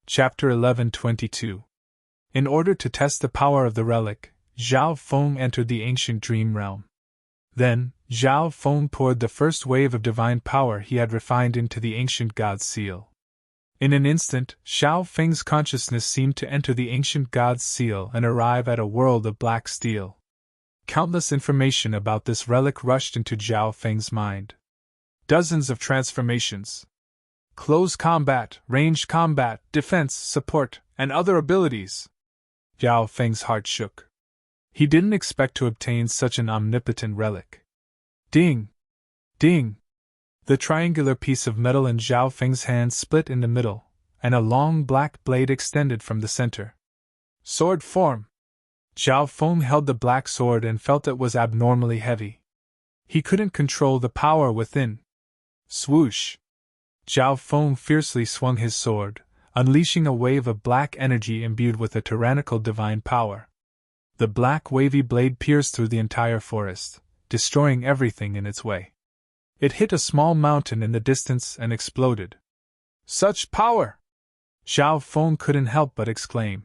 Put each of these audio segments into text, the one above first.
Chapter 11:22. In order to test the power of the relic, Zhao Feng entered the ancient dream realm. Then, Zhao Feng poured the first wave of divine power he had refined into the ancient god's seal. In an instant, Zhao Feng's consciousness seemed to enter the ancient god's seal and arrive at a world of black steel. Countless information about this relic rushed into Zhao Feng's mind. Dozens of transformations. Close combat, ranged combat, defense, support, and other abilities. Zhao Feng's heart shook. He didn't expect to obtain such an omnipotent relic. Ding! Ding! The triangular piece of metal in Zhao Feng's hand split in the middle, and a long black blade extended from the center. Sword form! Zhao Feng held the black sword and felt it was abnormally heavy. He couldn't control the power within. Swoosh! Zhao Feng fiercely swung his sword, unleashing a wave of black energy imbued with a tyrannical divine power. The black wavy blade pierced through the entire forest, destroying everything in its way. It hit a small mountain in the distance and exploded. Such power! Zhao Feng couldn't help but exclaim.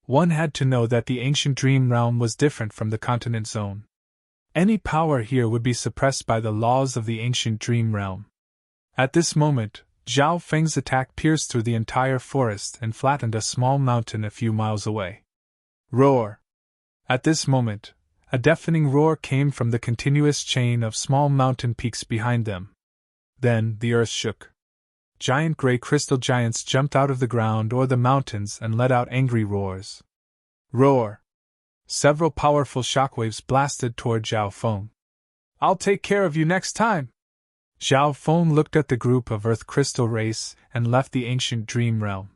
One had to know that the ancient dream realm was different from the continent zone. Any power here would be suppressed by the laws of the ancient dream realm. At this moment, Zhao Feng's attack pierced through the entire forest and flattened a small mountain a few miles away. Roar! At this moment, a deafening roar came from the continuous chain of small mountain peaks behind them. Then the earth shook. Giant gray crystal giants jumped out of the ground or the mountains and let out angry roars. Roar! Several powerful shockwaves blasted toward Zhao Feng. I'll take care of you next time! Zhao Feng looked at the group of earth crystal race and left the ancient dream realm.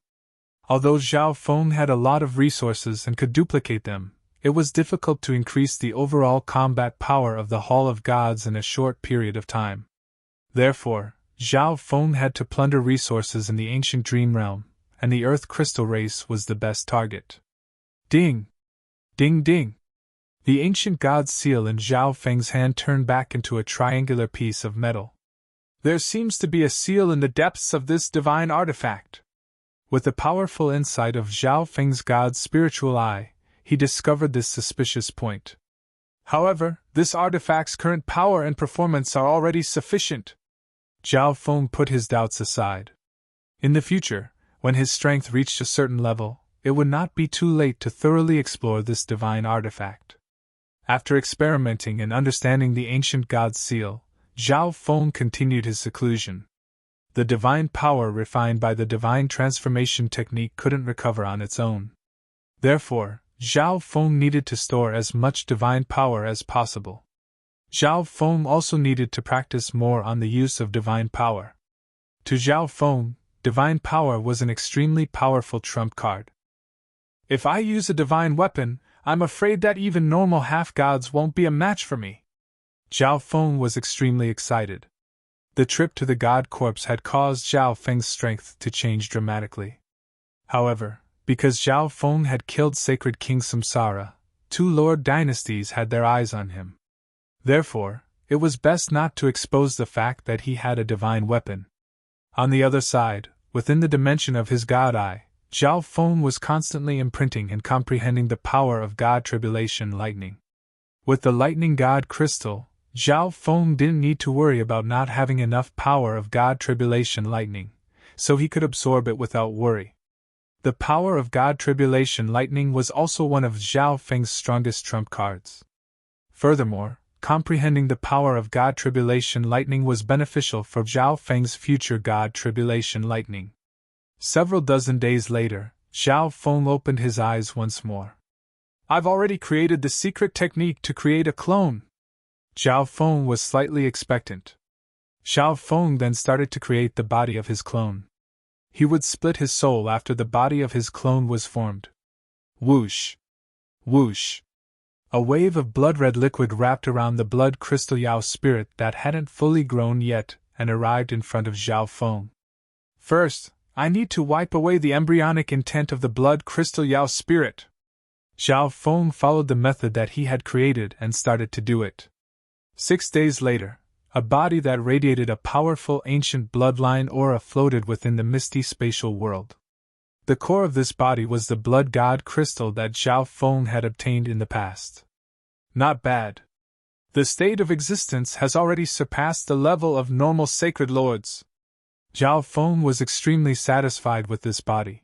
Although Zhao Feng had a lot of resources and could duplicate them, it was difficult to increase the overall combat power of the Hall of Gods in a short period of time. Therefore, Zhao Feng had to plunder resources in the ancient dream realm, and the earth crystal race was the best target. Ding! Ding ding! The ancient god's seal in Zhao Feng's hand turned back into a triangular piece of metal. There seems to be a seal in the depths of this divine artifact. With the powerful insight of Zhao Feng's god's spiritual eye, he discovered this suspicious point. However, this artifact's current power and performance are already sufficient. Zhao Feng put his doubts aside. In the future, when his strength reached a certain level, it would not be too late to thoroughly explore this divine artifact. After experimenting and understanding the ancient god's seal, Zhao Feng continued his seclusion. The divine power refined by the divine transformation technique couldn't recover on its own. Therefore, Zhao Feng needed to store as much divine power as possible. Zhao Feng also needed to practice more on the use of divine power. To Zhao Feng, divine power was an extremely powerful trump card. If I use a divine weapon, I'm afraid that even normal half-gods won't be a match for me. Zhao Feng was extremely excited. The trip to the god corpse had caused Zhao Feng's strength to change dramatically. However, because Zhao Feng had killed sacred King Samsara, 2 Lord dynasties had their eyes on him. Therefore, it was best not to expose the fact that he had a divine weapon. On the other side, within the dimension of his god eye, Zhao Feng was constantly imprinting and comprehending the power of God Tribulation Lightning. With the Lightning God Crystal, Zhao Feng didn't need to worry about not having enough power of God Tribulation Lightning, so he could absorb it without worry. The power of God Tribulation Lightning was also one of Zhao Feng's strongest trump cards. Furthermore, comprehending the power of God Tribulation Lightning was beneficial for Zhao Feng's future God Tribulation Lightning. Several dozen days later, Zhao Feng opened his eyes once more. I've already created the secret technique to create a clone. Zhao Feng was slightly expectant. Zhao Feng then started to create the body of his clone. He would split his soul after the body of his clone was formed. Whoosh! Whoosh! A wave of blood-red liquid wrapped around the blood crystal Yao spirit that hadn't fully grown yet and arrived in front of Zhao Feng. First, I need to wipe away the embryonic intent of the blood crystal Yao spirit. Zhao Feng followed the method that he had created and started to do it. 6 days later, a body that radiated a powerful ancient bloodline aura floated within the misty spatial world. The core of this body was the blood god crystal that Zhao Feng had obtained in the past. Not bad. The state of existence has already surpassed the level of normal sacred lords. Zhao Feng was extremely satisfied with this body.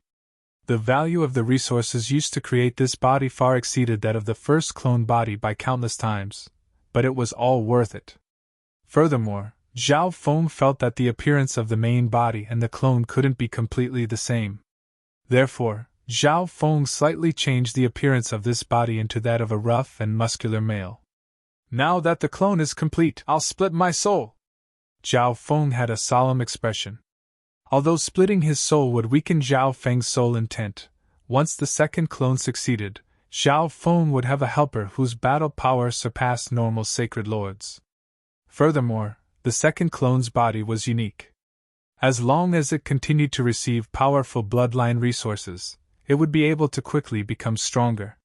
The value of the resources used to create this body far exceeded that of the first clone body by countless times, but it was all worth it. Furthermore, Zhao Feng felt that the appearance of the main body and the clone couldn't be completely the same. Therefore, Zhao Feng slightly changed the appearance of this body into that of a rough and muscular male. Now that the clone is complete, I'll split my soul. Zhao Feng had a solemn expression. Although splitting his soul would weaken Zhao Feng's soul intent, once the second clone succeeded, Zhao Feng would have a helper whose battle power surpassed normal sacred lords. Furthermore, the second clone's body was unique. As long as it continued to receive powerful bloodline resources, it would be able to quickly become stronger.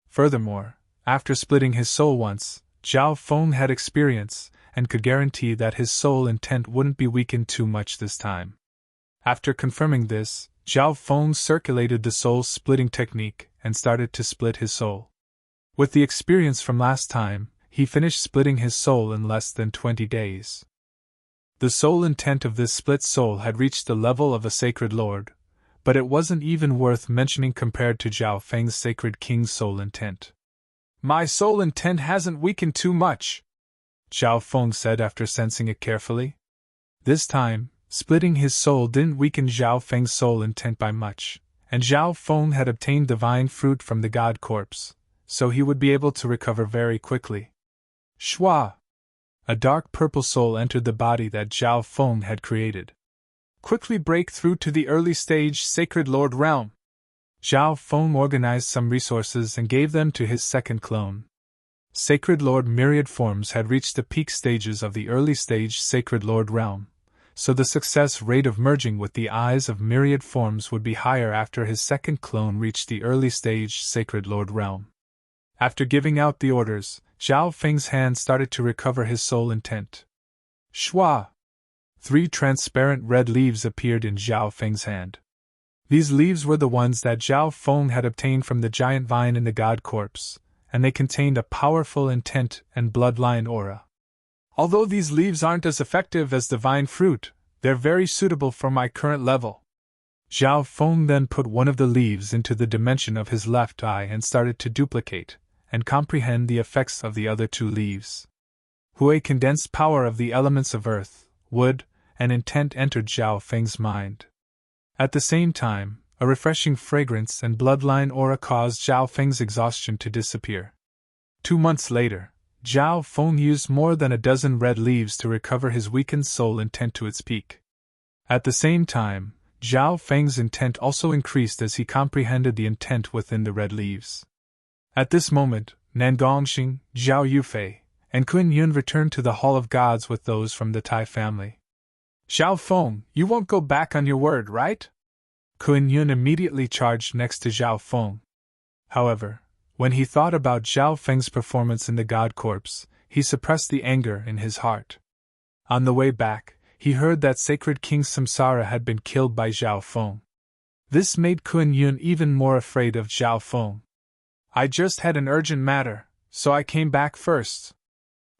Furthermore, after splitting his soul once, Zhao Feng had experience and could guarantee that his soul intent wouldn't be weakened too much this time. After confirming this, Zhao Feng circulated the soul-splitting technique and started to split his soul. With the experience from last time, he finished splitting his soul in less than 20 days. The soul intent of this split soul had reached the level of a sacred lord, but it wasn't even worth mentioning compared to Zhao Feng's sacred king's soul intent. My soul intent hasn't weakened too much, Zhao Feng said after sensing it carefully. This time, splitting his soul didn't weaken Zhao Feng's soul intent by much, and Zhao Feng had obtained divine fruit from the god corpse, so he would be able to recover very quickly. Shua! A dark purple soul entered the body that Zhao Feng had created. Quickly break through to the early stage Sacred Lord realm. Zhao Feng organized some resources and gave them to his second clone. Sacred Lord myriad forms had reached the peak stages of the early stage Sacred Lord realm, so the success rate of merging with the eyes of myriad forms would be higher after his second clone reached the early stage Sacred Lord realm. After giving out the orders, Zhao Feng's hand started to recover his soul intent. Shua! 3 transparent red leaves appeared in Zhao Feng's hand. These leaves were the ones that Zhao Feng had obtained from the giant vine in the god corpse, and they contained a powerful intent and bloodline aura. Although these leaves aren't as effective as divine fruit, they're very suitable for my current level. Zhao Feng then put one of the leaves into the dimension of his left eye and started to duplicate and comprehend the effects of the other 2 leaves. A condensed power of the elements of earth, wood, and intent entered Zhao Feng's mind. At the same time, a refreshing fragrance and bloodline aura caused Zhao Feng's exhaustion to disappear. 2 months later, Zhao Feng used more than a dozen red leaves to recover his weakened soul intent to its peak. At the same time, Zhao Feng's intent also increased as he comprehended the intent within the red leaves. At this moment, Nan Gongxing, Zhao Yufei, and Kun Yun returned to the Hall of Gods with those from the Tai family. Zhao Feng, you won't go back on your word, right? Kun Yun immediately charged next to Zhao Feng. However, when he thought about Zhao Feng's performance in the god corpse, he suppressed the anger in his heart. On the way back, he heard that Sacred King Samsara had been killed by Zhao Feng. This made Kun Yun even more afraid of Zhao Feng. I just had an urgent matter, so I came back first.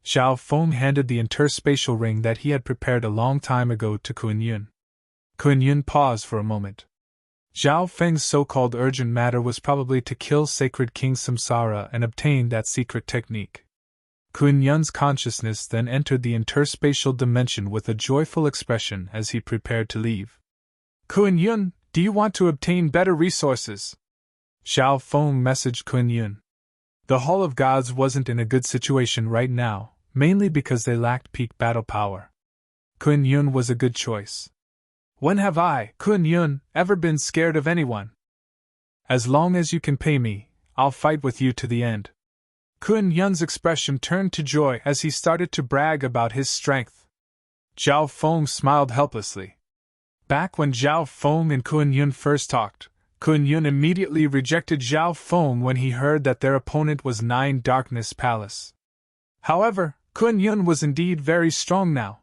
Zhao Feng handed the interspatial ring that he had prepared a long time ago to Kun Yun. Kun Yun paused for a moment. Zhao Feng's so-called urgent matter was probably to kill Sacred King Samsara and obtain that secret technique. Kun Yun's consciousness then entered the interspatial dimension with a joyful expression as he prepared to leave. Kun Yun, do you want to obtain better resources? Zhao Feng messaged Kun Yun. The Hall of Gods wasn't in a good situation right now, mainly because they lacked peak battle power. Kun Yun was a good choice. When have I, Kun Yun, ever been scared of anyone? As long as you can pay me, I'll fight with you to the end. Kun Yun's expression turned to joy as he started to brag about his strength. Zhao Feng smiled helplessly. Back when Zhao Feng and Kun Yun first talked, Kun Yun immediately rejected Zhao Feng when he heard that their opponent was 9 Darkness Palace. However, Kun Yun was indeed very strong now.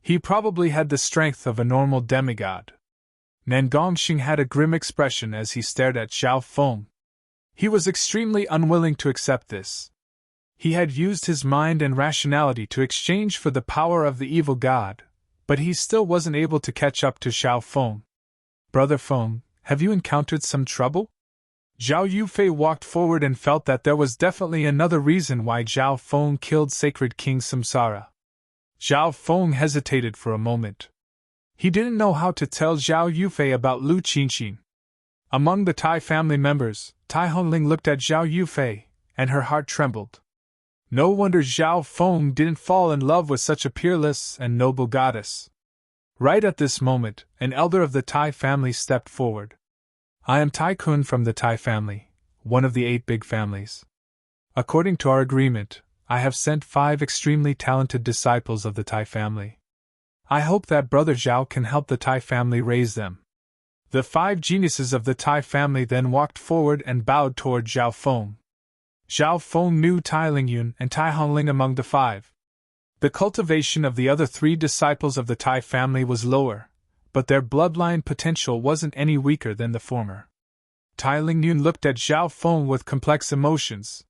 He probably had the strength of a normal demigod. Nangongxing had a grim expression as he stared at Zhao Feng. He was extremely unwilling to accept this. He had used his mind and rationality to exchange for the power of the evil god, but he still wasn't able to catch up to Zhao Feng. Brother Feng, have you encountered some trouble? Zhao Yufei walked forward and felt that there was definitely another reason why Zhao Feng killed Sacred King Samsara. Zhao Feng hesitated for a moment. He didn't know how to tell Zhao Yufei about Lu Qinqin. Among the Tai family members, Tai Hongling looked at Zhao Yufei, and her heart trembled. No wonder Zhao Feng didn't fall in love with such a peerless and noble goddess. Right at this moment, an elder of the Tai family stepped forward. I am Tai Kun from the Tai family, one of the 8 big families. According to our agreement, I have sent 5 extremely talented disciples of the Tai family. I hope that Brother Zhao can help the Tai family raise them. The 5 geniuses of the Tai family then walked forward and bowed toward Zhao Feng. Zhao Feng knew Tai Lingyun and Tai Hongling among the 5. The cultivation of the other 3 disciples of the Tai family was lower, but their bloodline potential wasn't any weaker than the former. Tai Lingyun looked at Zhao Feng with complex emotions.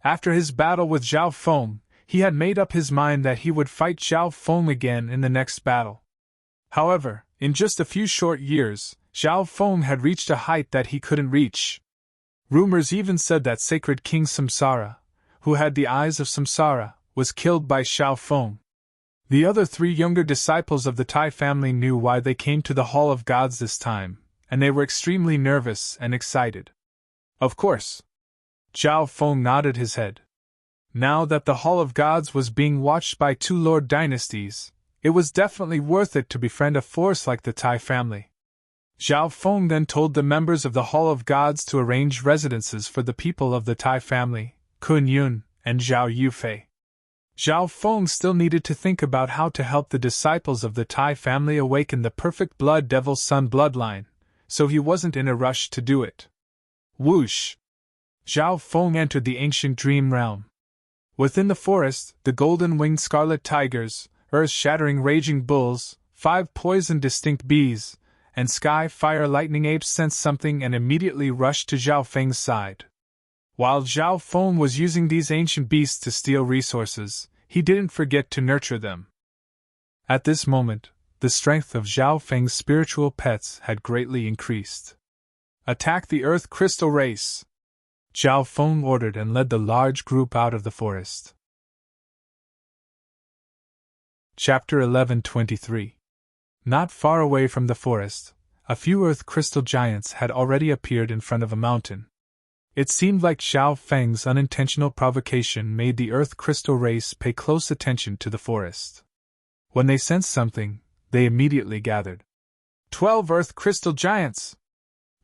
After his battle with Zhao Feng, he had made up his mind that he would fight Zhao Feng again in the next battle. However, in just a few short years, Zhao Feng had reached a height that he couldn't reach. Rumors even said that Sacred King Samsara, who had the eyes of Samsara, was killed by Zhao Feng. The other 3 younger disciples of the Tai family knew why they came to the Hall of Gods this time, and they were extremely nervous and excited. Of course. Zhao Feng nodded his head. Now that the Hall of Gods was being watched by 2 lord dynasties, it was definitely worth it to befriend a force like the Tai family. Zhao Feng then told the members of the Hall of Gods to arrange residences for the people of the Tai family, Kun Yun, and Zhao Yufei. Zhao Feng still needed to think about how to help the disciples of the Tai family awaken the perfect Blood Devil Sun bloodline, so he wasn't in a rush to do it. Whoosh! Zhao Feng entered the ancient dream realm. Within the forest, the golden-winged scarlet tigers, earth-shattering raging bulls, 5 poison distinct bees, and sky fire lightning apes sensed something and immediately rushed to Zhao Feng's side. While Zhao Feng was using these ancient beasts to steal resources, he didn't forget to nurture them. At this moment, the strength of Zhao Feng's spiritual pets had greatly increased. Attack the Earth Crystal Race! Zhao Feng ordered and led the large group out of the forest. Chapter 11:23. Not far away from the forest, a few earth crystal giants had already appeared in front of a mountain. It seemed like Zhao Feng's unintentional provocation made the earth crystal race pay close attention to the forest. When they sensed something, they immediately gathered. 12 earth crystal giants!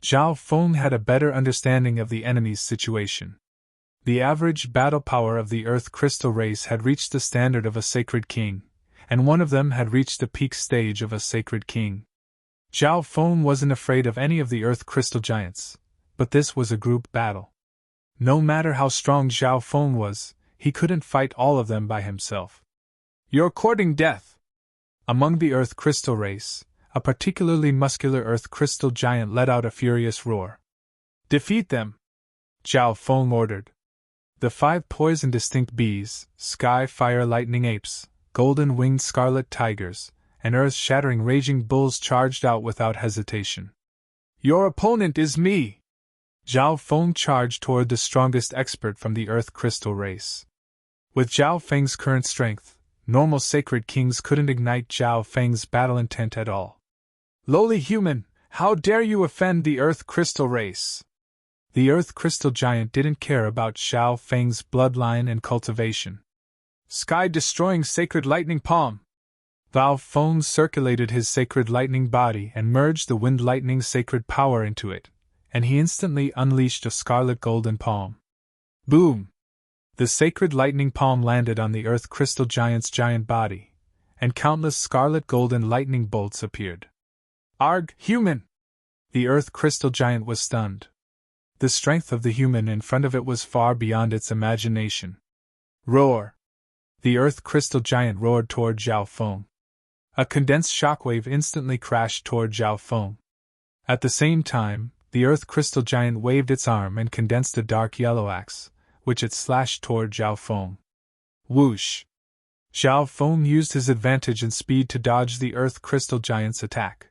Zhao Feng had a better understanding of the enemy's situation. The average battle power of the earth crystal race had reached the standard of a sacred king, and one of them had reached the peak stage of a sacred king. Zhao Feng wasn't afraid of any of the earth crystal giants, but this was a group battle. No matter how strong Zhao Feng was, he couldn't fight all of them by himself. You're courting death! Among the earth crystal race, a particularly muscular earth crystal giant let out a furious roar. Defeat them! Zhao Feng ordered. The 5 poison distinct bees, sky fire lightning apes, golden-winged scarlet tigers, and earth-shattering raging bulls charged out without hesitation. Your opponent is me! Zhao Feng charged toward the strongest expert from the earth crystal race. With Zhao Feng's current strength, normal sacred kings couldn't ignite Zhao Feng's battle intent at all. Lowly human, how dare you offend the earth crystal race? The earth crystal giant didn't care about Zhao Feng's bloodline and cultivation. Sky-destroying sacred lightning palm! Zhao Feng circulated his sacred lightning body and merged the wind lightning sacred power into it, and he instantly unleashed a scarlet golden palm. Boom! The sacred lightning palm landed on the earth crystal giant's giant body, and countless scarlet golden lightning bolts appeared. Arg, human! The earth crystal giant was stunned. The strength of the human in front of it was far beyond its imagination. Roar! The earth crystal giant roared toward Zhao Feng. A condensed shockwave instantly crashed toward Zhao Feng. At the same time, the Earth Crystal Giant waved its arm and condensed a dark yellow axe, which it slashed toward Zhao Feng. Whoosh! Zhao Feng used his advantage in speed to dodge the Earth Crystal Giant's attack.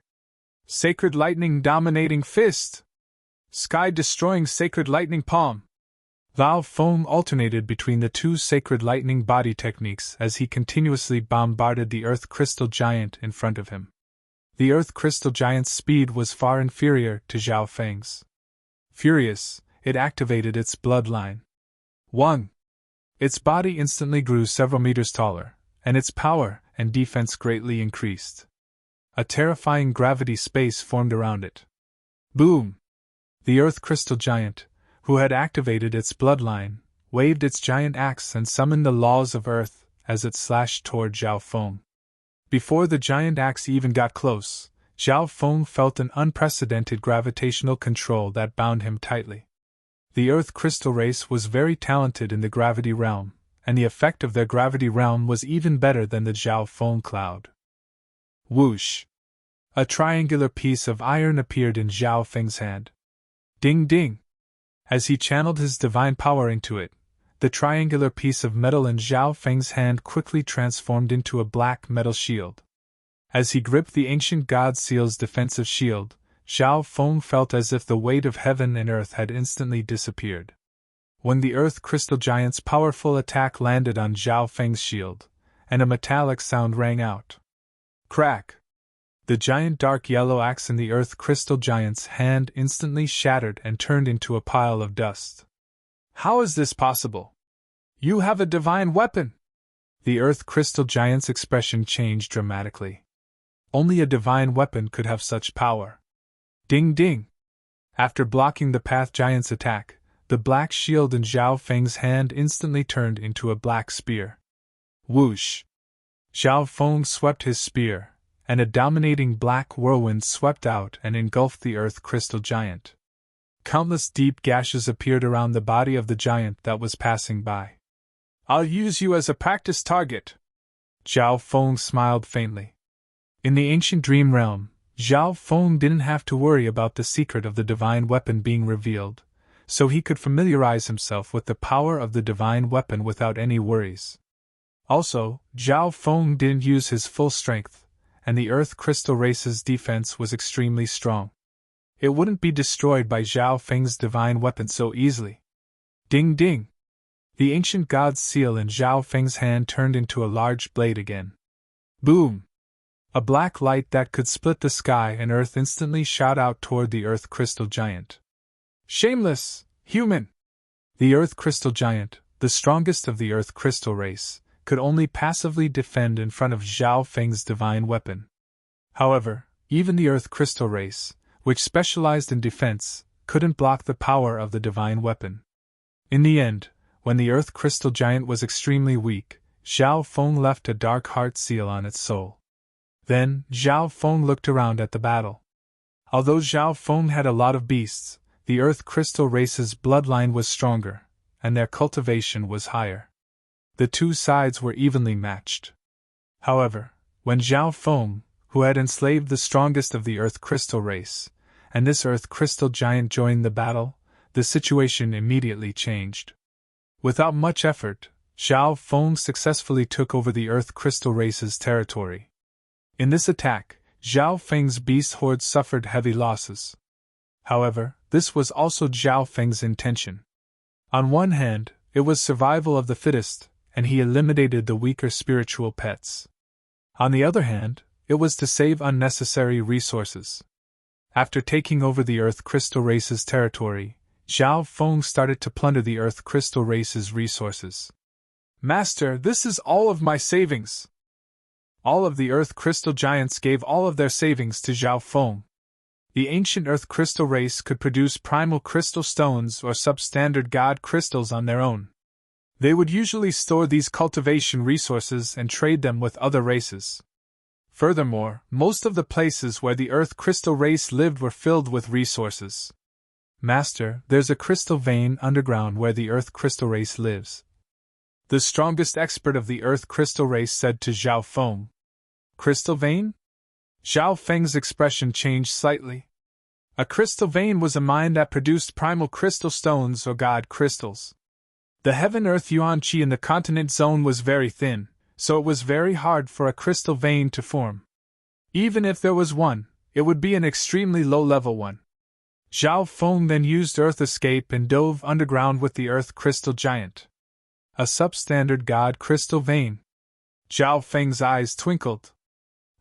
Sacred Lightning Dominating Fist! Sky-destroying Sacred Lightning Palm! Zhao Feng alternated between the two Sacred Lightning body techniques as he continuously bombarded the Earth Crystal Giant in front of him. The Earth Crystal Giant's speed was far inferior to Zhao Feng's. Furious, it activated its bloodline. 1. Its body instantly grew several meters taller, and its power and defense greatly increased. A terrifying gravity space formed around it. Boom! The Earth Crystal Giant, who had activated its bloodline, waved its giant axe and summoned the laws of Earth as it slashed toward Zhao Feng. Before the giant axe even got close, Zhao Feng felt an unprecedented gravitational control that bound him tightly. The Earth Crystal race was very talented in the gravity realm, and the effect of their gravity realm was even better than the Zhao Feng cloud. Whoosh! A triangular piece of iron appeared in Zhao Feng's hand. Ding ding! As he channeled his divine power into it, the triangular piece of metal in Zhao Feng's hand quickly transformed into a black metal shield. As he gripped the ancient god seal's defensive shield, Zhao Feng felt as if the weight of heaven and earth had instantly disappeared. When the Earth Crystal Giant's powerful attack landed on Zhao Feng's shield, and a metallic sound rang out. Crack! The giant dark yellow axe in the Earth Crystal Giant's hand instantly shattered and turned into a pile of dust. How is this possible? You have a divine weapon! The Earth Crystal Giant's expression changed dramatically. Only a divine weapon could have such power. Ding ding! After blocking the Path Giant's attack, the black shield in Zhao Feng's hand instantly turned into a black spear. Whoosh! Zhao Feng swept his spear, and a dominating black whirlwind swept out and engulfed the Earth Crystal Giant. Countless deep gashes appeared around the body of the giant that was passing by. I'll use you as a practice target. Zhao Feng smiled faintly. In the ancient dream realm, Zhao Feng didn't have to worry about the secret of the divine weapon being revealed, so he could familiarize himself with the power of the divine weapon without any worries. Also, Zhao Feng didn't use his full strength, and the Earth Crystal Race's defense was extremely strong. It wouldn't be destroyed by Zhao Feng's divine weapon so easily. Ding ding! The ancient god's seal in Zhao Feng's hand turned into a large blade again. Boom! A black light that could split the sky and earth instantly shot out toward the Earth Crystal Giant. Shameless, human! The Earth Crystal Giant, the strongest of the Earth Crystal race, could only passively defend in front of Zhao Feng's divine weapon. However, even the Earth Crystal race, which specialized in defense, couldn't block the power of the divine weapon. In the end, when the Earth Crystal Giant was extremely weak, Zhao Feng left a dark heart seal on its soul. Then, Zhao Feng looked around at the battle. Although Zhao Feng had a lot of beasts, the Earth Crystal race's bloodline was stronger, and their cultivation was higher. The two sides were evenly matched. However, when Zhao Feng, who had enslaved the strongest of the Earth Crystal race, and this Earth Crystal Giant joined the battle, the situation immediately changed. Without much effort, Zhao Feng successfully took over the Earth Crystal race's territory. In this attack, Zhao Feng's beast horde suffered heavy losses. However, this was also Zhao Feng's intention. On one hand, it was survival of the fittest, and he eliminated the weaker spiritual pets. On the other hand, it was to save unnecessary resources. After taking over the Earth Crystal race's territory, Zhao Feng started to plunder the Earth Crystal race's resources. Master, this is all of my savings! All of the Earth Crystal Giants gave all of their savings to Zhao Feng. The ancient Earth Crystal race could produce primal crystal stones or substandard god crystals on their own. They would usually store these cultivation resources and trade them with other races. Furthermore, most of the places where the Earth Crystal race lived were filled with resources. Master, there's a crystal vein underground where the Earth Crystal race lives. The strongest expert of the Earth Crystal race said to Zhao Feng. Crystal vein? Zhao Feng's expression changed slightly. A crystal vein was a mine that produced primal crystal stones or god crystals. The heaven-earth yuan qi in the continent zone was very thin, so it was very hard for a crystal vein to form. Even if there was one, it would be an extremely low-level one. Zhao Feng then used Earth Escape and dove underground with the Earth Crystal Giant. A substandard god crystal vein. Zhao Feng's eyes twinkled.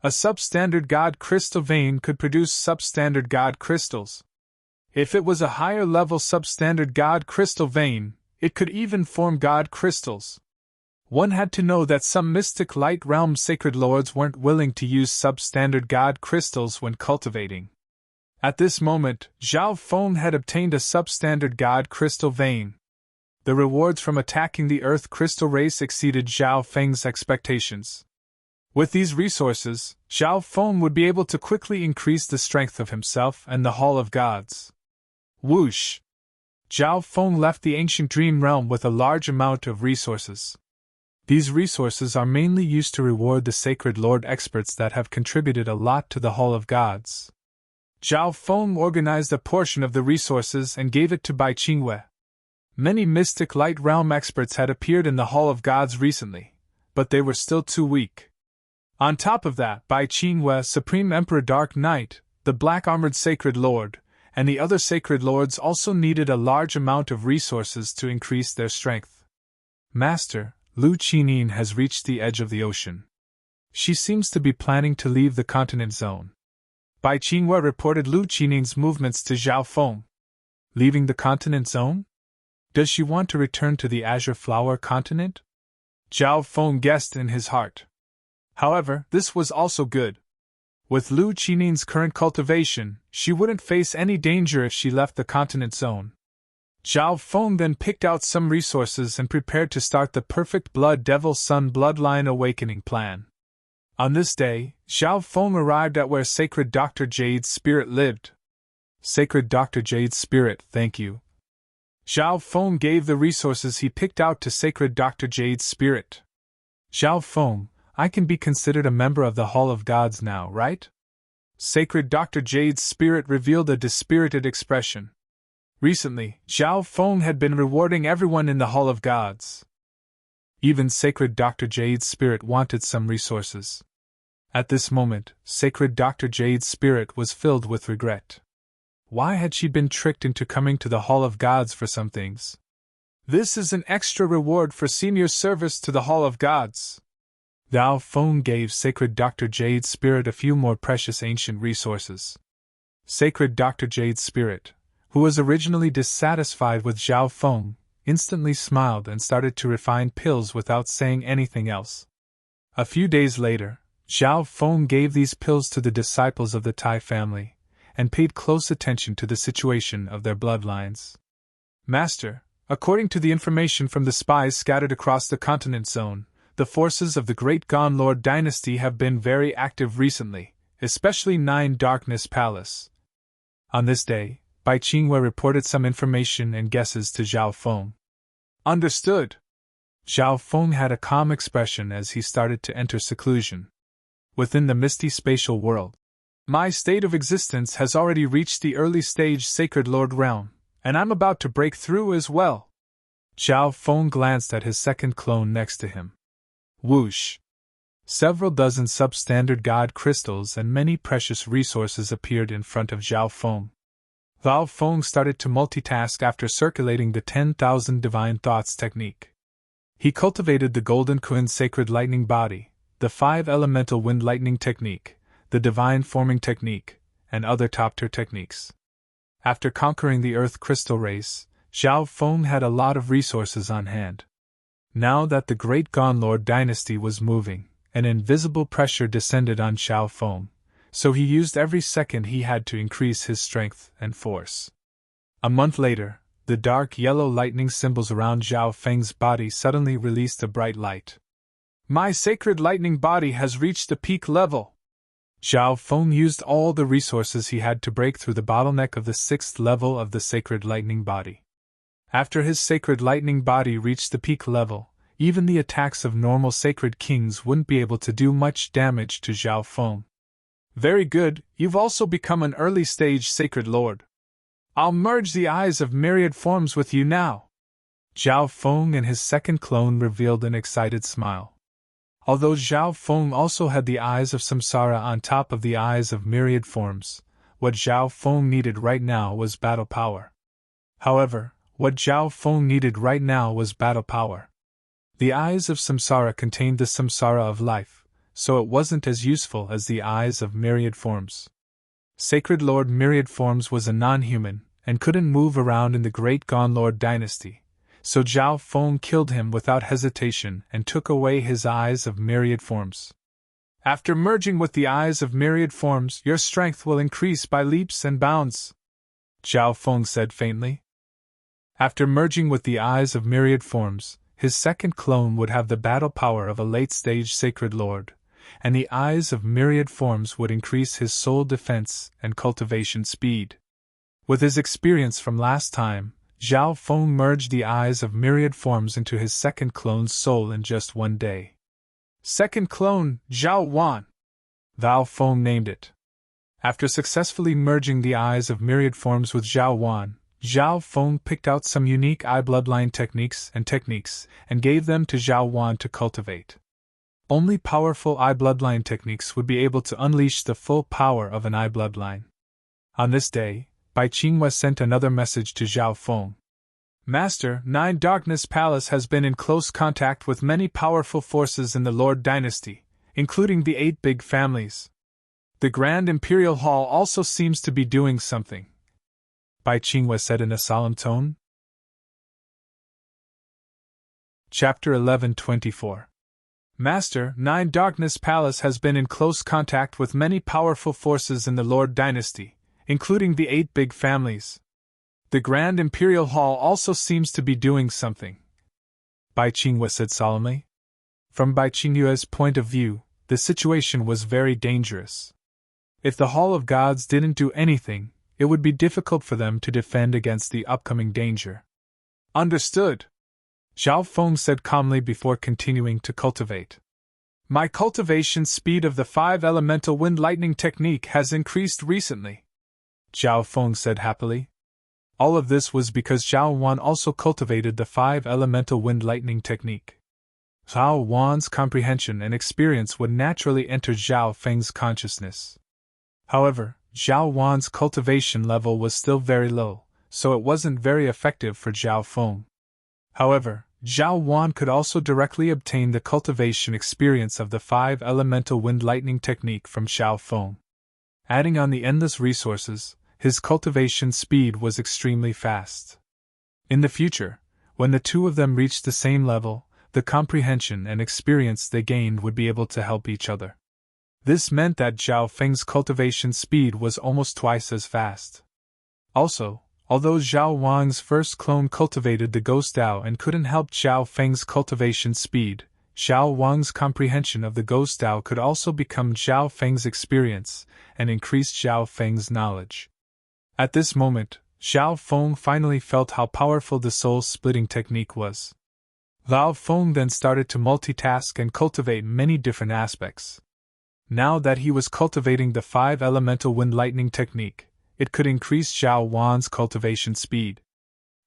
A substandard god crystal vein could produce substandard god crystals. If it was a higher-level substandard god crystal vein, it could even form god crystals. One had to know that some mystic light realm sacred lords weren't willing to use substandard god crystals when cultivating. At this moment, Zhao Feng had obtained a substandard god crystal vein. The rewards from attacking the Earth crystal race exceeded Zhao Feng's expectations. With these resources, Zhao Feng would be able to quickly increase the strength of himself and the Hall of Gods. Whoosh! Zhao Feng left the ancient dream realm with a large amount of resources. These resources are mainly used to reward the Sacred Lord experts that have contributed a lot to the Hall of Gods. Zhao Feng organized a portion of the resources and gave it to Bai Qingwei. Many mystic light realm experts had appeared in the Hall of Gods recently, but they were still too weak. On top of that, Bai Qingwei, Supreme Emperor Dark Knight, the Black-Armored Sacred Lord, and the other Sacred Lords also needed a large amount of resources to increase their strength. Master, Lu Qinin has reached the edge of the ocean. She seems to be planning to leave the continent zone. Bai Qingwei reported Lu Qinin's movements to Zhao Feng. Leaving the continent zone? Does she want to return to the Azure Flower continent? Zhao Feng guessed in his heart. However, this was also good. With Lu Qinin's current cultivation, she wouldn't face any danger if she left the continent zone. Zhao Feng then picked out some resources and prepared to start the perfect Blood Devil Sun Bloodline Awakening plan. On this day, Zhao Feng arrived at where Sacred Dr. Jade's spirit lived. Sacred Dr. Jade's spirit, thank you. Zhao Feng gave the resources he picked out to Sacred Dr. Jade's spirit. Zhao Feng, I can be considered a member of the Hall of Gods now, right? Sacred Dr. Jade's spirit revealed a dispirited expression. Recently, Zhao Feng had been rewarding everyone in the Hall of Gods. Even Sacred Dr. Jade's spirit wanted some resources. At this moment, Sacred Dr. Jade's spirit was filled with regret. Why had she been tricked into coming to the Hall of Gods for some things? This is an extra reward for senior service to the Hall of Gods. Zhao Feng gave Sacred Dr. Jade's spirit a few more precious ancient resources. Sacred Dr. Jade's spirit, who was originally dissatisfied with Zhao Feng, instantly smiled and started to refine pills without saying anything else. A few days later, Zhao Feng gave these pills to the disciples of the Tai family, and paid close attention to the situation of their bloodlines. Master, according to the information from the spies scattered across the continent zone, the forces of the Great Gone Lord dynasty have been very active recently, especially Nine Darkness Palace. On this day, Bai Qingwei reported some information and guesses to Zhao Feng. Understood. Zhao Feng had a calm expression as he started to enter seclusion. Within the misty spatial world, my state of existence has already reached the early stage Sacred Lord realm, and I'm about to break through as well. Zhao Feng glanced at his second clone next to him. Whoosh! Several dozen substandard god crystals and many precious resources appeared in front of Zhao Feng. Zhao Feng started to multitask after circulating the 10,000 Divine Thoughts technique. He cultivated the Golden Kun Sacred Lightning Body, the 5 Elemental Wind Lightning technique, the Divine Forming technique, and other top-tier techniques. After conquering the Earth Crystal race, Zhao Feng had a lot of resources on hand. Now that the Great Gone Lord dynasty was moving, an invisible pressure descended on Zhao Feng, so he used every second he had to increase his strength and force. A month later, the dark yellow lightning symbols around Zhao Feng's body suddenly released a bright light. My sacred lightning body has reached the peak level. Zhao Feng used all the resources he had to break through the bottleneck of the 6th level of the sacred lightning body. After his sacred lightning body reached the peak level, even the attacks of normal sacred kings wouldn't be able to do much damage to Zhao Feng. Very good, you've also become an early-stage sacred lord. I'll merge the eyes of myriad forms with you now. Zhao Feng and his second clone revealed an excited smile. Although Zhao Feng also had the eyes of samsara on top of the eyes of myriad forms, what Zhao Feng needed right now was battle power. However, what Zhao Feng needed right now was battle power. The eyes of samsara contained the samsara of life, so it wasn't as useful as the eyes of myriad forms. Sacred Lord Myriad Forms was a non-human, and couldn't move around in the Great Gonlord dynasty, so Zhao Feng killed him without hesitation and took away his eyes of myriad forms. After merging with the eyes of myriad forms, your strength will increase by leaps and bounds, Zhao Feng said faintly. After merging with the eyes of myriad forms, his second clone would have the battle power of a late-stage sacred lord, and the eyes of myriad forms would increase his soul defense and cultivation speed. With his experience from last time, Zhao Feng merged the eyes of myriad forms into his second clone's soul in just one day. Second clone, Zhao Wan. Zhao Feng named it. After successfully merging the eyes of myriad forms with Zhao Wan, Zhao Feng picked out some unique eye bloodline techniques and gave them to Zhao Wan to cultivate. Only powerful eye bloodline techniques would be able to unleash the full power of an eye bloodline. On this day, Bai Qinghua sent another message to Zhao Feng. Master, Nine Darkness Palace has been in close contact with many powerful forces in the Lord Dynasty, including the 8 big families. The Grand Imperial Hall also seems to be doing something, Bai Qinghua said in a solemn tone. Chapter 11:24. Master, Nine Darkness Palace has been in close contact with many powerful forces in the Lord Dynasty, including the 8 big families. The Grand Imperial Hall also seems to be doing something, Bai Qinghua said solemnly. From Bai Qinghua's point of view, the situation was very dangerous. If the Hall of Gods didn't do anything, it would be difficult for them to defend against the upcoming danger. Understood, Zhao Feng said calmly before continuing to cultivate. My cultivation speed of the 5 elemental wind lightning technique has increased recently, Zhao Feng said happily. All of this was because Zhao Wan also cultivated the 5 elemental wind lightning technique. Zhao Wan's comprehension and experience would naturally enter Zhao Feng's consciousness. However, Zhao Wan's cultivation level was still very low, so it wasn't very effective for Zhao Feng. However, Zhao Wan could also directly obtain the cultivation experience of the 5 elemental wind lightning technique from Zhao Feng. Adding on the endless resources, his cultivation speed was extremely fast. In the future, when the two of them reached the same level, the comprehension and experience they gained would be able to help each other. This meant that Zhao Feng's cultivation speed was almost twice as fast. Also, although Zhao Wang's first clone cultivated the Ghost Dao and couldn't help Zhao Feng's cultivation speed, Zhao Wang's comprehension of the Ghost Dao could also become Zhao Feng's experience and increase Zhao Feng's knowledge. At this moment, Zhao Feng finally felt how powerful the soul-splitting technique was. Zhao Feng then started to multitask and cultivate many different aspects. Now that he was cultivating the 5 elemental wind lightning technique, it could increase Zhao Wan's cultivation speed.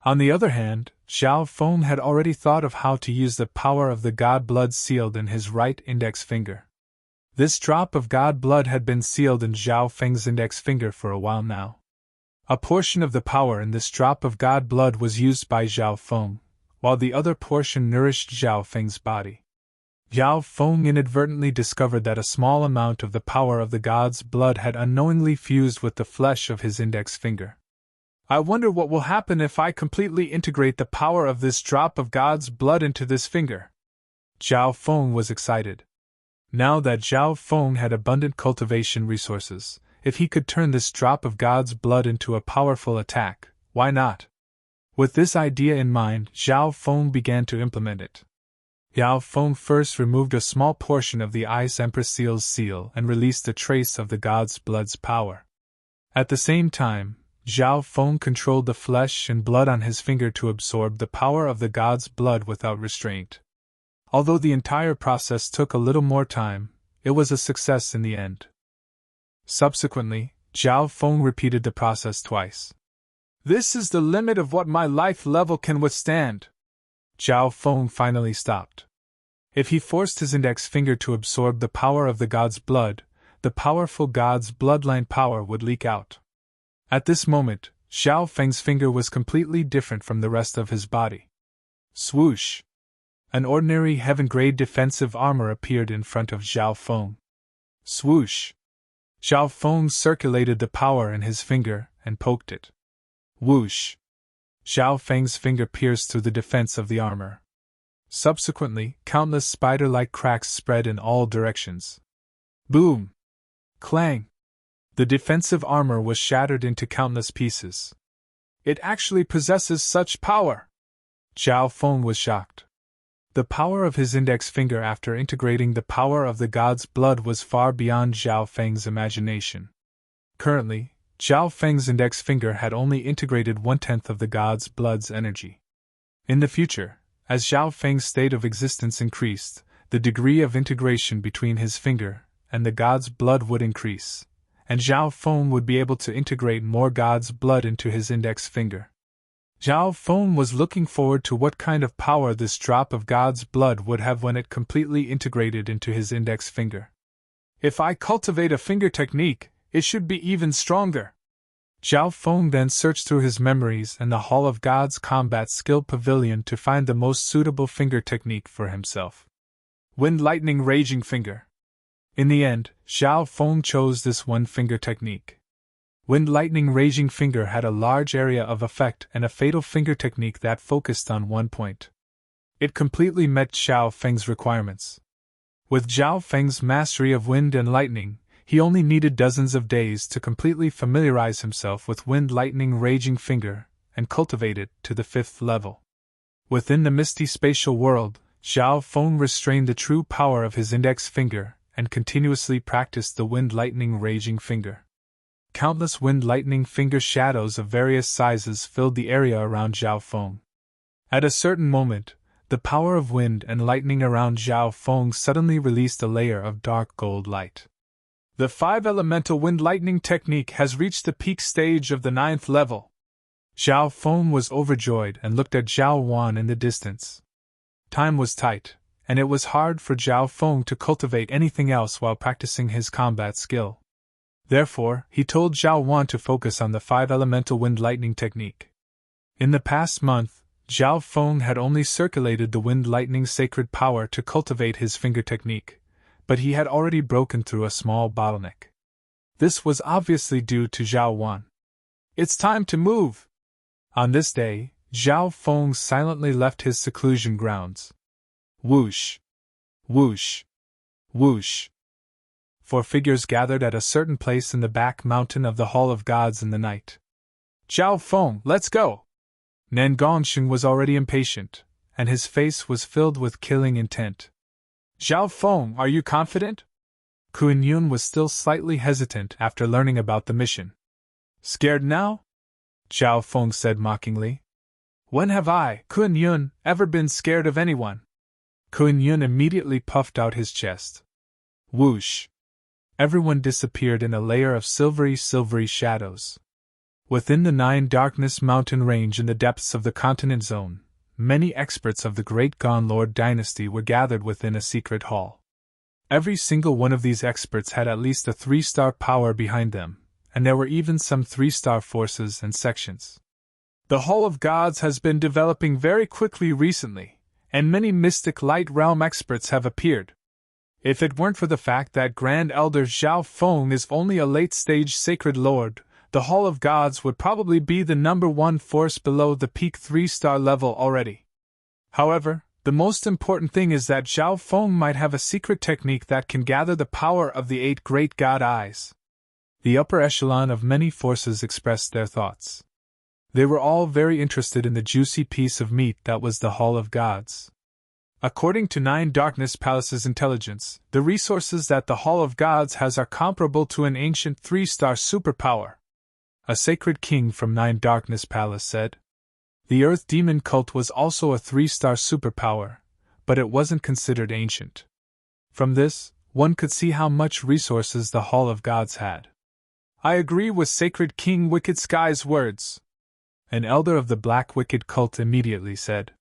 On the other hand, Zhao Feng had already thought of how to use the power of the god blood sealed in his right index finger. This drop of god blood had been sealed in Zhao Feng's index finger for a while now. A portion of the power in this drop of god blood was used by Zhao Feng, while the other portion nourished Zhao Feng's body. Zhao Feng inadvertently discovered that a small amount of the power of the god's blood had unknowingly fused with the flesh of his index finger. I wonder what will happen if I completely integrate the power of this drop of god's blood into this finger. Zhao Feng was excited. Now that Zhao Feng had abundant cultivation resources, if he could turn this drop of god's blood into a powerful attack, why not? With this idea in mind, Zhao Feng began to implement it. Zhao Feng first removed a small portion of the Ice Empress Seal's seal and released a trace of the god's blood's power. At the same time, Zhao Feng controlled the flesh and blood on his finger to absorb the power of the god's blood without restraint. Although the entire process took a little more time, it was a success in the end. Subsequently, Zhao Feng repeated the process twice. "This is the limit of what my life level can withstand." Zhao Feng finally stopped. If he forced his index finger to absorb the power of the god's blood, the powerful god's bloodline power would leak out. At this moment, Zhao Feng's finger was completely different from the rest of his body. Swoosh! An ordinary heaven-grade defensive armor appeared in front of Zhao Feng. Swoosh! Zhao Feng circulated the power in his finger and poked it. Whoosh! Zhao Feng's finger pierced through the defense of the armor. Subsequently, countless spider-like cracks spread in all directions. Boom! Clang! The defensive armor was shattered into countless pieces. "It actually possesses such power!" Zhao Feng was shocked. The power of his index finger after integrating the power of the god's blood was far beyond Zhao Feng's imagination. Currently, Zhao Feng's index finger had only integrated 1/10 of the god's blood's energy. In the future, as Zhao Feng's state of existence increased, the degree of integration between his finger and the god's blood would increase, and Zhao Feng would be able to integrate more god's blood into his index finger. Zhao Feng was looking forward to what kind of power this drop of god's blood would have when it completely integrated into his index finger. "If I cultivate a finger technique, it should be even stronger." Zhao Feng then searched through his memories and the Hall of Gods Combat Skill Pavilion to find the most suitable finger technique for himself. Wind Lightning Raging Finger. In the end, Zhao Feng chose this one-finger technique. Wind Lightning Raging Finger had a large area of effect and a fatal finger technique that focused on one point. It completely met Zhao Feng's requirements. With Zhao Feng's mastery of wind and lightning, he only needed dozens of days to completely familiarize himself with Wind Lightning Raging Finger and cultivate it to the 5th level. Within the misty spatial world, Zhao Feng restrained the true power of his index finger and continuously practiced the Wind Lightning Raging Finger. Countless Wind Lightning Finger shadows of various sizes filled the area around Zhao Feng. At a certain moment, the power of wind and lightning around Zhao Feng suddenly released a layer of dark gold light. The 5-elemental Wind Lightning technique has reached the peak stage of the 9th level. Zhao Feng was overjoyed and looked at Zhao Wan in the distance. Time was tight, and it was hard for Zhao Feng to cultivate anything else while practicing his combat skill. Therefore, he told Zhao Wan to focus on the 5-elemental Wind Lightning technique. In the past month, Zhao Feng had only circulated the Wind Lightning sacred power to cultivate his finger technique, but he had already broken through a small bottleneck. This was obviously due to Zhao Wan. "It's time to move!" On this day, Zhao Feng silently left his seclusion grounds. Whoosh! Whoosh! Whoosh! 4 figures gathered at a certain place in the back mountain of the Hall of Gods in the night. "Zhao Feng, let's go!" Nen Gongsheng was already impatient, and his face was filled with killing intent. "Zhao Feng, are you confident?" Kun Yun was still slightly hesitant after learning about the mission. "Scared now?" Zhao Feng said mockingly. "When have I, Kun Yun, ever been scared of anyone?" Kun Yun immediately puffed out his chest. Whoosh! Everyone disappeared in a layer of silvery shadows. Within the 9 Darkness Mountain range in the depths of the continent zone, many experts of the Great Gone Lord dynasty were gathered within a secret hall. Every single one of these experts had at least a 3-star power behind them, and there were even some 3-star forces and sections. The Hall of Gods has been developing very quickly recently, and many mystic light realm experts have appeared. If it weren't for the fact that Grand Elder Zhao Feng is only a late-stage sacred lord, the Hall of Gods would probably be the #1 force below the peak 3-star level already. However, the most important thing is that Zhao Feng might have a secret technique that can gather the power of the 8 great god eyes. The upper echelon of many forces expressed their thoughts. They were all very interested in the juicy piece of meat that was the Hall of Gods. According to 9 Darkness Palace's intelligence, the resources that the Hall of Gods has are comparable to an ancient 3-star superpower. A sacred king from 9 Darkness Palace said. The Earth Demon cult was also a 3-star superpower, but it wasn't considered ancient. From this, one could see how much resources the Hall of Gods had. I agree with Sacred King Wicked Sky's words, an elder of the Black Wicked cult immediately said.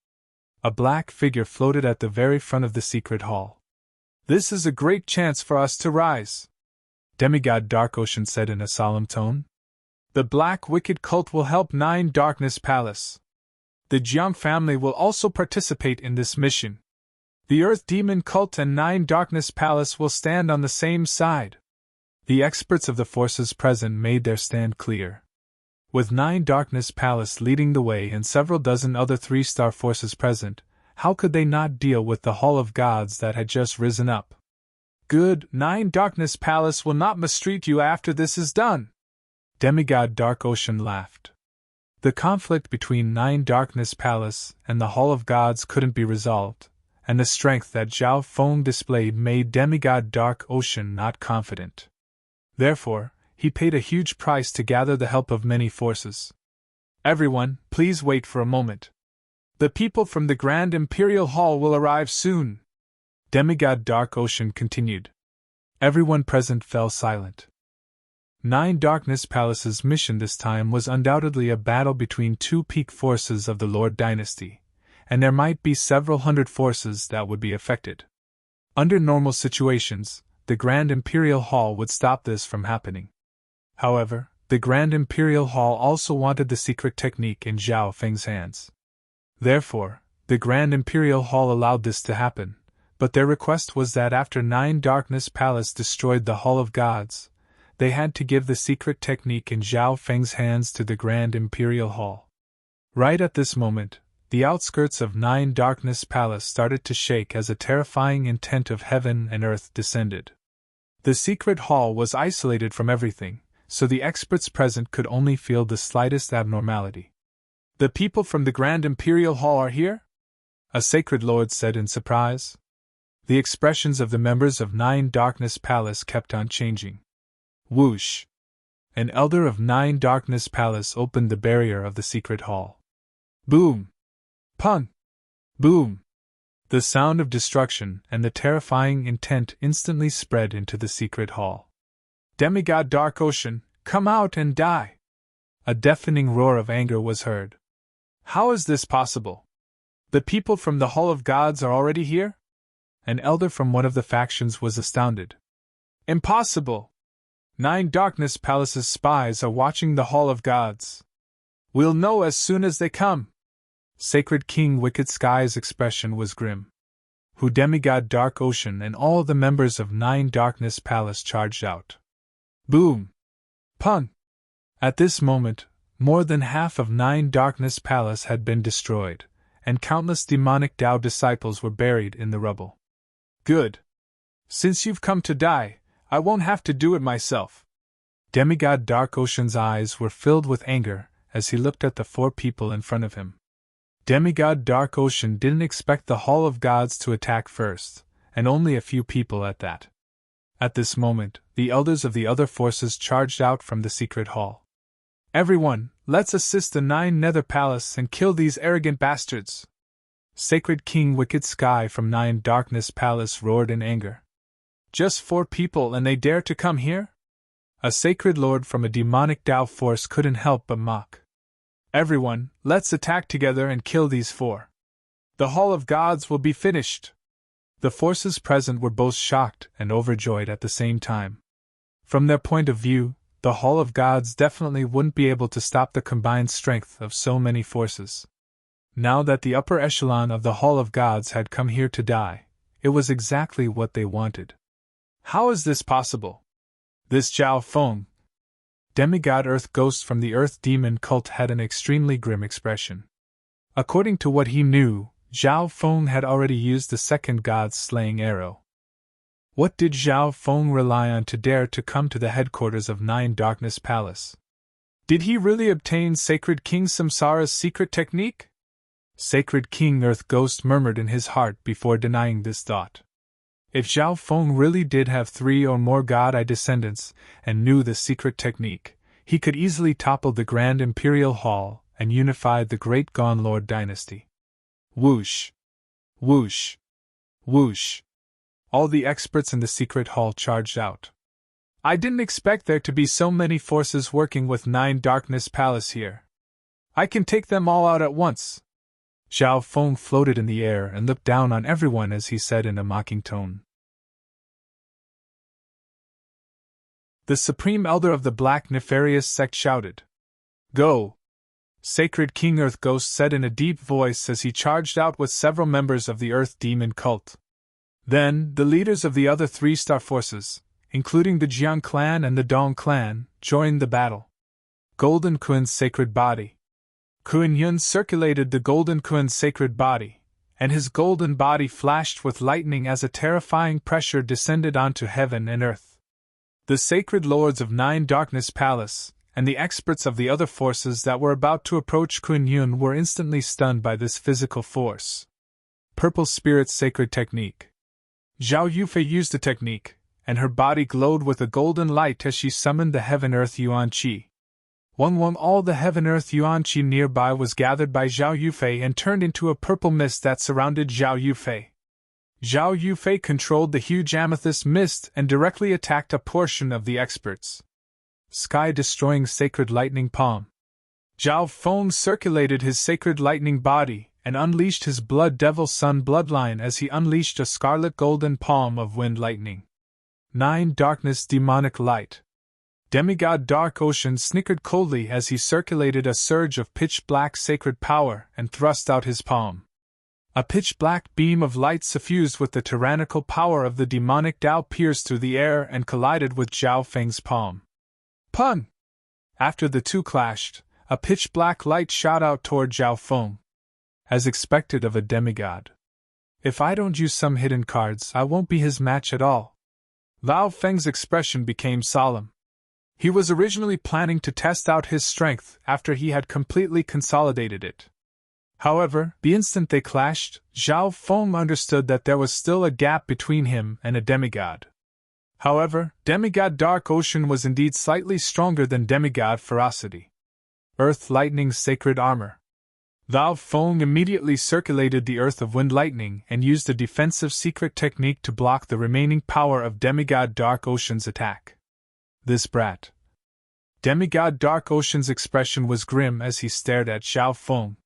A black figure floated at the very front of the secret hall. This is a great chance for us to rise, Demigod Dark Ocean said in a solemn tone. The Black Wicked cult will help Nine Darkness Palace. The Jiang family will also participate in this mission. The Earth Demon cult and Nine Darkness Palace will stand on the same side. The experts of the forces present made their stand clear. With Nine Darkness Palace leading the way and several dozen other three-star forces present, how could they not deal with the Hall of Gods that had just risen up? Good, Nine Darkness Palace will not mistreat you after this is done. Demigod Dark Ocean laughed. The conflict between Nine Darkness Palace and the Hall of Gods couldn't be resolved, and the strength that Zhao Feng displayed made Demigod Dark Ocean not confident. Therefore, he paid a huge price to gather the help of many forces. Everyone, please wait for a moment. The people from the Grand Imperial Hall will arrive soon. Demigod Dark Ocean continued. Everyone present fell silent. Nine Darkness Palace's mission this time was undoubtedly a battle between two peak forces of the Lord Dynasty, and there might be several hundred forces that would be affected. Under normal situations, the Grand Imperial Hall would stop this from happening. However, the Grand Imperial Hall also wanted the secret technique in Zhao Feng's hands. Therefore, the Grand Imperial Hall allowed this to happen, but their request was that after Nine Darkness Palace destroyed the Hall of Gods, they had to give the secret technique in Zhao Feng's hands to the Grand Imperial Hall. Right at this moment, the outskirts of Nine Darkness Palace started to shake as a terrifying intent of heaven and earth descended. The secret hall was isolated from everything, so the experts present could only feel the slightest abnormality. The people from the Grand Imperial Hall are here? A sacred lord said in surprise. The expressions of the members of Nine Darkness Palace kept on changing. Whoosh! An elder of Nine Darkness Palace opened the barrier of the secret hall. Boom! Pun! Boom! The sound of destruction and the terrifying intent instantly spread into the secret hall. Demigod Dark Ocean, come out and die! A deafening roar of anger was heard. How is this possible? The people from the Hall of Gods are already here? An elder from one of the factions was astounded. Impossible! Nine Darkness Palace's spies are watching the Hall of Gods. We'll know as soon as they come. Sacred King Wicked Sky's expression was grim. Who Demigod Dark Ocean and all the members of Nine Darkness Palace charged out. Boom! Pun! At this moment, more than half of Nine Darkness Palace had been destroyed, and countless demonic Tao disciples were buried in the rubble. Good! Since you've come to die, I won't have to do it myself. Demigod Dark Ocean's eyes were filled with anger as he looked at the four people in front of him. Demigod Dark Ocean didn't expect the Hall of Gods to attack first, and only a few people at that. At this moment, the elders of the other forces charged out from the secret hall. Everyone, let's assist the Nine Nether Palace and kill these arrogant bastards! Sacred King Wicked Sky from Nine Darkness Palace roared in anger. Just 4 people and they dare to come here? A sacred lord from a demonic Tao force couldn't help but mock. Everyone, let's attack together and kill these 4. The Hall of Gods will be finished. The forces present were both shocked and overjoyed at the same time. From their point of view, the Hall of Gods definitely wouldn't be able to stop the combined strength of so many forces. Now that the upper echelon of the Hall of Gods had come here to die, it was exactly what they wanted. How is this possible? This Zhao Feng, demigod Earth Ghost from the Earth Demon cult, had an extremely grim expression. According to what he knew, Zhao Feng had already used the second god's slaying arrow. What did Zhao Feng rely on to dare to come to the headquarters of Nine Darkness Palace? Did he really obtain Sacred King Samsara's secret technique? Sacred King Earth Ghost murmured in his heart before denying this thought. If Zhao Feng really did have 3 or more god-eye descendants and knew the secret technique, he could easily topple the Grand Imperial Hall and unify the Great Gone Lord dynasty. Whoosh! Whoosh! Whoosh! All the experts in the secret hall charged out. I didn't expect there to be so many forces working with 9 Darkness Palace here. I can take them all out at once. Zhao Feng floated in the air and looked down on everyone as he said in a mocking tone. The Supreme Elder of the Black Nefarious Sect shouted. Go! Sacred King Earth Ghost said in a deep voice as he charged out with several members of the Earth Demon cult. Then, the leaders of the other 3-star forces, including the Jiang clan and the Dong clan, joined the battle. Golden Kun's sacred body. Kun Yun circulated the Golden Kun's sacred body, and his golden body flashed with lightning as a terrifying pressure descended onto heaven and earth. The sacred lords of 9 Darkness Palace, and the experts of the other forces that were about to approach Kun Yun were instantly stunned by this physical force. Purple Spirit's sacred technique. Zhao Yufei used the technique, and her body glowed with a golden light as she summoned the Heaven-Earth Yuan Qi. All the Heaven-Earth Yuan Qi nearby was gathered by Zhao Yufei and turned into a purple mist that surrounded Zhao Yufei. Zhao Yufei controlled the huge amethyst mist and directly attacked a portion of the experts. Sky-destroying sacred lightning palm. Zhao Feng circulated his sacred lightning body and unleashed his blood devil sun bloodline as he unleashed a scarlet golden palm of wind lightning. 9 Darkness Demonic Light. Demigod Dark Ocean snickered coldly as he circulated a surge of pitch-black sacred power and thrust out his palm. A pitch-black beam of light suffused with the tyrannical power of the demonic Tao pierced through the air and collided with Zhao Feng's palm. Pun! After the two clashed, a pitch-black light shot out toward Zhao Feng. As expected of a demigod. If I don't use some hidden cards, I won't be his match at all. Lao Feng's expression became solemn. He was originally planning to test out his strength after he had completely consolidated it. However, the instant they clashed, Zhao Feng understood that there was still a gap between him and a demigod. However, Demigod Dark Ocean was indeed slightly stronger than Demigod Ferocity. Earth Lightning's Sacred Armor. Lao Feng immediately circulated the Earth of Wind Lightning and used a defensive secret technique to block the remaining power of Demigod Dark Ocean's attack. This brat. Demigod Dark Ocean's expression was grim as he stared at Zhao Feng.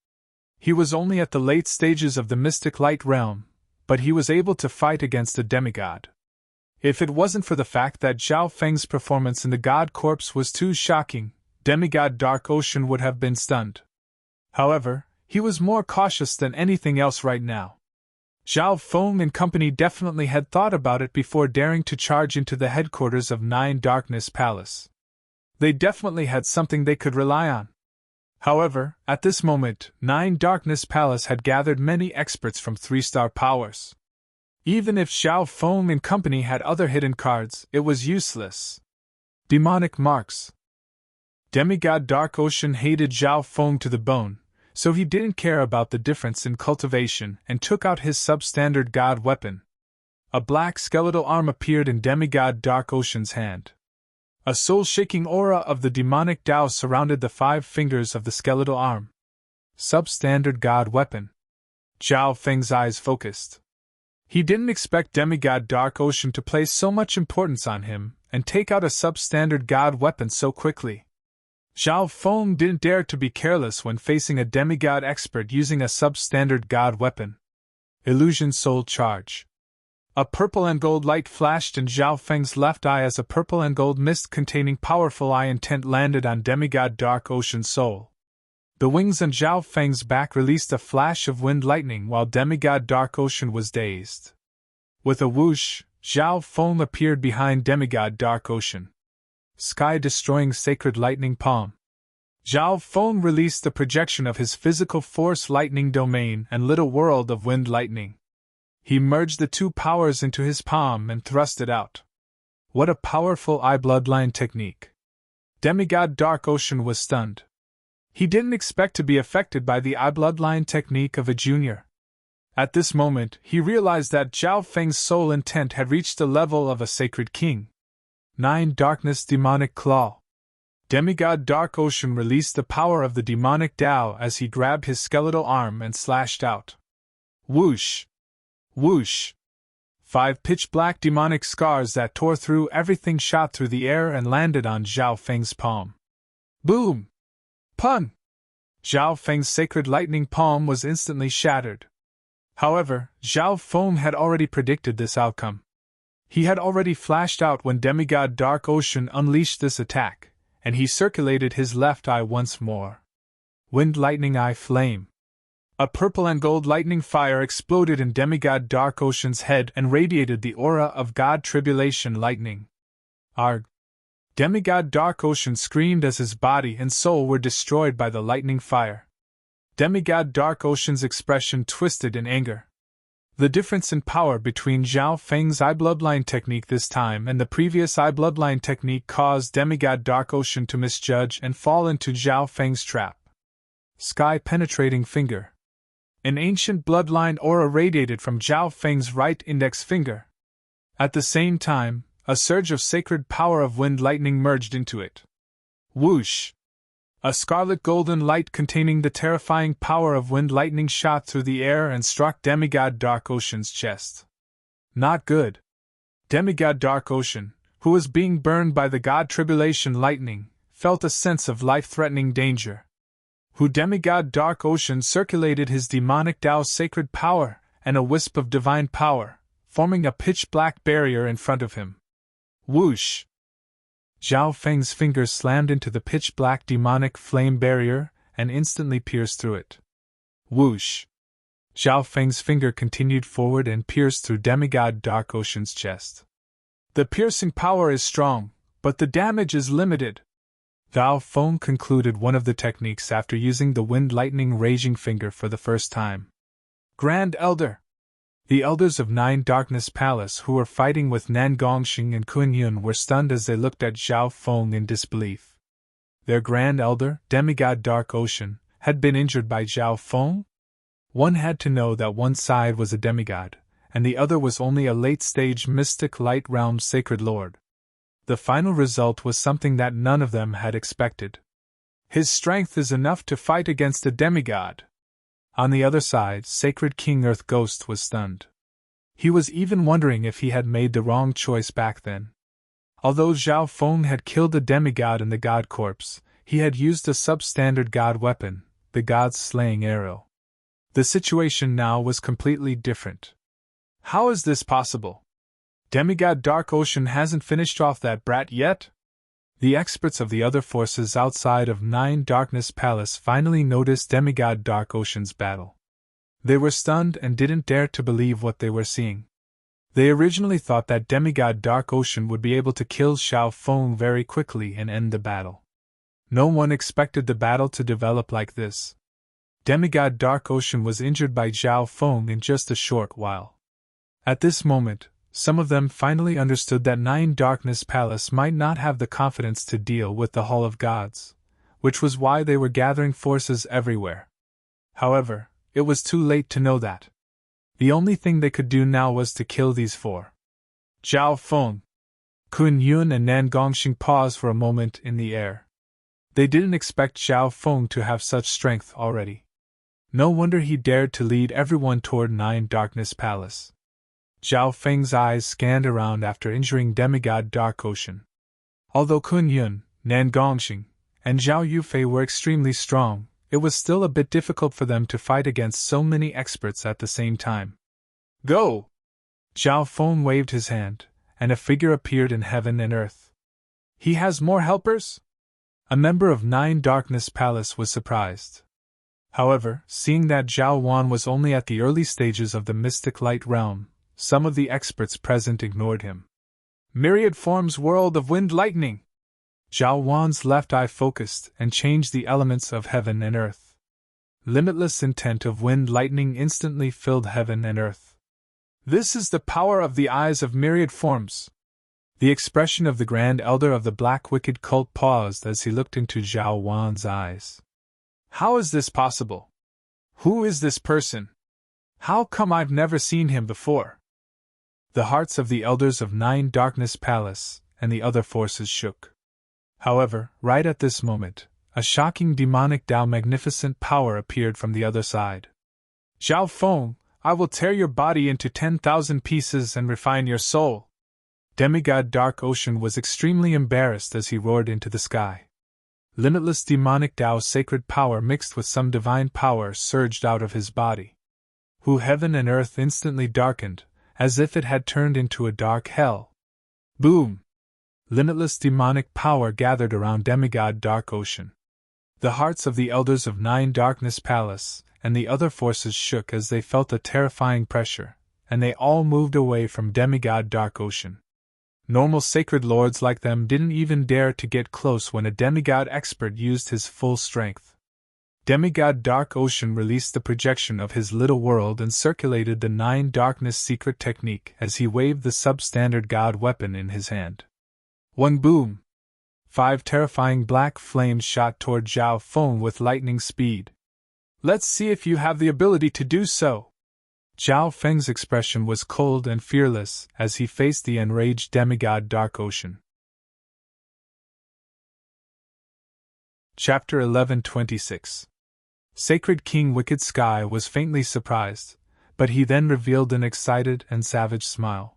He was only at the late stages of the Mystic Light realm, but he was able to fight against a demigod. If it wasn't for the fact that Zhao Feng's performance in the God Corpse was too shocking, Demigod Dark Ocean would have been stunned. However, he was more cautious than anything else right now. Zhao Feng and company definitely had thought about it before daring to charge into the headquarters of 9 Darkness Palace. They definitely had something they could rely on. However, at this moment, 9 Darkness Palace had gathered many experts from 3-star powers. Even if Zhao Feng and company had other hidden cards, it was useless. Demonic Marks. Demigod Dark Ocean hated Zhao Feng to the bone, so he didn't care about the difference in cultivation and took out his substandard god weapon. A black skeletal arm appeared in Demigod Dark Ocean's hand. A soul-shaking aura of the demonic Tao surrounded the 5 fingers of the skeletal arm. Substandard god weapon. Zhao Feng's eyes focused. He didn't expect Demigod Dark Ocean to place so much importance on him and take out a substandard god weapon so quickly. Zhao Feng didn't dare to be careless when facing a demigod expert using a substandard god weapon. Illusion Soul Charge. A purple and gold light flashed in Zhao Feng's left eye as a purple and gold mist containing powerful eye intent landed on Demigod Dark Ocean's soul. The wings on Zhao Feng's back released a flash of wind lightning while Demigod Dark Ocean was dazed. With a whoosh, Zhao Feng appeared behind Demigod Dark Ocean. Sky-destroying sacred lightning palm. Zhao Feng released the projection of his physical force lightning domain and lit a world of wind lightning. He merged the 2 powers into his palm and thrust it out. What a powerful eye bloodline technique. Demigod Dark Ocean was stunned. He didn't expect to be affected by the eye bloodline technique of a junior. At this moment, he realized that Zhao Feng's soul intent had reached the level of a sacred king. 9 Darkness Demonic Claw. Demigod Dark Ocean released the power of the demonic Tao as he grabbed his skeletal arm and slashed out. Whoosh! Whoosh! 5 pitch-black demonic scars that tore through everything shot through the air and landed on Zhao Feng's palm. Boom! Pun! Zhao Feng's sacred lightning palm was instantly shattered. However, Zhao Feng had already predicted this outcome. He had already flashed out when demigod Dark Ocean unleashed this attack, and he circulated his left eye once more. Wind Lightning Eye Flame. A purple and gold lightning fire exploded in demigod Dark Ocean's head and radiated the aura of God Tribulation Lightning. Arg! Demigod Dark Ocean screamed as his body and soul were destroyed by the lightning fire. Demigod Dark Ocean's expression twisted in anger. The difference in power between Zhao Feng's Eye Bloodline technique this time and the previous Eye Bloodline technique caused demigod Dark Ocean to misjudge and fall into Zhao Feng's trap. Sky Penetrating Finger. An ancient bloodline aura radiated from Zhao Feng's right index finger. At the same time, a surge of sacred power of wind lightning merged into it. Whoosh! A scarlet golden light containing the terrifying power of wind lightning shot through the air and struck demigod Dark Ocean's chest. Not good. Demigod Dark Ocean, who was being burned by the God Tribulation Lightning, felt a sense of life-threatening danger. Demigod Dark Ocean circulated his demonic Tao sacred power and a wisp of divine power, forming a pitch-black barrier in front of him. Whoosh! Zhao Feng's fingers slammed into the pitch-black demonic flame barrier and instantly pierced through it. Whoosh! Zhao Feng's finger continued forward and pierced through demigod Dark Ocean's chest. The piercing power is strong, but the damage is limited. Zhao Feng concluded one of the techniques after using the wind lightning raging finger for the first time. Grand Elder. The elders of Nine Darkness Palace who were fighting with Nan Gongxing and Kun Yun were stunned as they looked at Zhao Feng in disbelief. Their Grand Elder, demigod Dark Ocean, had been injured by Zhao Feng? One had to know that one side was a demigod, and the other was only a late-stage mystic light realm sacred lord. The final result was something that none of them had expected. His strength is enough to fight against a demigod. On the other side, Sacred King Earth Ghost was stunned. He was even wondering if he had made the wrong choice back then. Although Zhao Feng had killed the demigod in the god corpse, he had used a substandard god weapon, the god's slaying arrow. The situation now was completely different. How is this possible? Demigod Dark Ocean hasn't finished off that brat yet? The experts of the other forces outside of Nine Darkness Palace finally noticed Demigod Dark Ocean's battle. They were stunned and didn't dare to believe what they were seeing. They originally thought that Demigod Dark Ocean would be able to kill Zhao Feng very quickly and end the battle. No one expected the battle to develop like this. Demigod Dark Ocean was injured by Zhao Feng in just a short while. At this moment, some of them finally understood that Nine Darkness Palace might not have the confidence to deal with the Hall of Gods, which was why they were gathering forces everywhere. However, it was too late to know that. The only thing they could do now was to kill these four. Zhao Feng, Kun Yun and Nan Gongxing paused for a moment in the air. They didn't expect Zhao Feng to have such strength already. No wonder he dared to lead everyone toward Nine Darkness Palace. Zhao Feng's eyes scanned around after injuring Demigod Dark Ocean. Although Kun Yun, Nan Gongxing, and Zhao Yufei were extremely strong, it was still a bit difficult for them to fight against so many experts at the same time. Go! Zhao Feng waved his hand, and a figure appeared in heaven and earth. He has more helpers? A member of Nine Darkness Palace was surprised. However, seeing that Zhao Wan was only at the early stages of the mystic light realm, some of the experts present ignored him. Myriad Forms World of Wind Lightning! Zhao Wan's left eye focused and changed the elements of heaven and earth. Limitless intent of wind lightning instantly filled heaven and earth. This is the power of the eyes of myriad forms. The expression of the Grand Elder of the Black Wicked Cult paused as he looked into Zhao Wan's eyes. How is this possible? Who is this person? How come I've never seen him before? The hearts of the elders of Nine Darkness Palace and the other forces shook. However, right at this moment, a shocking demonic Tao magnificent power appeared from the other side. Zhao Feng, I will tear your body into 10,000 pieces and refine your soul. Demigod Dark Ocean was extremely embarrassed as he roared into the sky. Limitless demonic Tao sacred power mixed with some divine power surged out of his body. Heaven and earth instantly darkened, as if it had turned into a dark hell. Boom! Limitless demonic power gathered around Demigod Dark Ocean. The hearts of the elders of Nine Darkness Palace and the other forces shook as they felt a terrifying pressure, and they all moved away from Demigod Dark Ocean. Normal sacred lords like them didn't even dare to get close when a demigod expert used his full strength. Demigod Dark Ocean released the projection of his little world and circulated the Nine Darkness secret technique as he waved the substandard god weapon in his hand. One boom! 5 terrifying black flames shot toward Zhao Feng with lightning speed. Let's see if you have the ability to do so. Zhao Feng's expression was cold and fearless as he faced the enraged demigod Dark Ocean. Chapter 11:26. Sacred King Wicked Sky was faintly surprised, but he then revealed an excited and savage smile.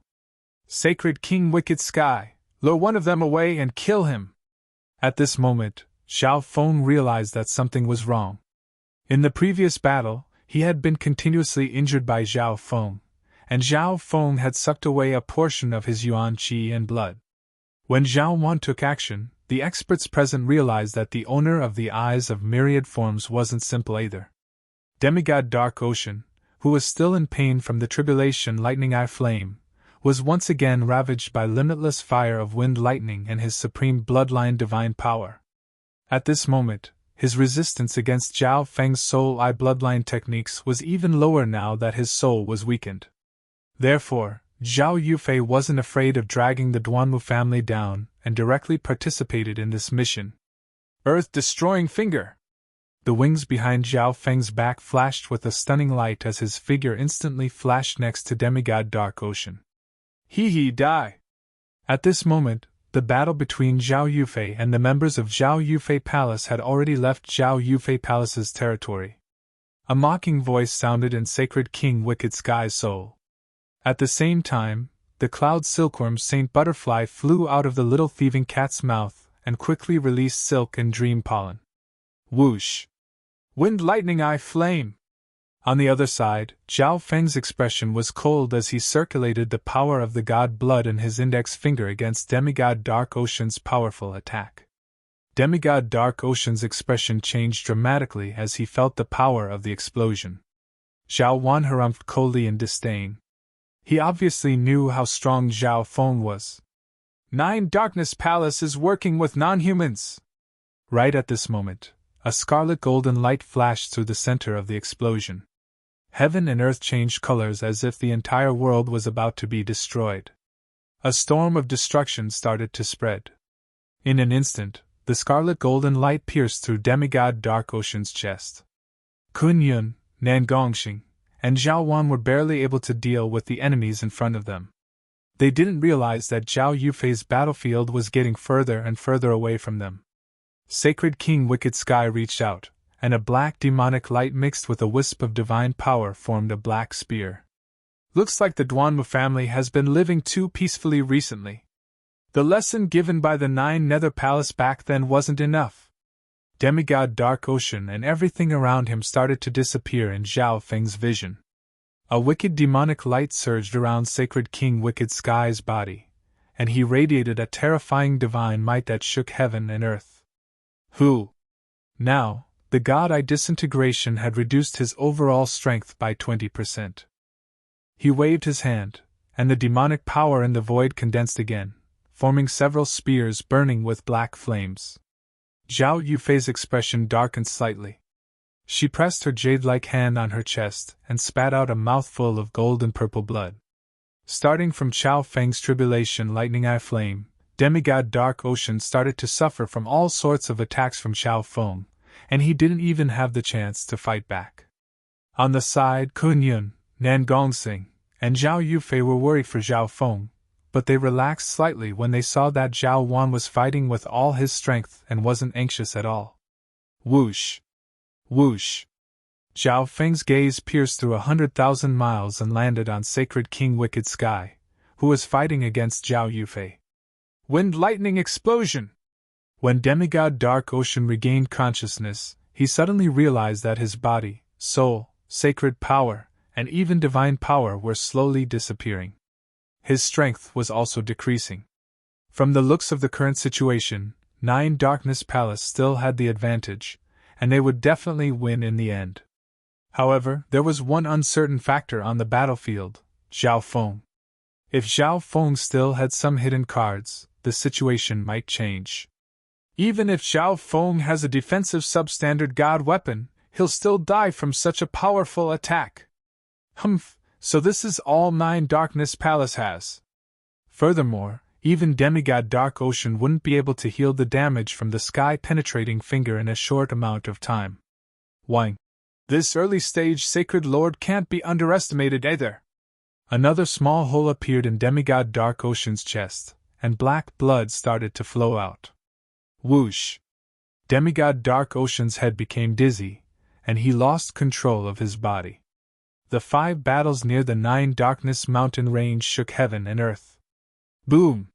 Sacred King Wicked Sky, lure one of them away and kill him! At this moment, Zhao Feng realized that something was wrong. In the previous battle, he had been continuously injured by Zhao Feng, and Zhao Feng had sucked away a portion of his yuan qi and blood. When Zhao Wan took action, the experts present realized that the owner of the eyes of myriad forms wasn't simple either. Demigod Dark Ocean, who was still in pain from the tribulation lightning eye flame, was once again ravaged by limitless fire of wind lightning and his supreme bloodline divine power. At this moment, his resistance against Zhao Feng's soul eye bloodline techniques was even lower now that his soul was weakened. Therefore, Zhao Yufei wasn't afraid of dragging the Duanmu family down and directly participated in this mission. Earth-destroying finger! The wings behind Zhao Feng's back flashed with a stunning light as his figure instantly flashed next to Demigod Dark Ocean. He die! At this moment, the battle between Zhao Yufei and the members of Zhao Yufei Palace had already left Zhao Yufei Palace's territory. A mocking voice sounded in Sacred King Wicked Sky's soul. At the same time, the cloud silkworm Saint Butterfly flew out of the little thieving cat's mouth and quickly released silk and dream pollen. Whoosh! Wind lightning eye flame! On the other side, Zhao Feng's expression was cold as he circulated the power of the god blood in his index finger against Demigod Dark Ocean's powerful attack. Demigod Dark Ocean's expression changed dramatically as he felt the power of the explosion. Zhao Wan harumphed coldly in disdain. He obviously knew how strong Zhao Feng was. Nine Darkness Palace is working with non-humans! Right at this moment, a scarlet golden light flashed through the center of the explosion. Heaven and earth changed colors as if the entire world was about to be destroyed. A storm of destruction started to spread. In an instant, the scarlet golden light pierced through Demigod Dark Ocean's chest. Kun Yun, Nan Gongxing, and Zhao Wan were barely able to deal with the enemies in front of them. They didn't realize that Zhao Yufei's battlefield was getting further and further away from them. Sacred King Wicked Sky reached out, and a black demonic light mixed with a wisp of divine power formed a black spear. Looks like the Duanmu family has been living too peacefully recently. The lesson given by the Nine Nether Palace back then wasn't enough. Demigod Dark Ocean and everything around him started to disappear in Zhao Feng's vision. A wicked demonic light surged around Sacred King Wicked Sky's body, and he radiated a terrifying divine might that shook heaven and earth. Now, the God-Eye disintegration had reduced his overall strength by 20%. He waved his hand, and the demonic power in the void condensed again, forming several spears burning with black flames. Zhao Yufei's expression darkened slightly. She pressed her jade-like hand on her chest and spat out a mouthful of gold and purple blood. Starting from Zhao Feng's tribulation lightning eye flame, Demigod Dark Ocean started to suffer from all sorts of attacks from Zhao Feng, and he didn't even have the chance to fight back. On the side, Kun Yun, Nan Gongxing, and Zhao Yufei were worried for Zhao Feng, but they relaxed slightly when they saw that Zhao Wan was fighting with all his strength and wasn't anxious at all. Whoosh! Whoosh! Zhao Feng's gaze pierced through 100,000 miles and landed on sacred King Wicked Sky, who was fighting against Zhao Yufei. Wind lightning explosion! When demigod Dark Ocean regained consciousness, he suddenly realized that his body, soul, sacred power, and even divine power were slowly disappearing. His strength was also decreasing. From the looks of the current situation, 9 Darkness Palace still had the advantage, and they would definitely win in the end. However, there was one uncertain factor on the battlefield: Zhao Feng. If Zhao Feng still had some hidden cards, the situation might change. Even if Zhao Feng has a defensive substandard god weapon, he'll still die from such a powerful attack. Humph, so this is all 9 Darkness Palace has. Furthermore, even demigod Dark Ocean wouldn't be able to heal the damage from the sky-penetrating finger in a short amount of time. Wang. This early-stage Sacred Lord can't be underestimated either. Another small hole appeared in demigod Dark Ocean's chest, and black blood started to flow out. Whoosh! Demigod Dark Ocean's head became dizzy, and he lost control of his body. The 5 battles near the 9 Darkness Mountain range shook heaven and earth. Boom!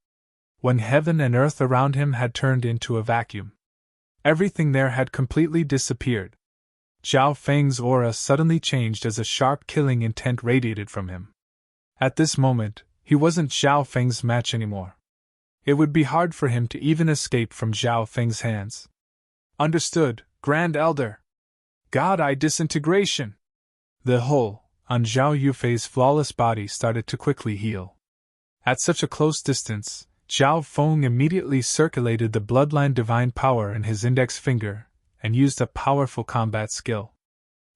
When heaven and earth around him had turned into a vacuum. Everything there had completely disappeared. Zhao Feng's aura suddenly changed as a sharp killing intent radiated from him. At this moment, he wasn't Zhao Feng's match anymore. It would be hard for him to even escape from Zhao Feng's hands. Understood, Grand Elder. God Eye disintegration. The hole on Zhao Yufei's flawless body started to quickly heal. At such a close distance, Zhao Feng immediately circulated the bloodline divine power in his index finger and used a powerful combat skill.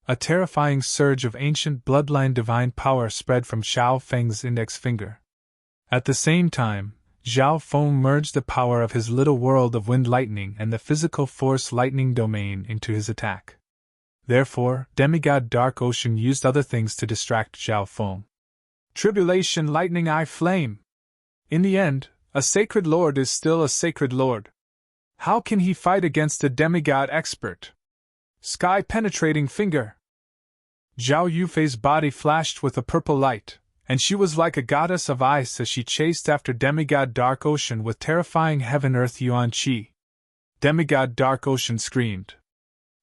A terrifying surge of ancient bloodline divine power spread from Zhao Feng's index finger. At the same time, Zhao Feng merged the power of his little world of wind lightning and the physical force lightning domain into his attack. Therefore, demigod Dark Ocean used other things to distract Zhao Feng. Tribulation lightning eye flame! In the end, a sacred lord is still a sacred lord. How can he fight against a demigod expert? Sky-penetrating finger! Zhao Yufei's body flashed with a purple light, and she was like a goddess of ice as she chased after demigod Dark Ocean with terrifying heaven-earth yuan qi. Demigod Dark Ocean screamed.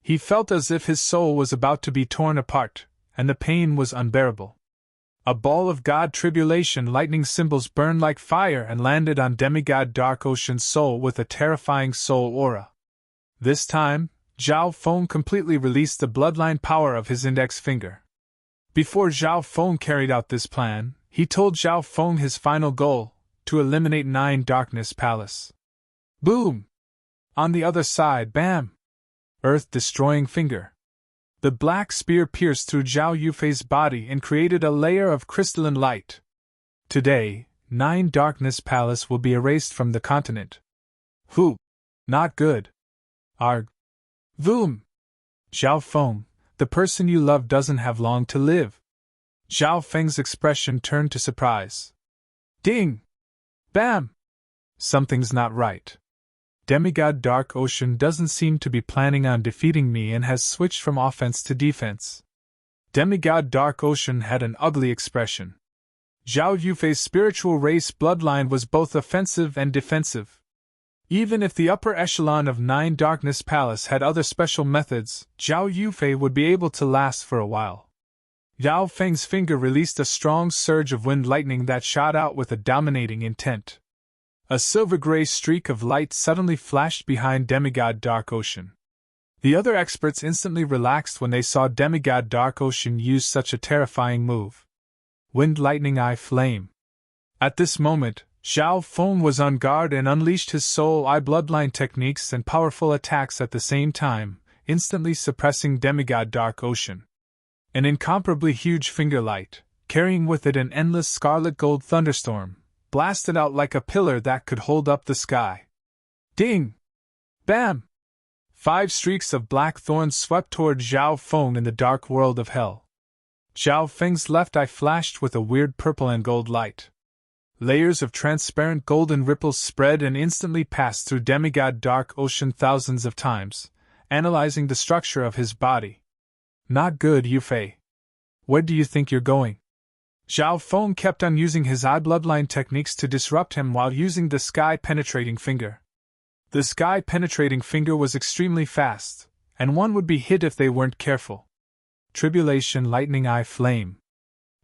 He felt as if his soul was about to be torn apart, and the pain was unbearable. A ball of god tribulation lightning symbols burned like fire and landed on demigod Dark Ocean's soul with a terrifying soul aura. This time, Zhao Feng completely released the bloodline power of his index finger. Before Zhao Feng carried out this plan, he told Zhao Feng his final goal: to eliminate 9 Darkness Palace. Boom! On the other side, bam! Earth-destroying finger. The black spear pierced through Zhao Yufei's body and created a layer of crystalline light. Today, 9 Darkness Palace will be erased from the continent. Who? Not good. Arg. Voom! Zhao Feng, the person you love doesn't have long to live. Zhao Feng's expression turned to surprise. Ding! Bam! Something's not right. Demigod Dark Ocean doesn't seem to be planning on defeating me and has switched from offense to defense. Demigod Dark Ocean had an ugly expression. Zhao Yufei's spiritual race bloodline was both offensive and defensive. Even if the upper echelon of 9 Darkness Palace had other special methods, Zhao Yufei would be able to last for a while. Zhao Feng's finger released a strong surge of wind lightning that shot out with a dominating intent. A silver-gray streak of light suddenly flashed behind demigod Dark Ocean. The other experts instantly relaxed when they saw demigod Dark Ocean use such a terrifying move. Wind lightning eye flame. At this moment, Zhao Feng was on guard and unleashed his soul eye bloodline techniques and powerful attacks at the same time, instantly suppressing demigod Dark Ocean. An incomparably huge finger light, carrying with it an endless scarlet gold thunderstorm, blasted out like a pillar that could hold up the sky. Ding! Bam! 5 streaks of black thorns swept toward Zhao Feng in the dark world of hell. Zhao Feng's left eye flashed with a weird purple and gold light. Layers of transparent golden ripples spread and instantly passed through demigod Dark Ocean thousands of times, analyzing the structure of his body. Not good, Yufei. Where do you think you're going? Zhao Feng kept on using his eye bloodline techniques to disrupt him while using the sky-penetrating finger. The sky-penetrating finger was extremely fast, and one would be hit if they weren't careful. Tribulation lightning eye flame.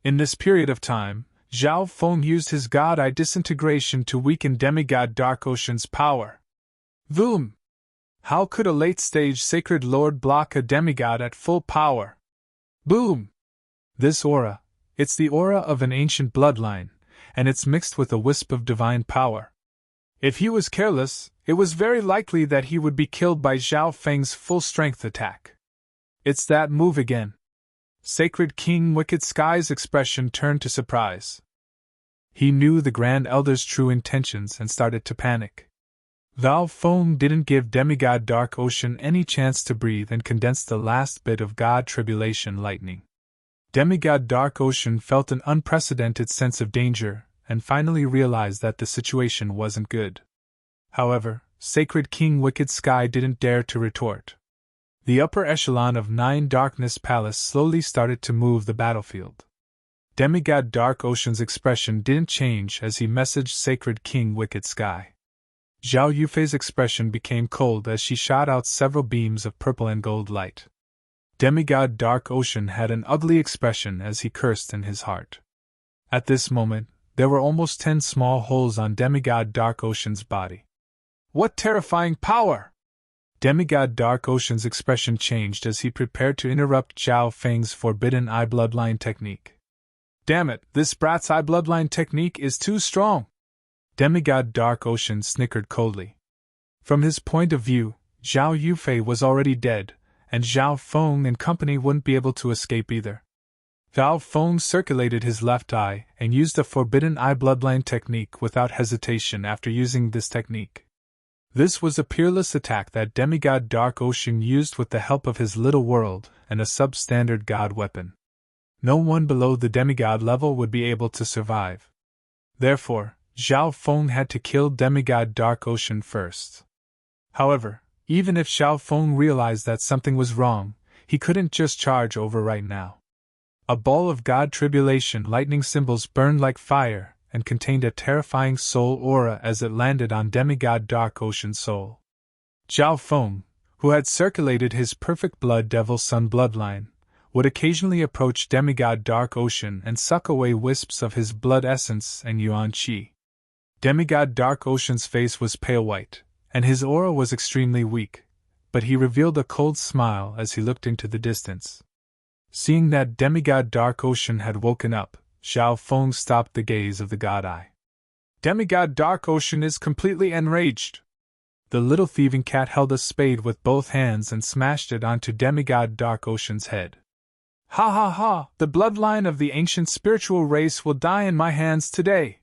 In this period of time, Zhao Feng used his god eye disintegration to weaken demigod Dark Ocean's power. Boom! How could a late-stage sacred lord block a demigod at full power? Boom! This aura, it's the aura of an ancient bloodline, and it's mixed with a wisp of divine power. If he was careless, it was very likely that he would be killed by Zhao Feng's full-strength attack. It's that move again. Sacred King Wicked Sky's expression turned to surprise. He knew the Grand Elder's true intentions and started to panic. Zhao Feng didn't give demigod Dark Ocean any chance to breathe and condensed the last bit of God Tribulation lightning. Demigod Dark Ocean felt an unprecedented sense of danger, and finally realized that the situation wasn't good. However, Sacred King Wicked Sky didn't dare to retort. The upper echelon of 9 Darkness Palace slowly started to move the battlefield. Demigod Dark Ocean's expression didn't change as he messaged Sacred King Wicked Sky. Zhao Yufei's expression became cold as she shot out several beams of purple and gold light. Demigod Dark Ocean had an ugly expression as he cursed in his heart. At this moment, there were almost 10 small holes on Demigod Dark Ocean's body. What terrifying power! Demigod Dark Ocean's expression changed as he prepared to interrupt Zhao Feng's forbidden eye bloodline technique. Damn it, this brat's eye bloodline technique is too strong! Demigod Dark Ocean snickered coldly. From his point of view, Zhao Yufei was already dead, and Zhao Feng and company wouldn't be able to escape either. Zhao Feng circulated his left eye and used the forbidden eye bloodline technique without hesitation after using this technique. This was a peerless attack that Demigod Dark Ocean used with the help of his little world and a substandard god weapon. No one below the demigod level would be able to survive. Therefore, Zhao Feng had to kill Demigod Dark Ocean first. However, even if Zhao Feng realized that something was wrong, he couldn't just charge over right now. A ball of God Tribulation lightning symbols burned like fire and contained a terrifying soul aura as it landed on Demigod Dark Ocean's soul. Zhao Feng, who had circulated his perfect blood Devil Sun bloodline, would occasionally approach Demigod Dark Ocean and suck away wisps of his blood essence and Yuan Qi. Demigod Dark Ocean's face was pale white, and his aura was extremely weak, but he revealed a cold smile as he looked into the distance. Seeing that Demigod Dark Ocean had woken up, Zhao Feng stopped the gaze of the God Eye. Demigod Dark Ocean is completely enraged. The little thieving cat held a spade with both hands and smashed it onto Demigod Dark Ocean's head. Ha ha ha, the bloodline of the ancient spiritual race will die in my hands today.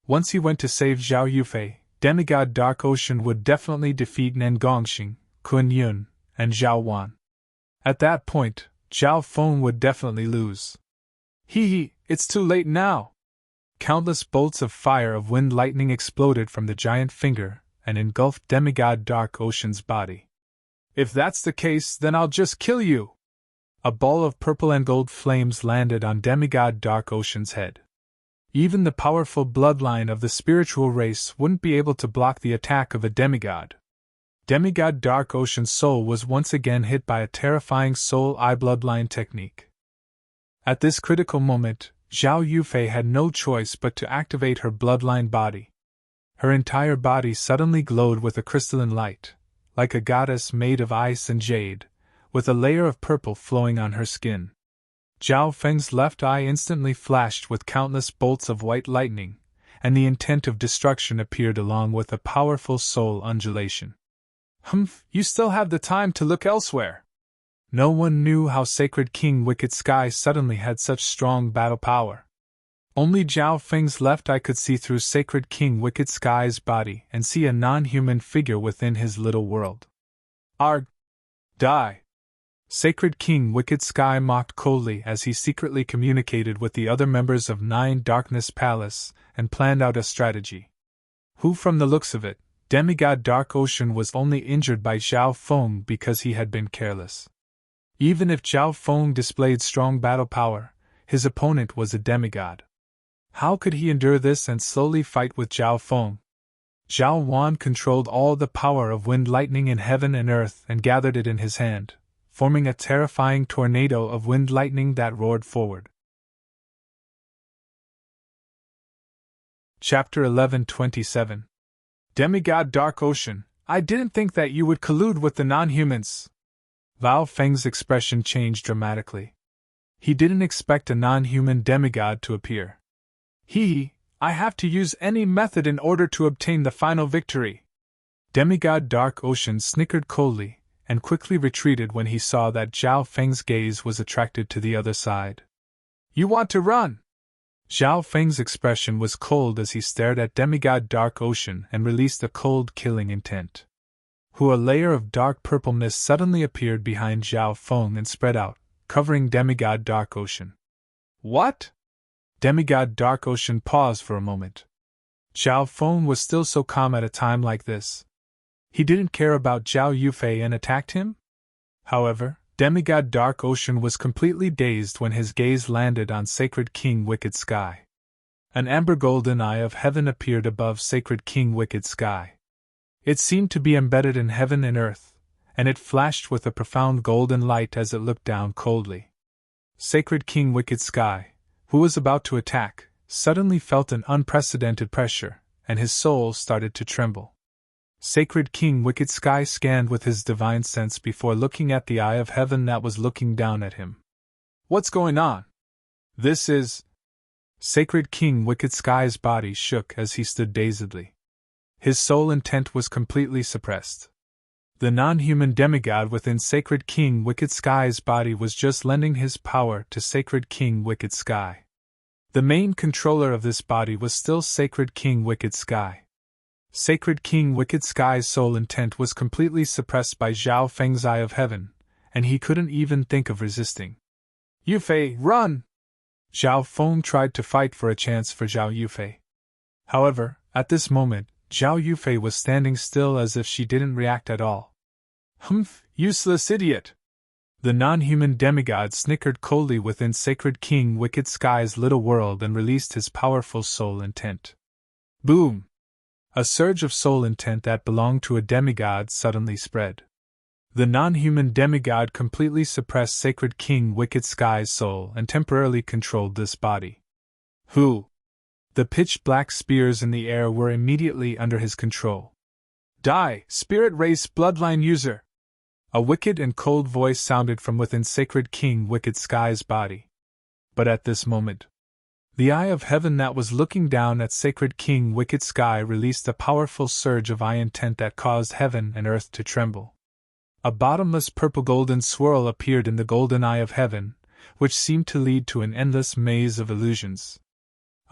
Once he went to save Zhao Yufei, Demigod Dark Ocean would definitely defeat Nen Gongxing, Kun Yun, and Zhao Wan. At that point, Zhao Feng would definitely lose. Hee, it's too late now. Countless bolts of fire of wind lightning exploded from the giant finger and engulfed Demigod Dark Ocean's body. If that's the case, then I'll just kill you. A ball of purple and gold flames landed on Demigod Dark Ocean's head. Even the powerful bloodline of the spiritual race wouldn't be able to block the attack of a demigod. Demigod Dark Ocean's soul was once again hit by a terrifying soul eye bloodline technique. At this critical moment, Zhao Yufei had no choice but to activate her bloodline body. Her entire body suddenly glowed with a crystalline light, like a goddess made of ice and jade, with a layer of purple flowing on her skin. Zhao Feng's left eye instantly flashed with countless bolts of white lightning, and the intent of destruction appeared along with a powerful soul undulation. Humph, you still have the time to look elsewhere. No one knew how Sacred King Wicked Sky suddenly had such strong battle power. Only Zhao Feng's left eye could see through Sacred King Wicked Sky's body and see a non-human figure within his little world. Arg! Die! Sacred King Wicked Sky mocked coldly as he secretly communicated with the other members of 9 Darkness Palace and planned out a strategy. Who, from the looks of it, Demigod Dark Ocean was only injured by Zhao Feng because he had been careless. Even if Zhao Feng displayed strong battle power, his opponent was a demigod. How could he endure this and slowly fight with Zhao Feng? Zhao Wan controlled all the power of wind lightning in heaven and earth and gathered it in his hand, forming a terrifying tornado of wind lightning that roared forward. Chapter 11:27. Demigod Dark Ocean, I didn't think that you would collude with the non-humans. Bao Feng's expression changed dramatically. He didn't expect a non-human demigod to appear. I have to use any method in order to obtain the final victory. Demigod Dark Ocean snickered coldly, and quickly retreated when he saw that Zhao Feng's gaze was attracted to the other side. You want to run? Zhao Feng's expression was cold as he stared at Demigod Dark Ocean and released a cold killing intent. A layer of dark purple mist suddenly appeared behind Zhao Feng and spread out, covering Demigod Dark Ocean. What? Demigod Dark Ocean paused for a moment. Zhao Feng was still so calm at a time like this. He didn't care about Zhao Yufei and attacked him? However, Demigod Dark Ocean was completely dazed when his gaze landed on Sacred King Wicked Sky. An amber golden eye of heaven appeared above Sacred King Wicked Sky. It seemed to be embedded in heaven and earth, and it flashed with a profound golden light as it looked down coldly. Sacred King Wicked Sky, who was about to attack, suddenly felt an unprecedented pressure, and his soul started to tremble. Sacred King Wicked Sky scanned with his divine sense before looking at the eye of heaven that was looking down at him. What's going on? This is... Sacred King Wicked Sky's body shook as he stood dazedly. His soul intent was completely suppressed. The non-human demigod within Sacred King Wicked Sky's body was just lending his power to Sacred King Wicked Sky. The main controller of this body was still Sacred King Wicked Sky. Sacred King Wicked Sky's soul intent was completely suppressed by Zhao Feng's Eye of Heaven, and he couldn't even think of resisting. Yufei, run! Zhao Feng tried to fight for a chance for Zhao Yufei. However, at this moment, Zhao Yufei was standing still as if she didn't react at all. Humph, useless idiot! The non-human demigod snickered coldly within Sacred King Wicked Sky's little world and released his powerful soul intent. Boom! A surge of soul intent that belonged to a demigod suddenly spread. The non-human demigod completely suppressed Sacred King Wicked Sky's soul and temporarily controlled this body. The pitch-black spears in the air were immediately under his control. Die, Spirit Race Bloodline User! A wicked and cold voice sounded from within Sacred King Wicked Sky's body. But at this moment, the Eye of Heaven that was looking down at Sacred King Wicked Sky released a powerful surge of eye intent that caused heaven and earth to tremble. A bottomless purple-golden swirl appeared in the golden Eye of Heaven, which seemed to lead to an endless maze of illusions.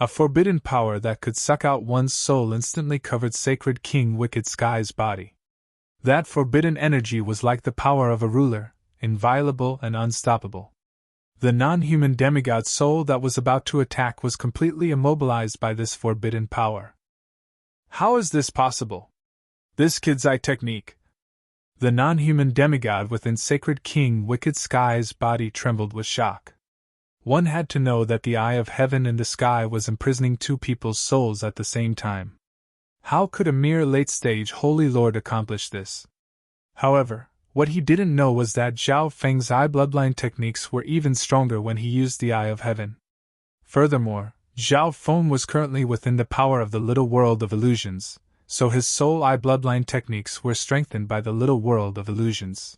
A forbidden power that could suck out one's soul instantly covered Sacred King Wicked Sky's body. That forbidden energy was like the power of a ruler, inviolable and unstoppable. The non-human demigod's soul that was about to attack was completely immobilized by this forbidden power. How is this possible? This kid's eye technique. The non-human demigod within Sacred King Wicked Sky's body trembled with shock. One had to know that the Eye of Heaven in the sky was imprisoning two people's souls at the same time. How could a mere late-stage Holy Lord accomplish this? However, what he didn't know was that Zhao Feng's eye bloodline techniques were even stronger when he used the Eye of Heaven. Furthermore, Zhao Feng was currently within the power of the little world of illusions, so his soul eye bloodline techniques were strengthened by the little world of illusions.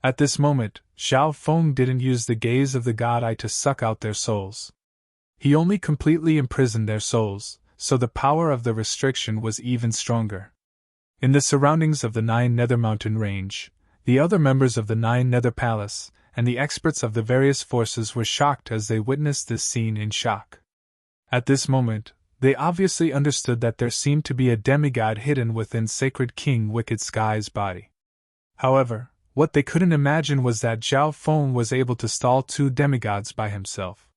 At this moment, Zhao Feng didn't use the gaze of the God Eye to suck out their souls. He only completely imprisoned their souls, so the power of the restriction was even stronger. In the surroundings of the Nine Nether Mountain Range, the other members of the Nine Nether Palace, and the experts of the various forces were shocked as they witnessed this scene in shock. At this moment, they obviously understood that there seemed to be a demigod hidden within Sacred King Wicked Sky's body. However, what they couldn't imagine was that Zhao Feng was able to stall two demigods by himself.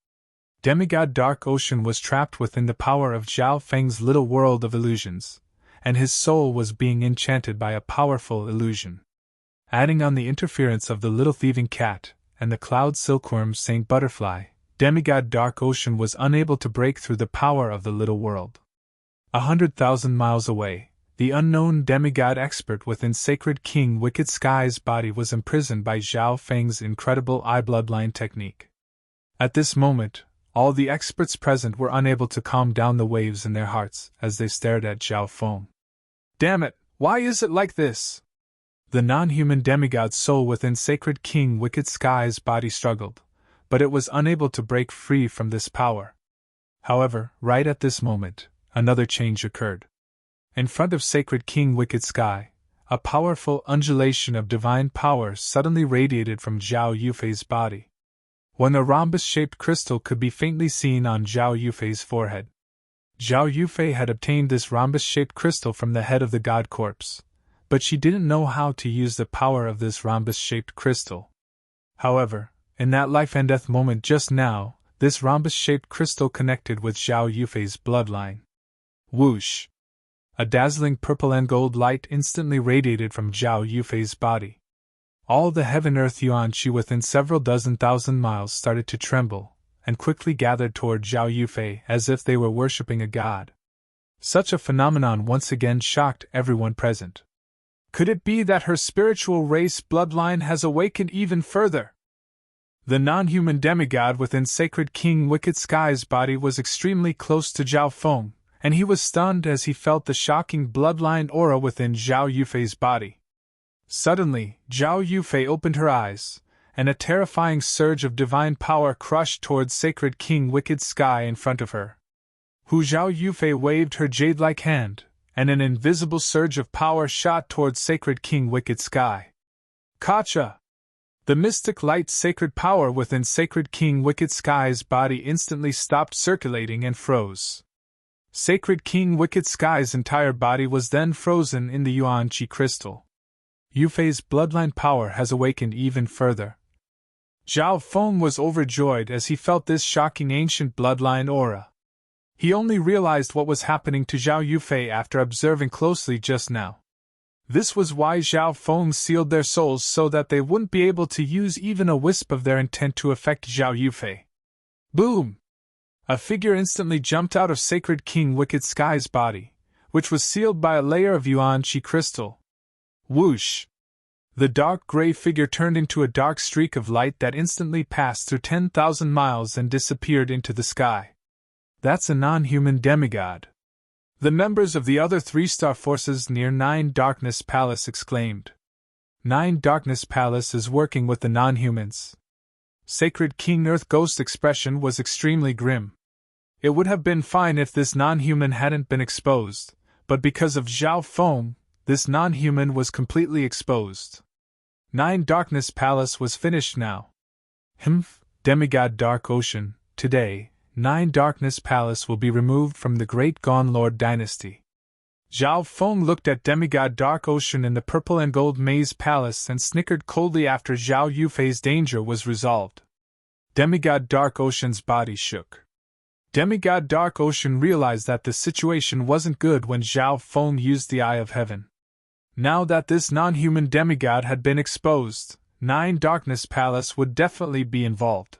Demigod Dark Ocean was trapped within the power of Zhao Feng's little world of illusions, and his soul was being enchanted by a powerful illusion. Adding on the interference of the little thieving cat, and the cloud silkworm Saint Butterfly, demigod Dark Ocean was unable to break through the power of the little world. 100,000 miles away, the unknown demigod expert within Sacred King Wicked Sky's body was imprisoned by Zhao Feng's incredible eye bloodline technique. At this moment, all the experts present were unable to calm down the waves in their hearts as they stared at Zhao Feng. Damn it, why is it like this? The non-human demigod soul within Sacred King Wicked Sky's body struggled, but it was unable to break free from this power. However, right at this moment, another change occurred. In front of Sacred King Wicked Sky, a powerful undulation of divine power suddenly radiated from Zhao Yufei's body. When a rhombus-shaped crystal could be faintly seen on Zhao Yufei's forehead. Zhao Yufei had obtained this rhombus-shaped crystal from the head of the god corpse, but she didn't know how to use the power of this rhombus-shaped crystal. However, in that life-and-death moment just now, this rhombus-shaped crystal connected with Zhao Yufei's bloodline. Whoosh! A dazzling purple and gold light instantly radiated from Zhao Yufei's body. All the heaven-earth yuan qi within several dozen thousand miles started to tremble, and quickly gathered toward Zhao Yufei as if they were worshipping a god. Such a phenomenon once again shocked everyone present. Could it be that her spiritual race bloodline has awakened even further? The non-human demigod within Sacred King Wicked Sky's body was extremely close to Zhao Feng, and he was stunned as he felt the shocking bloodline aura within Zhao Yufei's body. Suddenly, Zhao Yufei opened her eyes, and a terrifying surge of divine power crushed towards Sacred King Wicked Sky in front of her. Zhao Yufei waved her jade-like hand, and an invisible surge of power shot towards Sacred King Wicked Sky. Kacha! The mystic light sacred power within Sacred King Wicked Sky's body instantly stopped circulating and froze. Sacred King Wicked Sky's entire body was then frozen in the Yuan Qi crystal. Yufei's bloodline power has awakened even further. Zhao Feng was overjoyed as he felt this shocking ancient bloodline aura. He only realized what was happening to Zhao Yufei after observing closely just now. This was why Zhao Feng sealed their souls so that they wouldn't be able to use even a wisp of their intent to affect Zhao Yufei. Boom! A figure instantly jumped out of Sacred King Wicked Sky's body, which was sealed by a layer of Yuan Qi crystal. Whoosh! The dark gray figure turned into a dark streak of light that instantly passed through 10,000 miles and disappeared into the sky. That's a non-human demigod. The members of the other 3-star forces near Nine Darkness Palace exclaimed. Nine Darkness Palace is working with the non-humans. Sacred King Earth Ghost's expression was extremely grim. It would have been fine if this non-human hadn't been exposed, but because of Zhao Feng, this non-human was completely exposed. Nine Darkness Palace was finished now. Demigod Dark Ocean, today, Nine Darkness Palace will be removed from the Great Gone Lord dynasty. Zhao Feng looked at Demigod Dark Ocean in the purple and gold maze palace and snickered coldly after Zhao Yufei's danger was resolved. Demigod Dark Ocean's body shook. Demigod Dark Ocean realized that the situation wasn't good when Zhao Feng used the Eye of Heaven. Now that this non-human demigod had been exposed, Nine Darkness Palace would definitely be involved.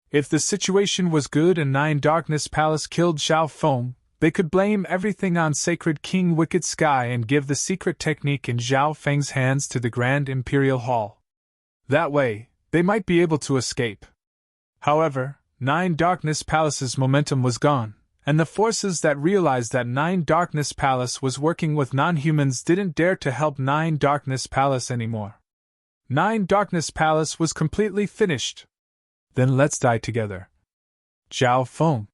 If the situation was good and Nine Darkness Palace killed Zhao Feng, they could blame everything on Sacred King Wicked Sky and give the secret technique in Zhao Feng's hands to the Grand Imperial Hall. That way, they might be able to escape. However, Nine Darkness Palace's momentum was gone, and the forces that realized that Nine Darkness Palace was working with non-humans didn't dare to help Nine Darkness Palace anymore. Nine Darkness Palace was completely finished. Then let's die together. Zhao Feng.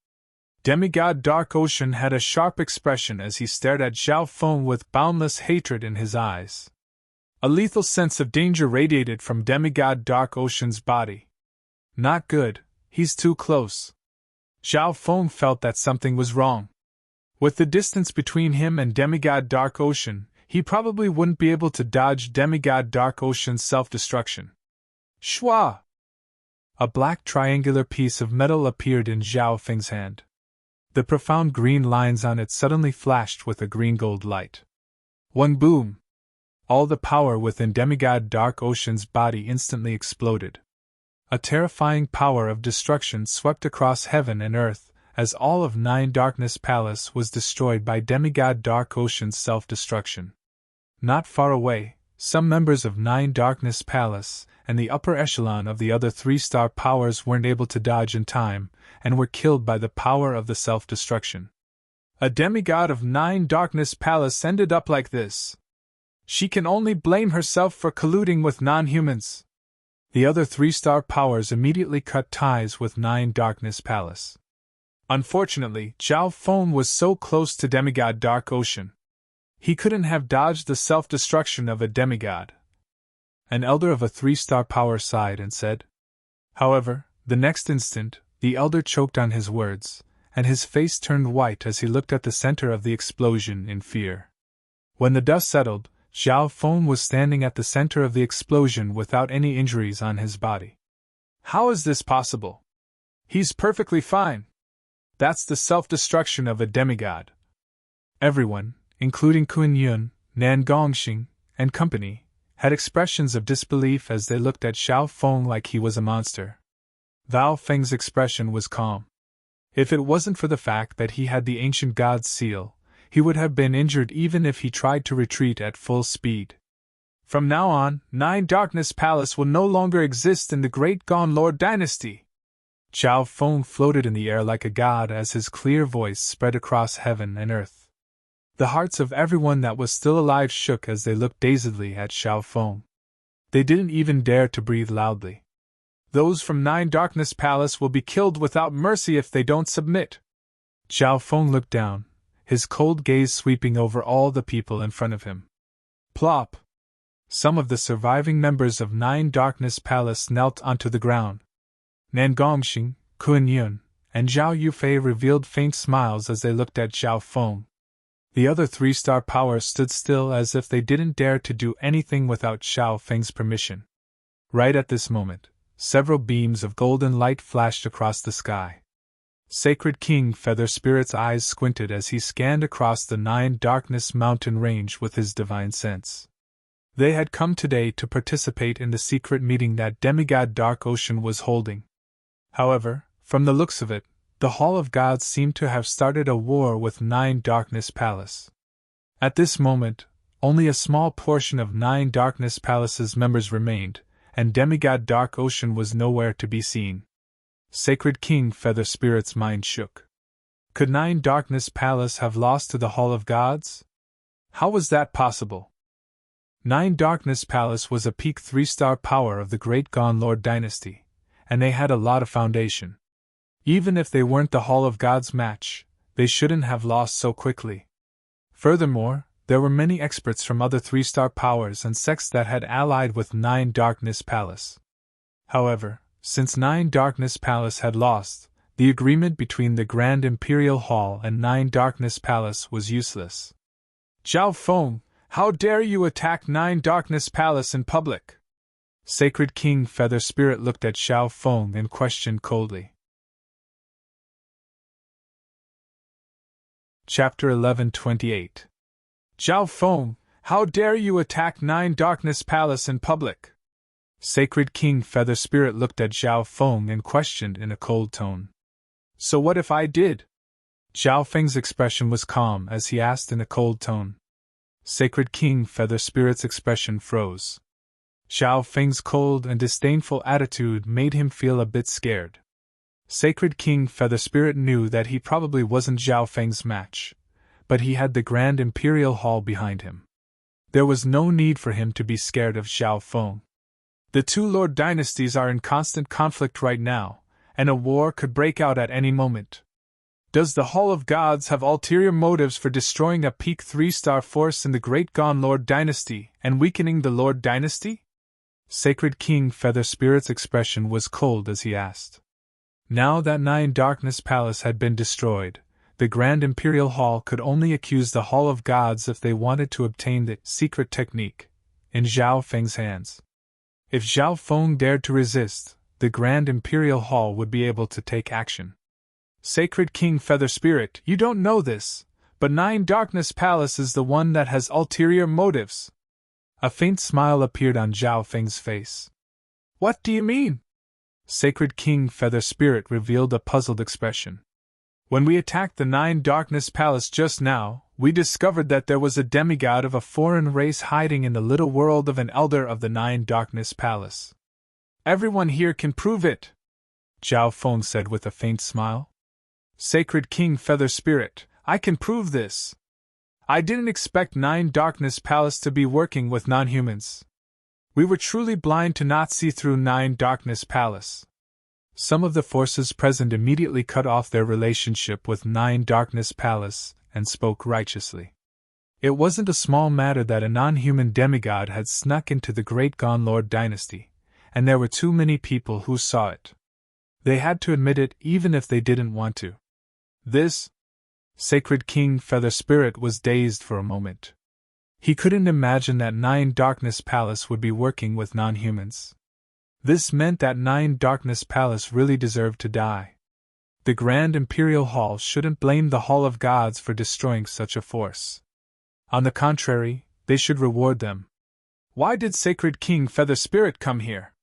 Demigod Dark Ocean had a sharp expression as he stared at Zhao Feng with boundless hatred in his eyes. A lethal sense of danger radiated from Demigod Dark Ocean's body. Not good, he's too close. Zhao Feng felt that something was wrong. With the distance between him and Demigod Dark Ocean, he probably wouldn't be able to dodge Demigod Dark Ocean's self-destruction. Shwa! A black triangular piece of metal appeared in Zhao Feng's hand. The profound green lines on it suddenly flashed with a green-gold light. One boom! All the power within Demigod Dark Ocean's body instantly exploded. A terrifying power of destruction swept across heaven and earth, as all of Nine Darkness Palace was destroyed by demigod Dark Ocean's self-destruction. Not far away, some members of Nine Darkness Palace and the upper echelon of the other three-star powers weren't able to dodge in time, and were killed by the power of the self-destruction. A demigod of Nine Darkness Palace ended up like this. She can only blame herself for colluding with non-humans. The other three-star powers immediately cut ties with Nine Darkness Palace. Unfortunately, Zhao Feng was so close to demigod Dark Ocean. He couldn't have dodged the self-destruction of a demigod. An elder of a three-star power sighed and said. However, the next instant, the elder choked on his words, and his face turned white as he looked at the center of the explosion in fear. When the dust settled, Zhao Feng was standing at the center of the explosion without any injuries on his body. How is this possible? He's perfectly fine. That's the self-destruction of a demigod. Everyone, including Kun Yun, Nan Gongxing, and company, had expressions of disbelief as they looked at Zhao Feng like he was a monster. Bao Feng's expression was calm. If it wasn't for the fact that he had the ancient god's seal, he would have been injured even if he tried to retreat at full speed. From now on, Nine Darkness Palace will no longer exist in the Great Gone Lord dynasty. Zhao Feng floated in the air like a god as his clear voice spread across heaven and earth. The hearts of everyone that was still alive shook as they looked dazedly at Zhao Feng. They didn't even dare to breathe loudly. Those from Nine Darkness Palace will be killed without mercy if they don't submit. Zhao Feng looked down, his cold gaze sweeping over all the people in front of him. Plop! Some of the surviving members of Nine Darkness Palace knelt onto the ground. Nan Gongxing, Kun Yun, and Zhao Yufei revealed faint smiles as they looked at Zhao Feng. The other three-star powers stood still as if they didn't dare to do anything without Zhao Feng's permission. Right at this moment, several beams of golden light flashed across the sky. Sacred King Feather Spirit's eyes squinted as he scanned across the Nine Darkness mountain range with his divine sense. They had come today to participate in the secret meeting that demigod Dark Ocean was holding. However, from the looks of it, the Hall of Gods seemed to have started a war with Nine Darkness Palace. At this moment, only a small portion of Nine Darkness Palace's members remained, and demigod Dark Ocean was nowhere to be seen. Sacred King Feather Spirit's mind shook. Could Nine Darkness Palace have lost to the Hall of Gods? How was that possible? Nine Darkness Palace was a peak 3-star power of the Great Gone Lord dynasty, and they had a lot of foundation. Even if they weren't the Hall of Gods match, they shouldn't have lost so quickly. Furthermore, there were many experts from other 3-star powers and sects that had allied with Nine Darkness Palace. However, since Nine Darkness Palace had lost, the agreement between the Grand Imperial Hall and Nine Darkness Palace was useless. Zhao Feng, how dare you attack Nine Darkness Palace in public? Sacred King Feather Spirit looked at Zhao Feng and questioned coldly. Chapter 11:28. Zhao Feng, how dare you attack Nine Darkness Palace in public? Sacred King Feather Spirit looked at Zhao Feng and questioned in a cold tone. So what if I did? Zhao Feng's expression was calm as he asked in a cold tone. Sacred King Feather Spirit's expression froze. Zhao Feng's cold and disdainful attitude made him feel a bit scared. Sacred King Feather Spirit knew that he probably wasn't Zhao Feng's match, but he had the Grand Imperial Hall behind him. There was no need for him to be scared of Zhao Feng. The two Lord dynasties are in constant conflict right now, and a war could break out at any moment. Does the Hall of Gods have ulterior motives for destroying a peak 3-star force in the Great Gone Lord dynasty and weakening the Lord dynasty? Sacred King Feather Spirit's expression was cold as he asked. Now that Nine Darkness Palace had been destroyed, the Grand Imperial Hall could only accuse the Hall of Gods if they wanted to obtain the secret technique in Zhao Feng's hands. If Zhao Feng dared to resist, the Grand Imperial Hall would be able to take action. Sacred King Feather Spirit, you don't know this, but Nine Darkness Palace is the one that has ulterior motives. A faint smile appeared on Zhao Feng's face. What do you mean? Sacred King Feather Spirit revealed a puzzled expression. When we attacked the Nine Darkness Palace just now, we discovered that there was a demigod of a foreign race hiding in the little world of an elder of the Nine Darkness Palace. Everyone here can prove it, Zhao Feng said with a faint smile. Sacred King Feather Spirit, I can prove this. I didn't expect Nine Darkness Palace to be working with non-humans. We were truly blind to not see through Nine Darkness Palace. Some of the forces present immediately cut off their relationship with Nine Darkness Palace and spoke righteously. It wasn't a small matter that a non-human demigod had snuck into the Great Gone Lord dynasty, and there were too many people who saw it. They had to admit it even if they didn't want to. This Sacred King Feather Spirit was dazed for a moment. He couldn't imagine that Nine Darkness Palace would be working with non-humans. This meant that Nine Darkness Palace really deserved to die. The Grand Imperial Hall shouldn't blame the Hall of Gods for destroying such a force. On the contrary, they should reward them. Why did Sacred King Feather Spirit come here?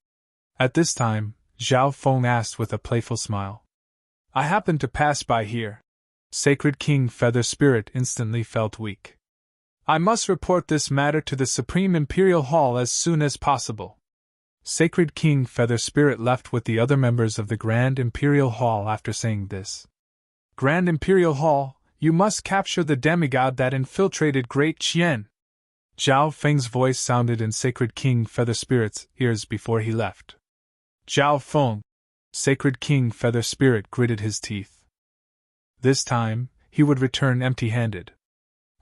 At this time, Zhao Feng asked with a playful smile. I happened to pass by here. Sacred King Feather Spirit instantly felt weak. I must report this matter to the Supreme Imperial Hall as soon as possible. Sacred King Feather Spirit left with the other members of the Grand Imperial Hall after saying this. Grand Imperial Hall, you must capture the demigod that infiltrated Great Qian. Zhao Feng's voice sounded in Sacred King Feather Spirit's ears before he left. Zhao Feng. Sacred King Feather Spirit gritted his teeth. This time, he would return empty-handed.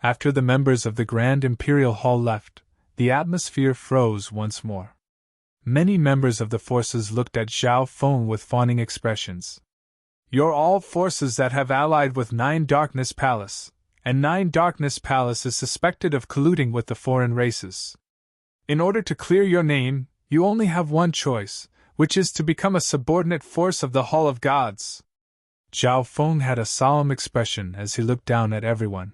After the members of the Grand Imperial Hall left, the atmosphere froze once more. Many members of the forces looked at Zhao Feng with fawning expressions. You're all forces that have allied with Nine Darkness Palace, and Nine Darkness Palace is suspected of colluding with the foreign races. In order to clear your name, you only have one choice, which is to become a subordinate force of the Hall of Gods. Zhao Feng had a solemn expression as he looked down at everyone.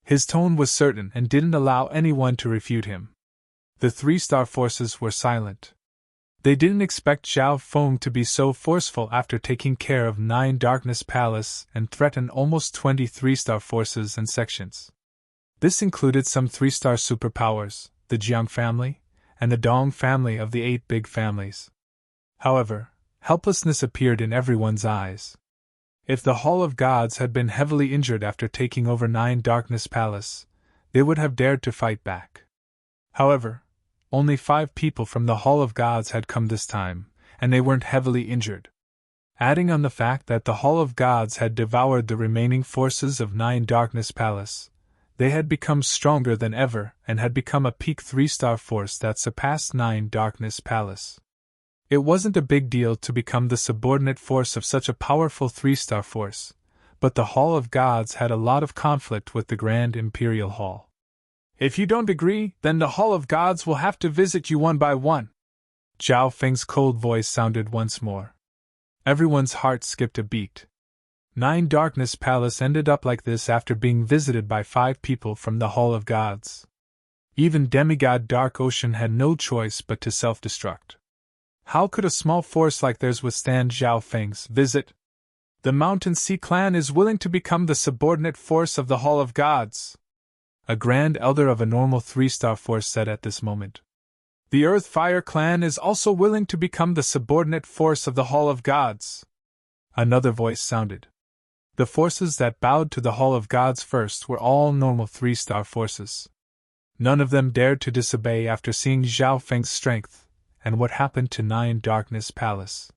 His tone was certain and didn't allow anyone to refute him. The three-star forces were silent. They didn't expect Zhao Feng to be so forceful after taking care of Nine Darkness Palace and threaten almost 20 three-star forces and sections. This included some three-star superpowers, the Jiang family, and the Dong family of the 8 big families. However, helplessness appeared in everyone's eyes. If the Hall of Gods had been heavily injured after taking over Nine Darkness Palace, they would have dared to fight back. However, only 5 people from the Hall of Gods had come this time, and they weren't heavily injured. Adding on the fact that the Hall of Gods had devoured the remaining forces of Nine Darkness Palace, they had become stronger than ever and had become a peak 3-star force that surpassed Nine Darkness Palace. It wasn't a big deal to become the subordinate force of such a powerful 3-star force, but the Hall of Gods had a lot of conflict with the Grand Imperial Hall. If you don't agree, then the Hall of Gods will have to visit you one by one. Zhao Feng's cold voice sounded once more. Everyone's heart skipped a beat. Nine Darkness Palace ended up like this after being visited by 5 people from the Hall of Gods. Even demigod Dark Ocean had no choice but to self-destruct. How could a small force like theirs withstand Zhao Feng's visit? The Mountain Sea clan is willing to become the subordinate force of the Hall of Gods, a Grand Elder of a normal 3-star force said at this moment. The Earth Fire clan is also willing to become the subordinate force of the Hall of Gods. Another voice sounded. The forces that bowed to the Hall of Gods first were all normal 3-star forces. None of them dared to disobey after seeing Zhao Feng's strength and what happened to Nine Darkness Palace.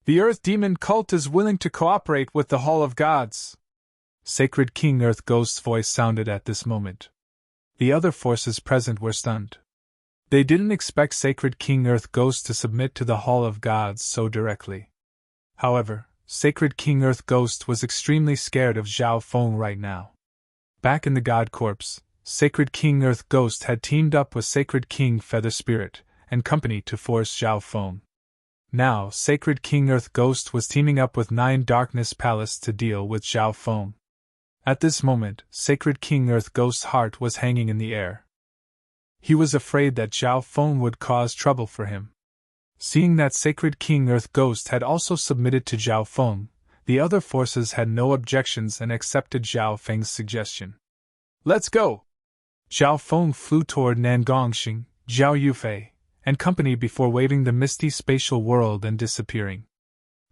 The Earth Demon cult is willing to cooperate with the Hall of Gods. Sacred King Earth Ghost's voice sounded at this moment. The other forces present were stunned. They didn't expect Sacred King Earth Ghost to submit to the Hall of Gods so directly. However, Sacred King Earth Ghost was extremely scared of Zhao Feng right now. Back in the God Corps, Sacred King Earth Ghost had teamed up with Sacred King Feather Spirit and company to force Zhao Feng. Now, Sacred King Earth Ghost was teaming up with Nine Darkness Palace to deal with Zhao Feng. At this moment, Sacred King Earth Ghost's heart was hanging in the air. He was afraid that Zhao Feng would cause trouble for him. Seeing that Sacred King Earth Ghost had also submitted to Zhao Feng, the other forces had no objections and accepted Zhao Feng's suggestion. Let's go! Zhao Feng flew toward Nangongxing, Zhao Yufei, and company before waving the misty spatial world and disappearing.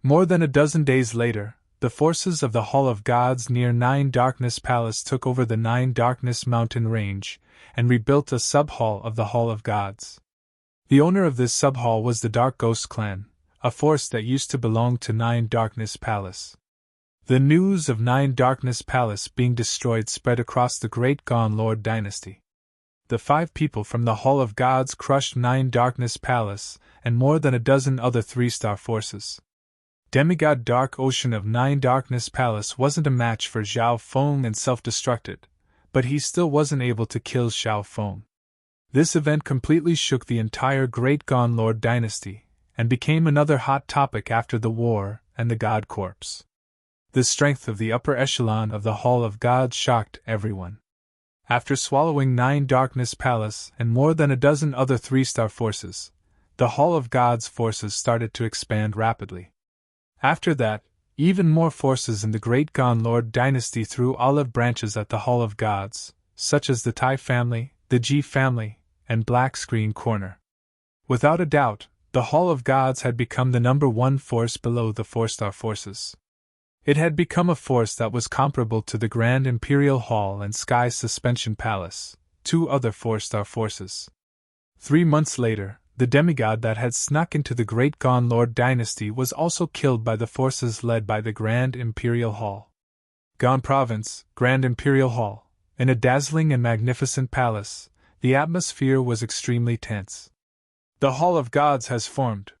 More than a dozen days later, the forces of the Hall of Gods near Nine Darkness Palace took over the Nine Darkness mountain range and rebuilt a sub-hall of the Hall of Gods. The owner of this sub-hall was the Dark Ghost clan, a force that used to belong to Nine Darkness Palace. The news of Nine Darkness Palace being destroyed spread across the Great Gone Lord dynasty. The 5 people from the Hall of Gods crushed Nine Darkness Palace and more than a dozen other 3-star forces. Demigod Dark Ocean of Nine Darkness Palace wasn't a match for Zhao Feng and self-destructed, but he still wasn't able to kill Zhao Feng. This event completely shook the entire Great Gone Lord dynasty, and became another hot topic after the war and the God Corps. The strength of the upper echelon of the Hall of Gods shocked everyone. After swallowing Nine Darkness Palace and more than a dozen other 3-star forces, the Hall of Gods forces started to expand rapidly. After that, even more forces in the Great Gone Lord dynasty threw olive branches at the Hall of Gods, such as the Tai family, the Ji family, and Black Screen Corner. Without a doubt, the Hall of Gods had become the number 1 force below the 4-star forces. It had become a force that was comparable to the Grand Imperial Hall and Sky Suspension Palace, 2 other 4-star forces. 3 months later, the demigod that had snuck into the Great Gone Lord dynasty was also killed by the forces led by the Grand Imperial Hall. Gone Province, Grand Imperial Hall. In a dazzling and magnificent palace, the atmosphere was extremely tense. The Hall of Gods has formed.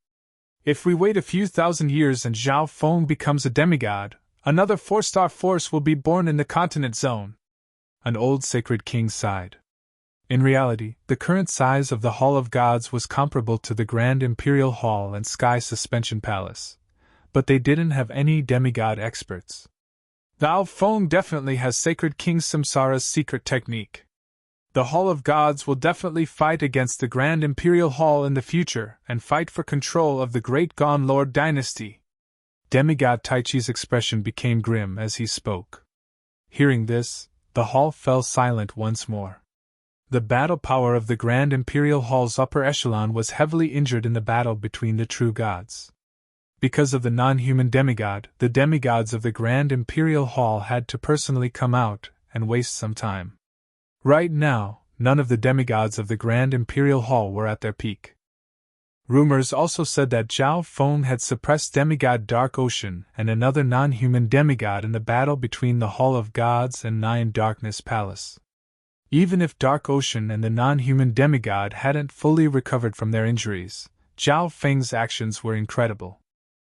If we wait a few thousand years and Zhao Feng becomes a demigod, another 4-star force will be born in the continent zone. An old sacred king sighed. In reality, the current size of the Hall of Gods was comparable to the Grand Imperial Hall and Sky Suspension Palace, but they didn't have any demigod experts. Zhao Feng definitely has Sacred King Samsara's secret technique. The Hall of Gods will definitely fight against the Grand Imperial Hall in the future and fight for control of the Great Gone Lord dynasty. Demigod Taichi's expression became grim as he spoke. Hearing this, the hall fell silent once more. The battle power of the Grand Imperial Hall's upper echelon was heavily injured in the battle between the true gods. Because of the non-human demigod, the demigods of the Grand Imperial Hall had to personally come out and waste some time. Right now, none of the demigods of the Grand Imperial Hall were at their peak. Rumors also said that Zhao Feng had suppressed demigod Dark Ocean and another non-human demigod in the battle between the Hall of Gods and Nine Darkness Palace. Even if Dark Ocean and the non-human demigod hadn't fully recovered from their injuries, Zhao Feng's actions were incredible.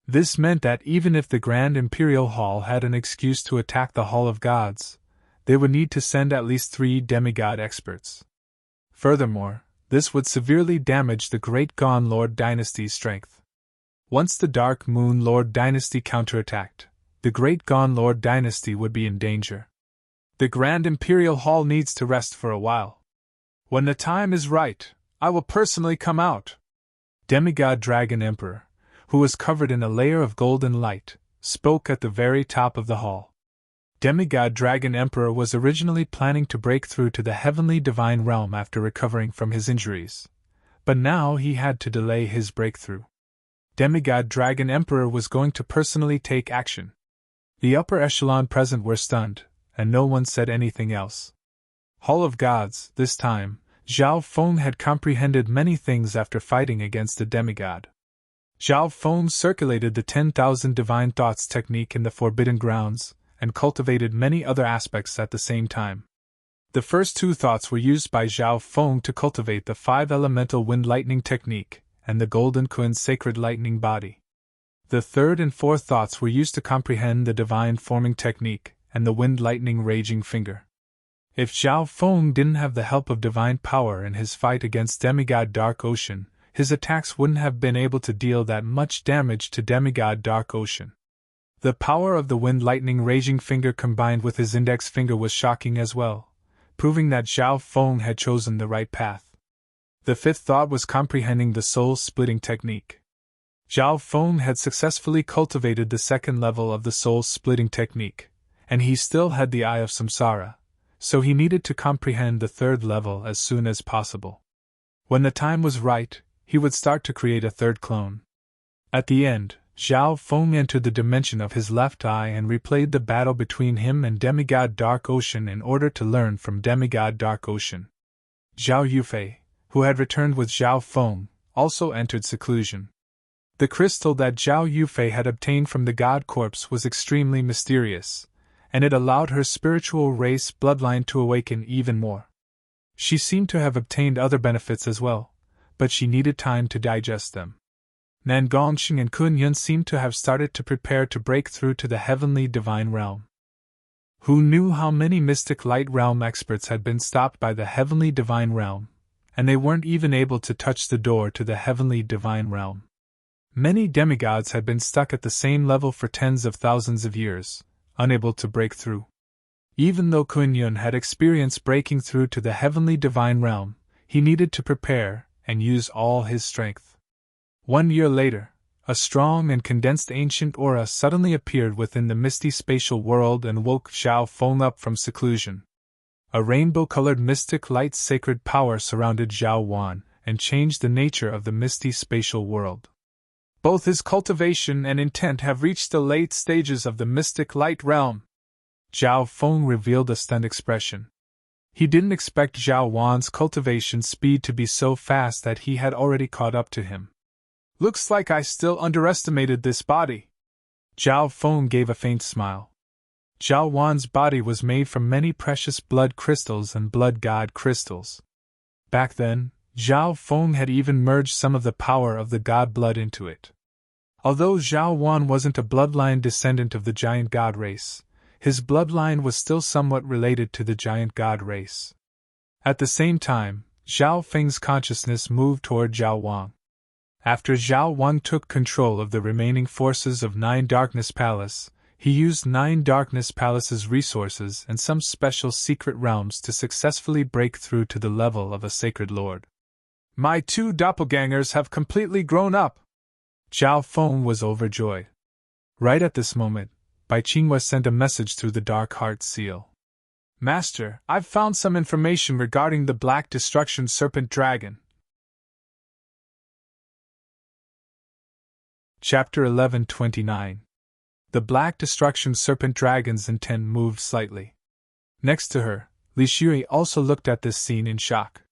This meant that even if the Grand Imperial Hall had an excuse to attack the Hall of Gods, they would need to send at least 3 demigod experts. Furthermore, this would severely damage the Great Gone Lord dynasty's strength. Once the Dark Moon Lord dynasty counterattacked, the Great Gone Lord dynasty would be in danger. The Grand Imperial Hall needs to rest for a while. When the time is right, I will personally come out. Demigod Dragon Emperor, who was covered in a layer of golden light, spoke at the very top of the hall. Demigod Dragon Emperor was originally planning to break through to the heavenly divine realm after recovering from his injuries, but now he had to delay his breakthrough. Demigod Dragon Emperor was going to personally take action. The upper echelon present were stunned, and no one said anything else. Hall of Gods, this time, Zhao Feng had comprehended many things after fighting against the demigod. Zhao Feng circulated the 10,000 divine thoughts technique in the Forbidden Grounds, and cultivated many other aspects at the same time. The first 2 thoughts were used by Zhao Feng to cultivate the 5 elemental wind lightning technique and the Golden Kun's sacred lightning body. The third and fourth thoughts were used to comprehend the divine forming technique and the wind lightning raging finger. If Zhao Feng didn't have the help of divine power in his fight against demigod Dark Ocean, his attacks wouldn't have been able to deal that much damage to demigod Dark Ocean. The power of the wind lightning raging finger combined with his index finger was shocking as well, proving that Zhao Feng had chosen the right path. The fifth thought was comprehending the soul-splitting technique. Zhao Feng had successfully cultivated the second level of the soul-splitting technique, and he still had the Eye of Samsara, so he needed to comprehend the third level as soon as possible. When the time was right, he would start to create a third clone. At the end, Zhao Feng entered the dimension of his left eye and replayed the battle between him and Demigod Dark Ocean in order to learn from Demigod Dark Ocean. Zhao Yufei, who had returned with Zhao Feng, also entered seclusion. The crystal that Zhao Yufei had obtained from the god corpse was extremely mysterious, and it allowed her spiritual race bloodline to awaken even more. She seemed to have obtained other benefits as well, but she needed time to digest them. Nan Gongxing and Kun Yun seemed to have started to prepare to break through to the heavenly divine realm. Who knew how many mystic light realm experts had been stopped by the heavenly divine realm, and they weren't even able to touch the door to the heavenly divine realm. Many demigods had been stuck at the same level for tens of thousands of years, unable to break through. Even though Kun Yun had experienced breaking through to the heavenly divine realm, he needed to prepare and use all his strength. 1 year later, a strong and condensed ancient aura suddenly appeared within the misty spatial world and woke Zhao Feng up from seclusion. A rainbow-colored mystic light sacred power surrounded Zhao Wan and changed the nature of the misty spatial world. Both his cultivation and intent have reached the late stages of the mystic light realm. Zhao Feng revealed a stunned expression. He didn't expect Zhao Wan's cultivation speed to be so fast that he had already caught up to him. Looks like I still underestimated this body. Zhao Feng gave a faint smile. Zhao Wan's body was made from many precious blood crystals and blood god crystals. Back then, Zhao Feng had even merged some of the power of the god blood into it. Although Zhao Wan wasn't a bloodline descendant of the giant god race, his bloodline was still somewhat related to the giant god race. At the same time, Zhao Feng's consciousness moved toward Zhao Wang. After Zhao Wan took control of the remaining forces of 9 Darkness Palace, he used 9 Darkness Palace's resources and some special secret realms to successfully break through to the level of a sacred lord. My 2 doppelgangers have completely grown up! Zhao Feng was overjoyed. Right at this moment, Bai Qinghua sent a message through the Dark Heart Seal. Master, I've found some information regarding the Black Destruction Serpent Dragon. Chapter 1129. The Black Destruction Serpent Dragon's intent moved slightly. Next to her, Li Shui also looked at this scene in shock.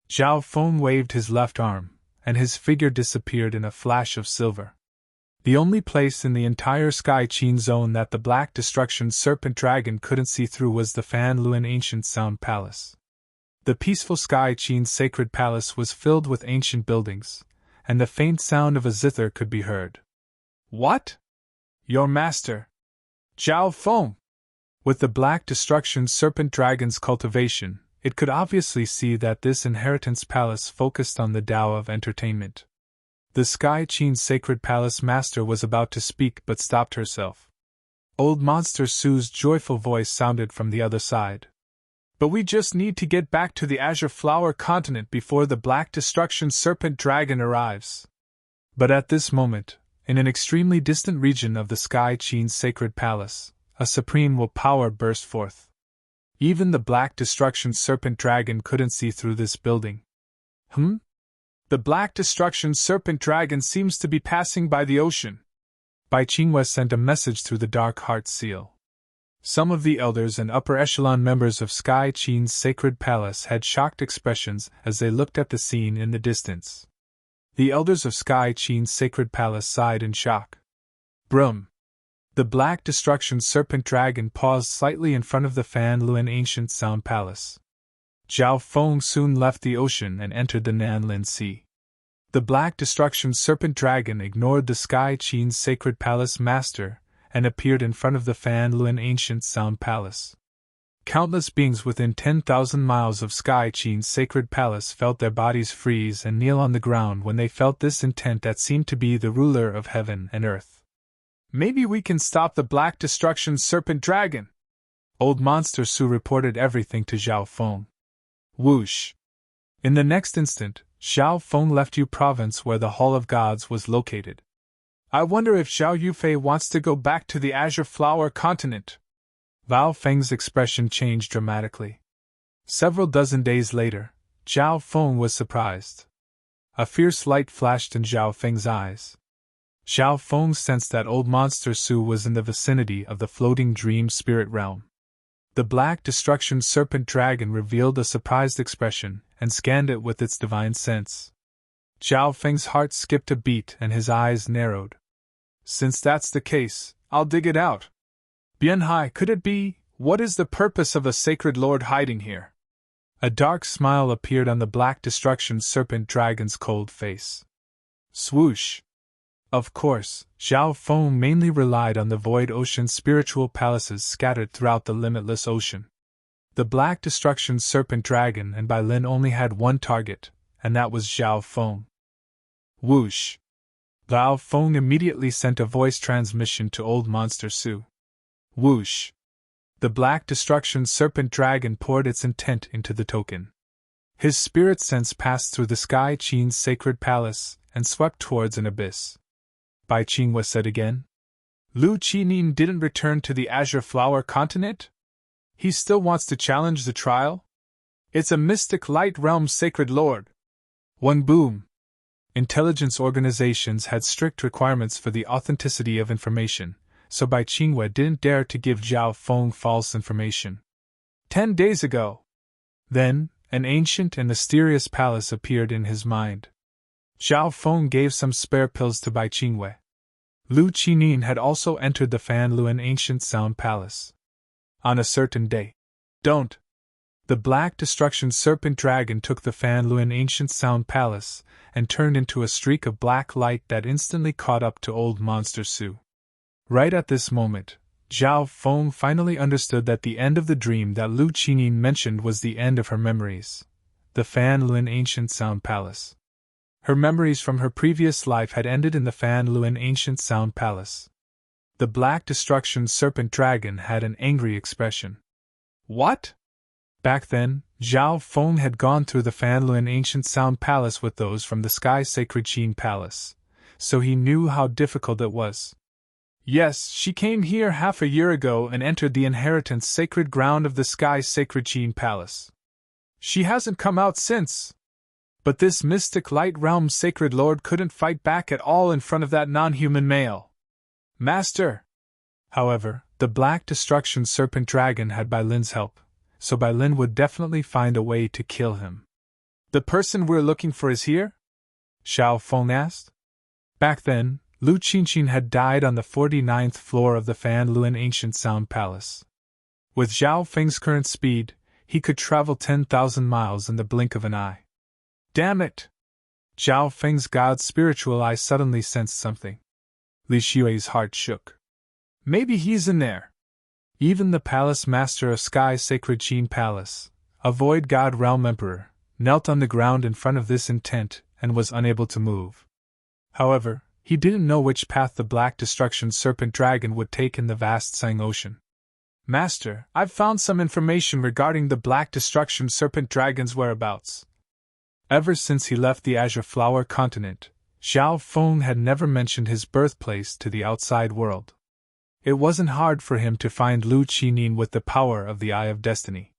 Zhao Feng waved his left arm, and his figure disappeared in a flash of silver. The only place in the entire Sky Qin zone that the Black Destruction Serpent Dragon couldn't see through was the Fan Luan Ancient Sound Palace. The peaceful Sky Qin Sacred Palace was filled with ancient buildings, and the faint sound of a zither could be heard. What? Your master? Zhao Feng! With the Black Destruction Serpent Dragon's cultivation, it could obviously see that this Inheritance Palace focused on the Tao of entertainment. The Sky Qin Sacred Palace Master was about to speak but stopped herself. Old Monster Sue's joyful voice sounded from the other side. But we just need to get back to the Azure Flower Continent before the Black Destruction Serpent Dragon arrives. But at this moment, in an extremely distant region of the Sky Qin Sacred Palace, a supreme willpower burst forth. Even the Black Destruction Serpent Dragon couldn't see through this building. The Black Destruction Serpent Dragon seems to be passing by the ocean. Bai Qinghua sent a message through the Dark Heart Seal. Some of the elders and upper echelon members of Sky Qin's Sacred Palace had shocked expressions as they looked at the scene in the distance. The elders of Sky Qin's Sacred Palace sighed in shock. Brum! The Black Destruction Serpent Dragon paused slightly in front of the Fan Luan Ancient Sound Palace. Zhao Feng soon left the ocean and entered the Nanlin Sea. The Black Destruction Serpent Dragon ignored the Sky Qin's Sacred Palace Master and appeared in front of the Fan Luan Ancient Sound Palace. Countless beings within 10,000 miles of Sky Qin's Sacred Palace felt their bodies freeze and kneel on the ground when they felt this intent that seemed to be the ruler of heaven and earth. Maybe we can stop the Black Destruction Serpent Dragon! Old Monster Su reported everything to Zhao Feng. Whoosh! In the next instant, Zhao Feng left Yu Province where the Hall of Gods was located, I wonder if Zhao Yufei wants to go back to the Azure Flower continent. Bao Feng's expression changed dramatically. Several dozen days later, Zhao Feng was surprised. A fierce light flashed in Zhao Feng's eyes. Zhao Feng sensed that old monster Su was in the vicinity of the floating dream spirit realm. The black destruction serpent dragon revealed a surprised expression and scanned it with its divine sense. Zhao Feng's heart skipped a beat and his eyes narrowed. Since that's the case, I'll dig it out. Bianhai, could it be? What is the purpose of a sacred lord hiding here? A dark smile appeared on the black destruction serpent dragon's cold face. Swoosh! Of course, Zhao Feng mainly relied on the void ocean spiritual palaces scattered throughout the limitless ocean. The black destruction serpent dragon and Bai Lin only had one target, and that was Zhao Feng. Whoosh! Zhao Feng immediately sent a voice transmission to old monster Su. Whoosh! The black destruction serpent dragon poured its intent into the token. His spirit sense passed through the Sky Qin's sacred palace and swept towards an abyss. Bai Qinghua said again. Lu Qinin didn't return to the Azure Flower continent? He still wants to challenge the trial? It's a mystic light realm sacred lord. One boom. Intelligence organizations had strict requirements for the authenticity of information, so Bai Qinghua didn't dare to give Zhao Feng false information. 10 days ago. Then, an ancient and mysterious palace appeared in his mind. Zhao Feng gave some spare pills to Bai Qinghua. Lu Qinin had also entered the Fan Luan Ancient Sound Palace. On a certain day. Don't! The black destruction serpent dragon took the Fan Luan Ancient Sound Palace and turned into a streak of black light that instantly caught up to old monster Su. Right at this moment, Zhao Feng finally understood that the end of the dream that Lu Qinin mentioned was the end of her memories. The Fan Luan Ancient Sound Palace. Her memories from her previous life had ended in the Fan Luan Ancient Sound Palace. The black destruction serpent dragon had an angry expression. What? Back then, Zhao Feng had gone through the Fan Luan Ancient Sound Palace with those from the Sky Sacred Qin Palace, so he knew how difficult it was. Yes, she came here half a year ago and entered the inheritance sacred ground of the Sky Sacred Qin Palace. She hasn't come out since. But this mystic light realm sacred lord couldn't fight back at all in front of that non-human male. Master! However, the black destruction serpent dragon had Bai Lin's help, so Bai Lin would definitely find a way to kill him. The person we're looking for is here? Zhao Feng asked. Back then, Lu Qinqin had died on the 49th floor of the Fan Luan Ancient Sound Palace. With Zhao Feng's current speed, he could travel 10,000 miles in the blink of an eye. Damn it! Zhao Feng's god's spiritual eye suddenly sensed something. Li Xue's heart shook. Maybe he's in there. Even the palace master of Sky Sacred Qin Palace, a void god realm emperor, knelt on the ground in front of this intent and was unable to move. However, he didn't know which path the black destruction serpent dragon would take in the vast Sang Ocean. Master, I've found some information regarding the black destruction serpent dragon's whereabouts. Ever since he left the Azure Flower continent, Zhao Feng had never mentioned his birthplace to the outside world. It wasn't hard for him to find Lu Qinin with the power of the Eye of Destiny.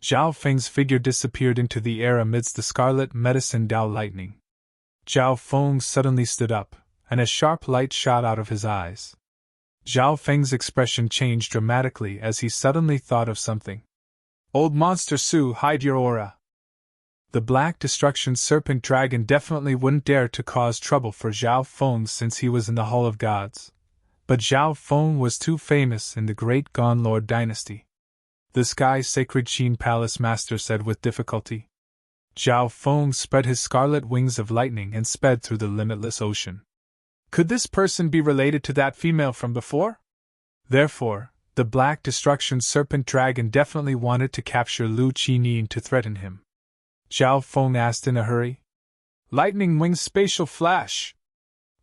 Zhao Feng's figure disappeared into the air amidst the scarlet medicine Dao lightning. Zhao Feng suddenly stood up, and a sharp light shot out of his eyes. Zhao Feng's expression changed dramatically as he suddenly thought of something. Old monster Su, hide your aura. The black destruction serpent dragon definitely wouldn't dare to cause trouble for Zhao Feng since he was in the Hall of Gods. But Zhao Feng was too famous in the great Gone Lord dynasty. The Sky Sacred Qin Palace Master said with difficulty. Zhao Feng spread his scarlet wings of lightning and sped through the limitless ocean. Could this person be related to that female from before? Therefore, the black destruction serpent dragon definitely wanted to capture Lu Qinin to threaten him. Zhao Feng asked in a hurry. Lightning wings spatial flash.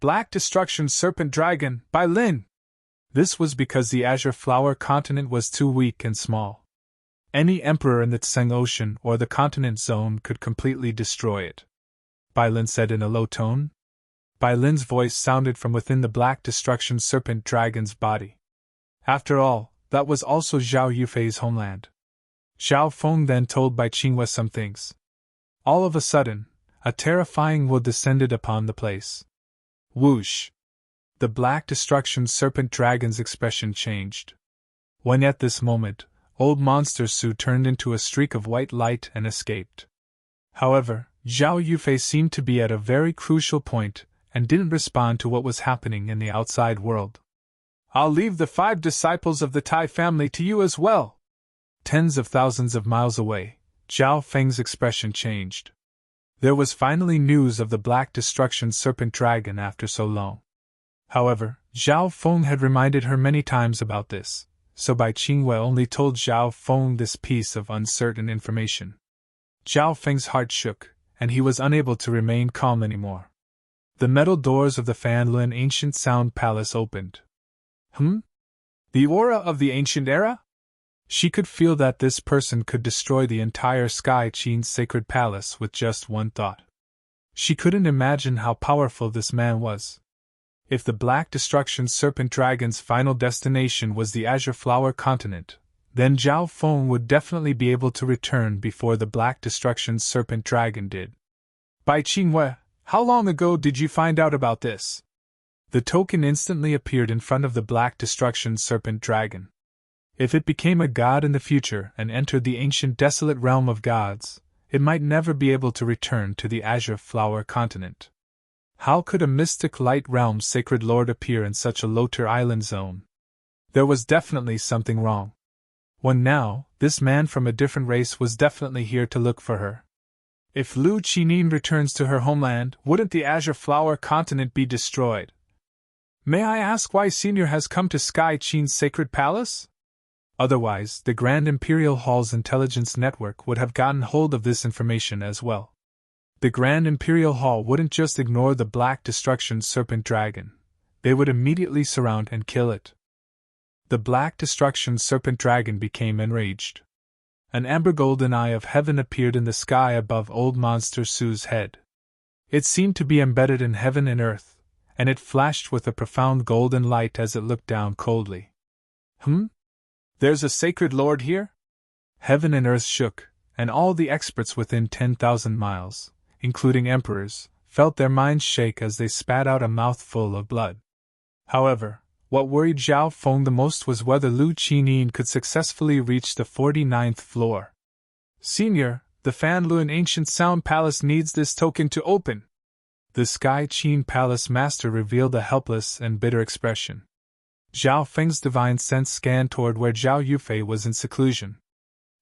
Black destruction serpent dragon, Bai Lin. This was because the Azure Flower continent was too weak and small. Any emperor in the Tseng Ocean or the continent zone could completely destroy it. Bai Lin said in a low tone. Bai Lin's voice sounded from within the black destruction serpent dragon's body. After all, that was also Zhao Yufei's homeland. Zhao Feng then told Bai Qingwe some things. All of a sudden, a terrifying woe descended upon the place. Whoosh! The black destruction serpent dragon's expression changed. When at this moment, old monster Su turned into a streak of white light and escaped. However, Zhao Yufei seemed to be at a very crucial point and didn't respond to what was happening in the outside world. I'll leave the 5 disciples of the Tai family to you as well. Tens of thousands of miles away, Zhao Feng's expression changed. There was finally news of the black destruction serpent dragon after so long. However, Zhao Feng had reminded her many times about this, so Bai Qingwe only told Zhao Feng this piece of uncertain information. Zhao Feng's heart shook, and he was unable to remain calm anymore. The metal doors of the Fanlun Ancient Sound Palace opened. The aura of the ancient era? She could feel that this person could destroy the entire Sky Qin's sacred palace with just one thought. She couldn't imagine how powerful this man was. If the Black Destruction Serpent Dragon's final destination was the Azure Flower Continent, then Zhao Feng would definitely be able to return before the Black Destruction Serpent Dragon did. Bai Qingwe, how long ago did you find out about this? The token instantly appeared in front of the Black Destruction Serpent Dragon. If it became a god in the future and entered the ancient desolate realm of gods, it might never be able to return to the Azure Flower Continent. How could a mystic light realm sacred lord appear in such a low-tier island zone? There was definitely something wrong. When now, this man from a different race was definitely here to look for her. If Lu Qinin returns to her homeland, wouldn't the Azure Flower Continent be destroyed? May I ask why Senior has come to Sky Qin's sacred palace? Otherwise, the Grand Imperial Hall's intelligence network would have gotten hold of this information as well. The Grand Imperial Hall wouldn't just ignore the Black Destruction Serpent Dragon. They would immediately surround and kill it. The Black Destruction Serpent Dragon became enraged. An amber golden eye of heaven appeared in the sky above old monster Su's head. It seemed to be embedded in heaven and earth, and it flashed with a profound golden light as it looked down coldly. There's a sacred lord here? Heaven and earth shook, and all the experts within 10,000 miles, including emperors, felt their minds shake as they spat out a mouthful of blood. However, what worried Zhao Feng the most was whether Lu Qinin could successfully reach the 49th floor. Senior, the Fanlun Ancient Sound Palace needs this token to open. The Sky Qin Palace Master revealed a helpless and bitter expression. Zhao Feng's divine sense scanned toward where Zhao Yufei was in seclusion.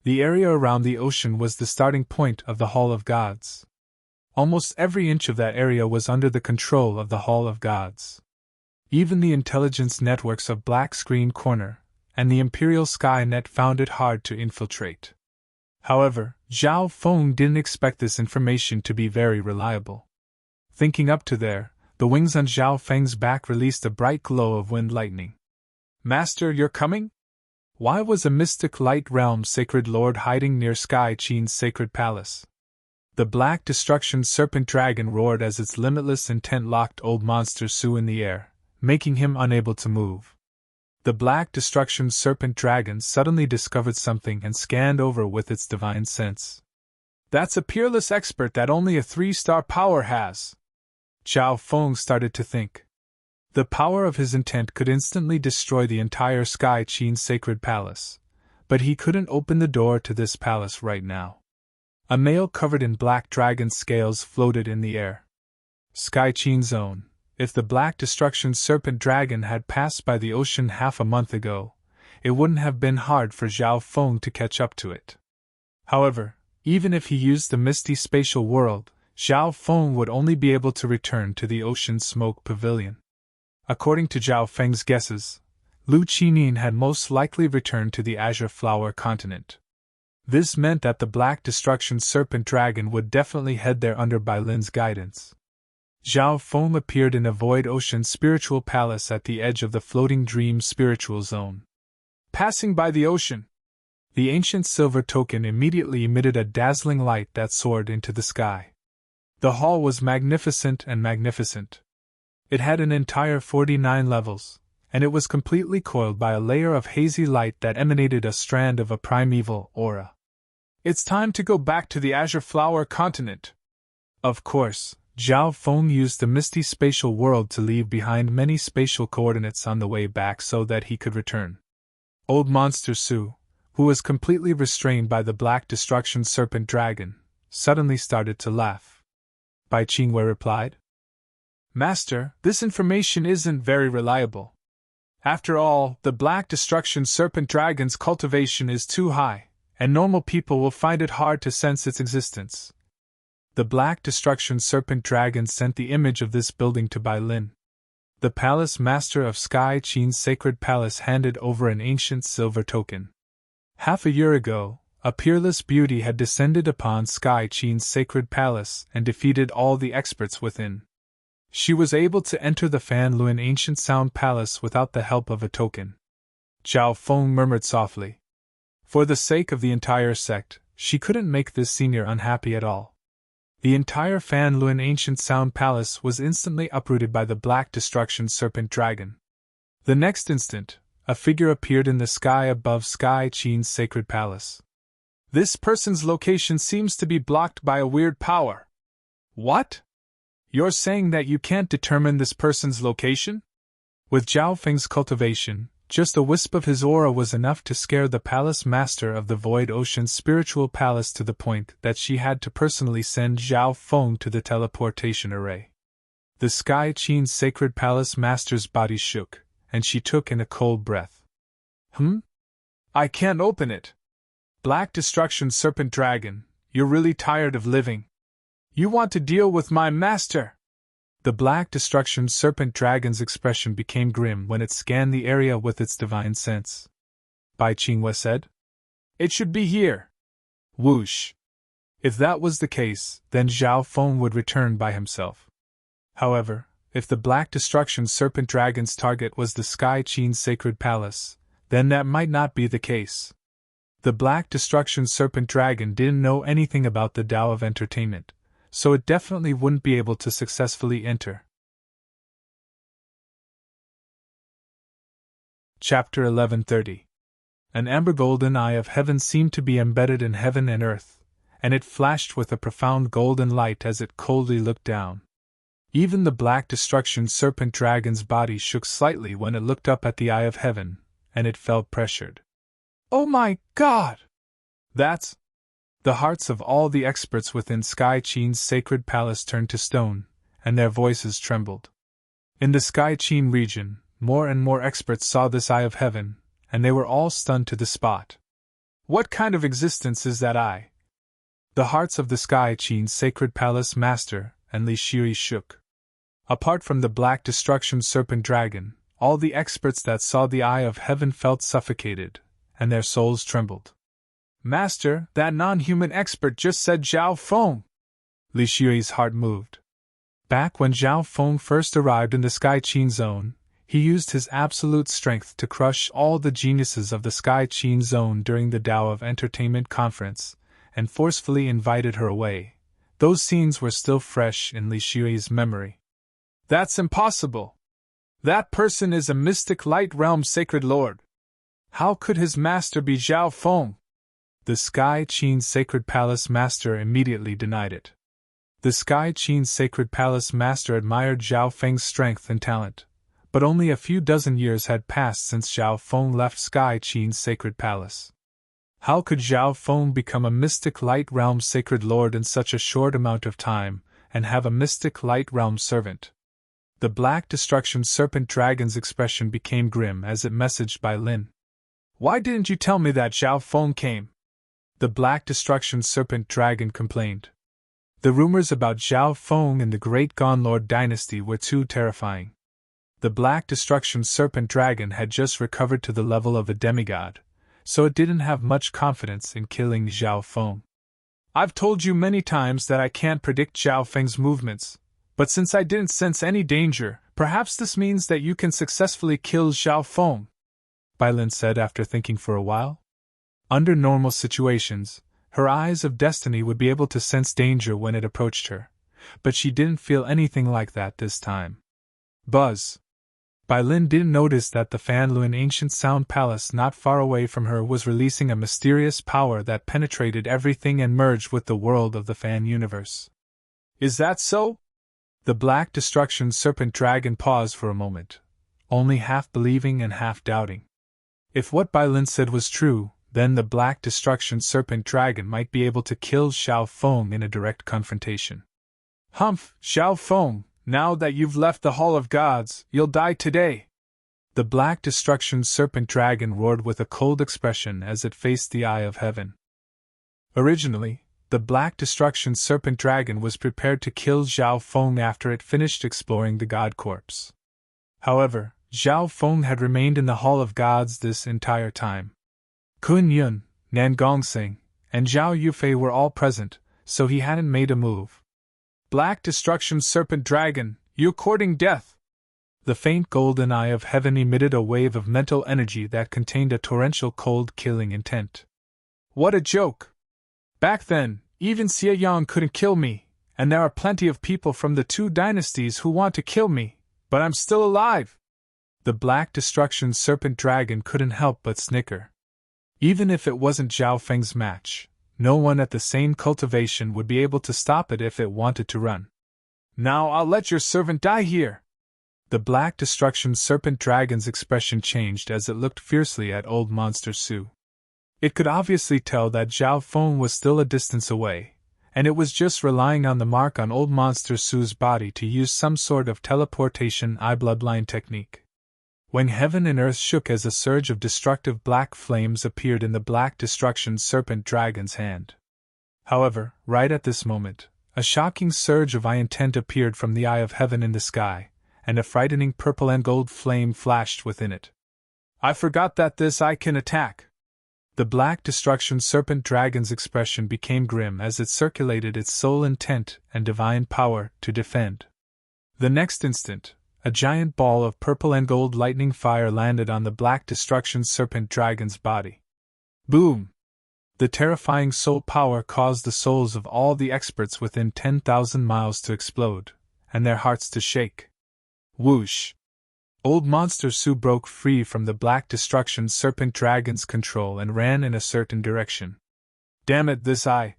The area around the ocean was the starting point of the Hall of Gods. Almost every inch of that area was under the control of the Hall of Gods. Even the intelligence networks of Black Screen Corner and the Imperial Skynet found it hard to infiltrate. However, Zhao Feng didn't expect this information to be very reliable. Thinking up to there, the wings on Zhao Feng's back released a bright glow of wind lightning. Master, you're coming? Why was a mystic light realm sacred lord hiding near Sky Qin's sacred palace? The Black Destruction Serpent Dragon roared as its limitless intent locked old monster Su in the air, making him unable to move. The Black Destruction Serpent Dragon suddenly discovered something and scanned over with its divine sense. That's a peerless expert that only a 3-star power has. Zhao Feng started to think. The power of his intent could instantly destroy the entire Sky Qin sacred palace, but he couldn't open the door to this palace right now. A mail covered in black dragon scales floated in the air. Sky Qin Zone. If the Black Destruction Serpent Dragon had passed by the ocean half a month ago, it wouldn't have been hard for Zhao Feng to catch up to it. However, even if he used the misty spatial world, Zhao Feng would only be able to return to the Ocean Smoke Pavilion. According to Zhao Feng's guesses, Lu Qinin had most likely returned to the Azure Flower Continent. This meant that the Black Destruction Serpent Dragon would definitely head there under Bai Lin's guidance. Zhao Feng appeared in a void ocean spiritual palace at the edge of the floating dream spiritual zone. Passing by the ocean, the ancient silver token immediately emitted a dazzling light that soared into the sky. The hall was magnificent and magnificent. It had an entire 49 levels, and it was completely coiled by a layer of hazy light that emanated a strand of a primeval aura. It's time to go back to the Azure Flower continent. Of course, Zhao Feng used the misty spatial world to leave behind many spatial coordinates on the way back so that he could return. Old Monster Su, who was completely restrained by the Black Destruction Serpent Dragon, suddenly started to laugh. Bai Qingwei replied, "Master, this information isn't very reliable. After all, the Black Destruction Serpent Dragon's cultivation is too high, and normal people will find it hard to sense its existence." The Black Destruction Serpent Dragon sent the image of this building to Bai Lin. The Palace Master of Sky Qin's Sacred Palace handed over an ancient silver token. Half a year ago, a peerless beauty had descended upon Sky Qin's Sacred Palace and defeated all the experts within. She was able to enter the Fan Luan Ancient Sound Palace without the help of a token. Zhao Feng murmured softly. For the sake of the entire sect, she couldn't make this senior unhappy at all. The entire Fan Luan Ancient Sound Palace was instantly uprooted by the Black Destruction Serpent Dragon. The next instant, a figure appeared in the sky above Sky Qin's Sacred Palace. "This person's location seems to be blocked by a weird power." "What? You're saying that you can't determine this person's location?" With Zhao Feng's cultivation, just a wisp of his aura was enough to scare the Palace Master of the Void Ocean's spiritual palace to the point that she had to personally send Zhao Feng to the teleportation array. The Sky Qin's Sacred Palace Master's body shook, and she took in a cold breath. I can't open it. Black Destruction Serpent Dragon, you're really tired of living. You want to deal with my master?" The Black Destruction Serpent Dragon's expression became grim when it scanned the area with its divine sense. Bai Qingwei said, "It should be here." Whoosh! If that was the case, then Zhao Feng would return by himself. However, if the Black Destruction Serpent Dragon's target was the Sky Qin's Sacred Palace, then that might not be the case. The Black Destruction Serpent Dragon didn't know anything about the Tao of Entertainment, so it definitely wouldn't be able to successfully enter. Chapter 1130. An amber golden eye of heaven seemed to be embedded in heaven and earth, and it flashed with a profound golden light as it coldly looked down. Even the Black Destruction Serpent Dragon's body shook slightly when it looked up at the eye of heaven, and it felt pressured. "Oh my God! That's..." The hearts of all the experts within Sky Qin's Sacred Palace turned to stone, and their voices trembled. In the Sky Qin region, more and more experts saw this eye of heaven, and they were all stunned to the spot. "What kind of existence is that eye?" The hearts of the Sky Qin's Sacred Palace Master and Li Shui shook. Apart from the Black Destruction Serpent Dragon, all the experts that saw the eye of heaven felt suffocated, and their souls trembled. "Master, that non-human expert just said Zhao Feng." Li Shui's heart moved. Back when Zhao Feng first arrived in the Sky Qin Zone, he used his absolute strength to crush all the geniuses of the Sky Qin Zone during the Tao of Entertainment conference, and forcefully invited her away. Those scenes were still fresh in Li Shui's memory. "That's impossible. That person is a mystic light realm sacred lord. How could his master be Zhao Feng?" The Sky Qin Sacred Palace Master immediately denied it. The Sky Qin Sacred Palace Master admired Zhao Feng's strength and talent, but only a few dozen years had passed since Zhao Feng left Sky Qin's Sacred Palace. How could Zhao Feng become a mystic light realm sacred lord in such a short amount of time, and have a mystic light realm servant? The Black Destruction Serpent Dragon's expression became grim as it messaged Bai Lin. "Why didn't you tell me that Zhao Feng came?" The Black Destruction Serpent Dragon complained. The rumors about Zhao Feng and the Great Gone Lord dynasty were too terrifying. The Black Destruction Serpent Dragon had just recovered to the level of a demigod, so it didn't have much confidence in killing Zhao Feng. "I've told you many times that I can't predict Zhao Feng's movements, but since I didn't sense any danger, perhaps this means that you can successfully kill Zhao Feng," Bai Lin said after thinking for a while. Under normal situations, her eyes of destiny would be able to sense danger when it approached her, but she didn't feel anything like that this time. Buzz. Bai Lin didn't notice that the Fanluan ancient sound palace not far away from her was releasing a mysterious power that penetrated everything and merged with the world of the Fan universe. Is that so? The Black Destruction Serpent Dragon paused for a moment, only half believing and half doubting. If what Bai Lin said was true, then the Black Destruction Serpent Dragon might be able to kill Xiao Feng in a direct confrontation. Humph, Xiao Feng, now that you've left the Hall of Gods, you'll die today! The Black Destruction Serpent Dragon roared with a cold expression as it faced the Eye of Heaven. Originally, the Black Destruction Serpent Dragon was prepared to kill Xiao Feng after it finished exploring the God Corpse. However, Xiao Feng had remained in the Hall of Gods this entire time. Kun Yun, Nan Gongsing, and Zhao Yufei were all present, so he hadn't made a move. Black Destruction Serpent Dragon, you're courting death! The faint golden eye of heaven emitted a wave of mental energy that contained a torrential cold killing intent. What a joke! Back then, even Xie Yang couldn't kill me, and there are plenty of people from the two dynasties who want to kill me, but I'm still alive! The Black Destruction Serpent Dragon couldn't help but snicker. Even if it wasn't Zhao Feng's match, no one at the same cultivation would be able to stop it if it wanted to run. Now I'll let your servant die here! The Black Destruction Serpent Dragon's expression changed as it looked fiercely at Old Monster Su. It could obviously tell that Zhao Feng was still a distance away, and it was just relying on the mark on Old Monster Su's body to use some sort of teleportation bloodline technique. When heaven and earth shook as a surge of destructive black flames appeared in the Black Destruction Serpent Dragon's hand. However, right at this moment, a shocking surge of intent appeared from the Eye of Heaven in the sky, and a frightening purple and gold flame flashed within it. I forgot that this eye can attack! The Black Destruction Serpent Dragon's expression became grim as it circulated its sole intent and divine power to defend. The next instant, a giant ball of purple and gold lightning fire landed on the Black Destruction Serpent Dragon's body. Boom! The terrifying soul power caused the souls of all the experts within 10,000 miles to explode, and their hearts to shake. Whoosh! Old Monster Su broke free from the Black Destruction Serpent Dragon's control and ran in a certain direction. Damn it, this eye!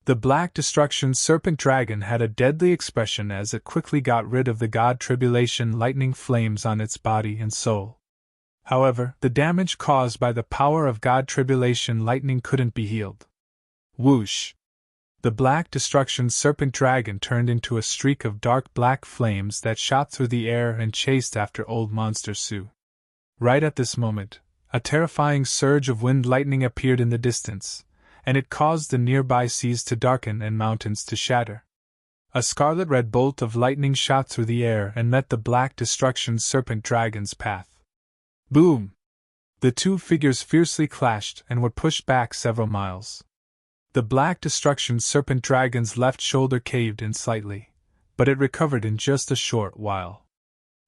The Black Destruction Serpent Dragon had a deadly expression as it quickly got rid of the God Tribulation lightning flames on its body and soul. However, the damage caused by the power of God Tribulation lightning couldn't be healed. Whoosh! The Black Destruction Serpent Dragon turned into a streak of dark black flames that shot through the air and chased after Old Monster Su. Right at this moment, a terrifying surge of wind lightning appeared in the distance, and it caused the nearby seas to darken and mountains to shatter. A scarlet-red bolt of lightning shot through the air and met the Black Destruction Serpent Dragon's path. Boom! The two figures fiercely clashed and were pushed back several miles. The Black Destruction Serpent Dragon's left shoulder caved in slightly, but it recovered in just a short while.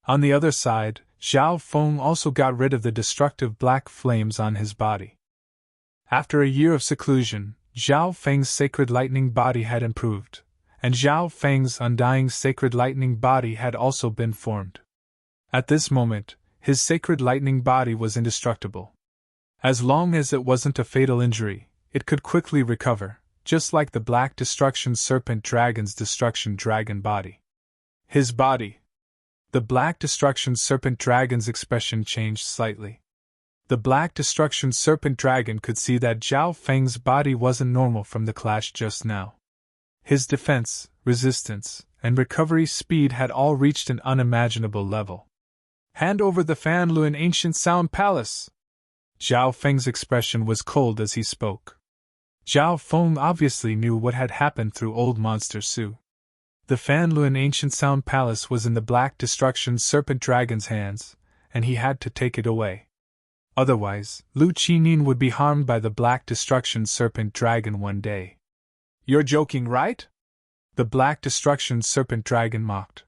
On the other side, Xiao Feng also got rid of the destructive black flames on his body. After a year of seclusion, Zhao Feng's sacred lightning body had improved, and Zhao Feng's undying sacred lightning body had also been formed. At this moment, his sacred lightning body was indestructible. As long as it wasn't a fatal injury, it could quickly recover, just like the Black Destruction Serpent Dragon's destruction dragon body. His body. The Black Destruction Serpent Dragon's expression changed slightly. The Black Destruction Serpent Dragon could see that Zhao Feng's body wasn't normal from the clash just now. His defense, resistance, and recovery speed had all reached an unimaginable level. Hand over the Fanluan Ancient Sound Palace! Zhao Feng's expression was cold as he spoke. Zhao Feng obviously knew what had happened through Old Monster Su. The Fanluan Ancient Sound Palace was in the Black Destruction Serpent Dragon's hands, and he had to take it away. Otherwise, Lu Qinin would be harmed by the Black Destruction Serpent Dragon one day. You're joking, right? The Black Destruction Serpent Dragon mocked.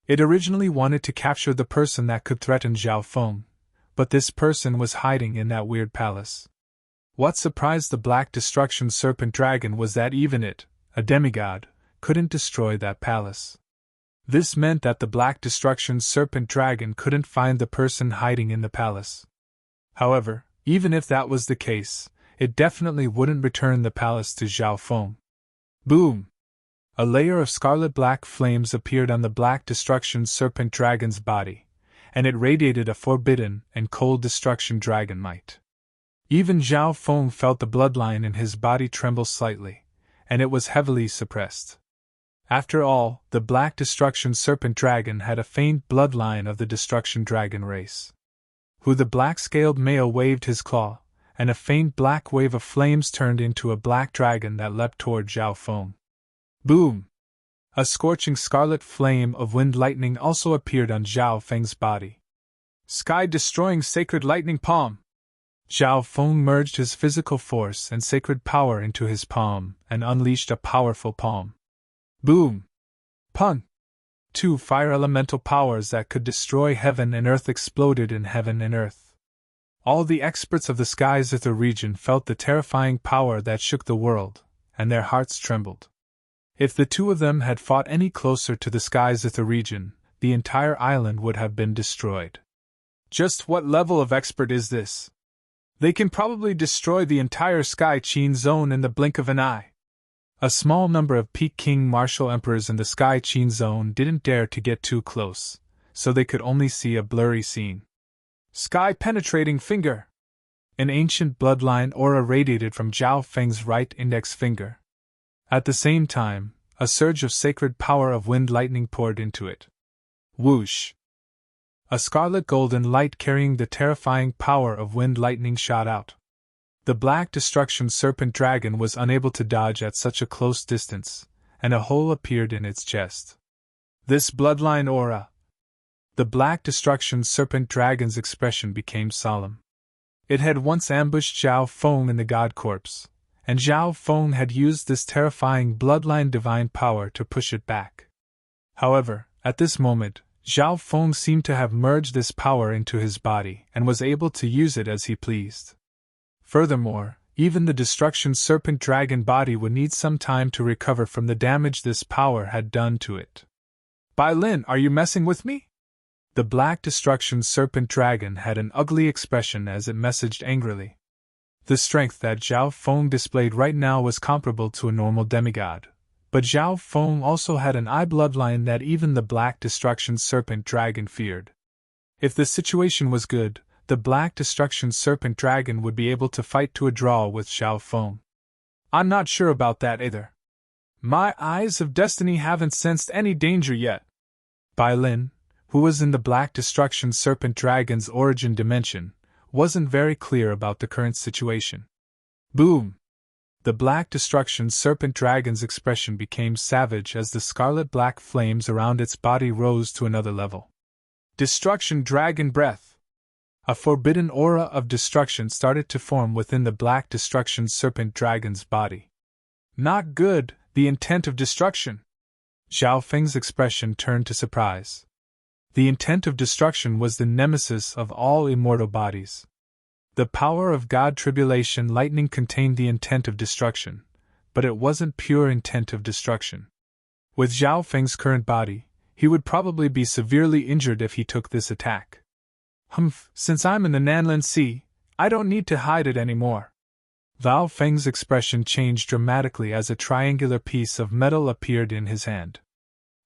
It originally wanted to capture the person that could threaten Zhao Feng, but this person was hiding in that weird palace. What surprised the Black Destruction Serpent Dragon was that even it, a demigod, couldn't destroy that palace. This meant that the Black Destruction Serpent Dragon couldn't find the person hiding in the palace. However, even if that was the case, it definitely wouldn't return the palace to Zhao Feng. Boom! A layer of scarlet-black flames appeared on the Black Destruction Serpent Dragon's body, and it radiated a forbidden and cold destruction dragon might. Even Zhao Feng felt the bloodline in his body tremble slightly, and it was heavily suppressed. After all, the Black Destruction Serpent Dragon had a faint bloodline of the Destruction Dragon race. The black-scaled male waved his claw, and a faint black wave of flames turned into a black dragon that leapt toward Zhao Feng. Boom! A scorching scarlet flame of wind lightning also appeared on Zhao Feng's body. Sky-destroying sacred lightning palm! Zhao Feng merged his physical force and sacred power into his palm and unleashed a powerful palm. Boom! Pun! 2 fire elemental powers that could destroy heaven and earth exploded in heaven and earth. All the experts of the Sky's Ether region felt the terrifying power that shook the world, and their hearts trembled. If the two of them had fought any closer to the Sky's Ether region, the entire island would have been destroyed. Just what level of expert is this? They can probably destroy the entire Sky Qin zone in the blink of an eye. A small number of Peking martial emperors in the Sky Qin zone didn't dare to get too close, so they could only see a blurry scene. Sky-penetrating finger! An ancient bloodline aura radiated from Zhao Feng's right index finger. At the same time, a surge of sacred power of wind lightning poured into it. Whoosh! A scarlet golden light carrying the terrifying power of wind lightning shot out. The Black Destruction Serpent Dragon was unable to dodge at such a close distance, and a hole appeared in its chest. This bloodline aura! The Black Destruction Serpent Dragon's expression became solemn. It had once ambushed Zhao Feng in the God Corpse, and Zhao Feng had used this terrifying bloodline divine power to push it back. However, at this moment, Zhao Feng seemed to have merged this power into his body and was able to use it as he pleased. Furthermore, even the Destruction Serpent Dragon body would need some time to recover from the damage this power had done to it. Bai Lin, are you messing with me? The Black Destruction Serpent Dragon had an ugly expression as it messaged angrily. The strength that Zhao Feng displayed right now was comparable to a normal demigod, but Zhao Feng also had an eye bloodline that even the Black Destruction Serpent Dragon feared. If the situation was good, the Black Destruction Serpent Dragon would be able to fight to a draw with Zhao Feng. I'm not sure about that either. My eyes of destiny haven't sensed any danger yet. Bai Lin, who was in the Black Destruction Serpent Dragon's origin dimension, wasn't very clear about the current situation. Boom! The Black Destruction Serpent Dragon's expression became savage as the scarlet-black flames around its body rose to another level. Destruction Dragon Breath! A forbidden aura of destruction started to form within the Black Destruction Serpent Dragon's body. Not good, the intent of destruction! Zhao Feng's expression turned to surprise. The intent of destruction was the nemesis of all immortal bodies. The power of God Tribulation Lightning contained the intent of destruction, but it wasn't pure intent of destruction. With Zhao Feng's current body, he would probably be severely injured if he took this attack. Since I'm in the Nanlin Sea, I don't need to hide it anymore. Zhao Feng's expression changed dramatically as a triangular piece of metal appeared in his hand.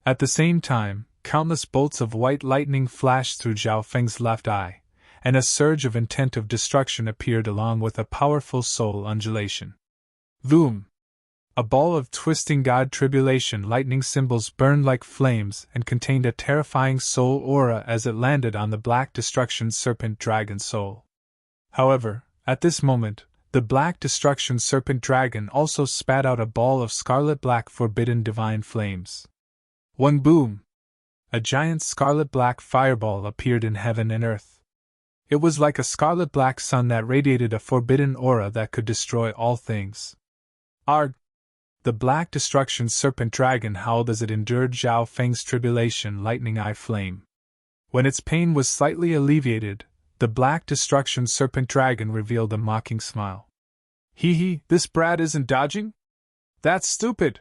At the same time, countless bolts of white lightning flashed through Zhao Feng's left eye, and a surge of intent of destruction appeared along with a powerful soul undulation. Boom! A ball of twisting God Tribulation lightning symbols burned like flames and contained a terrifying soul aura as it landed on the Black Destruction Serpent Dragon's soul. However, at this moment, the Black Destruction Serpent Dragon also spat out a ball of scarlet-black forbidden divine flames. One boom! A giant scarlet-black fireball appeared in heaven and earth. It was like a scarlet-black sun that radiated a forbidden aura that could destroy all things. Arg! The Black Destruction Serpent Dragon howled as it endured Zhao Feng's tribulation lightning eye flame. When its pain was slightly alleviated, the Black Destruction Serpent Dragon revealed a mocking smile. Hee hee, this brat isn't dodging? That's stupid!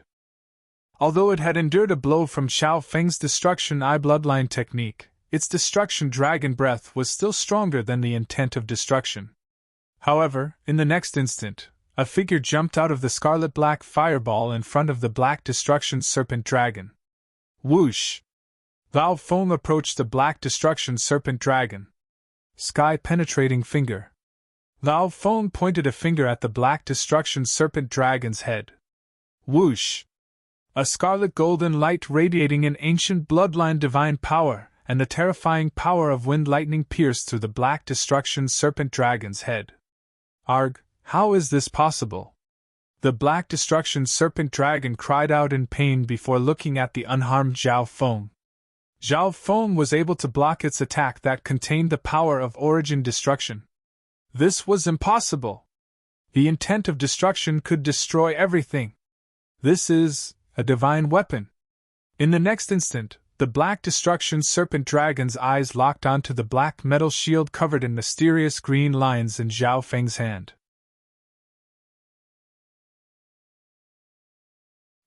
Although it had endured a blow from Xiao Feng's destruction eye bloodline technique, its destruction dragon breath was still stronger than the intent of destruction. However, in the next instant, a figure jumped out of the scarlet-black fireball in front of the black destruction serpent dragon. Whoosh! Lao Feng approached the black destruction serpent dragon. Sky-penetrating finger. Lao Feng pointed a finger at the black destruction serpent dragon's head. Whoosh! A scarlet golden light radiating an ancient bloodline divine power, and the terrifying power of wind lightning pierced through the black destruction serpent dragon's head. Arg, how is this possible? The black destruction serpent dragon cried out in pain before looking at the unharmed Zhao Feng. Zhao Feng was able to block its attack that contained the power of origin destruction. This was impossible. The intent of destruction could destroy everything. This is a divine weapon. In the next instant, the black destruction serpent dragon's eyes locked onto the black metal shield covered in mysterious green lines in Zhao Feng's hand.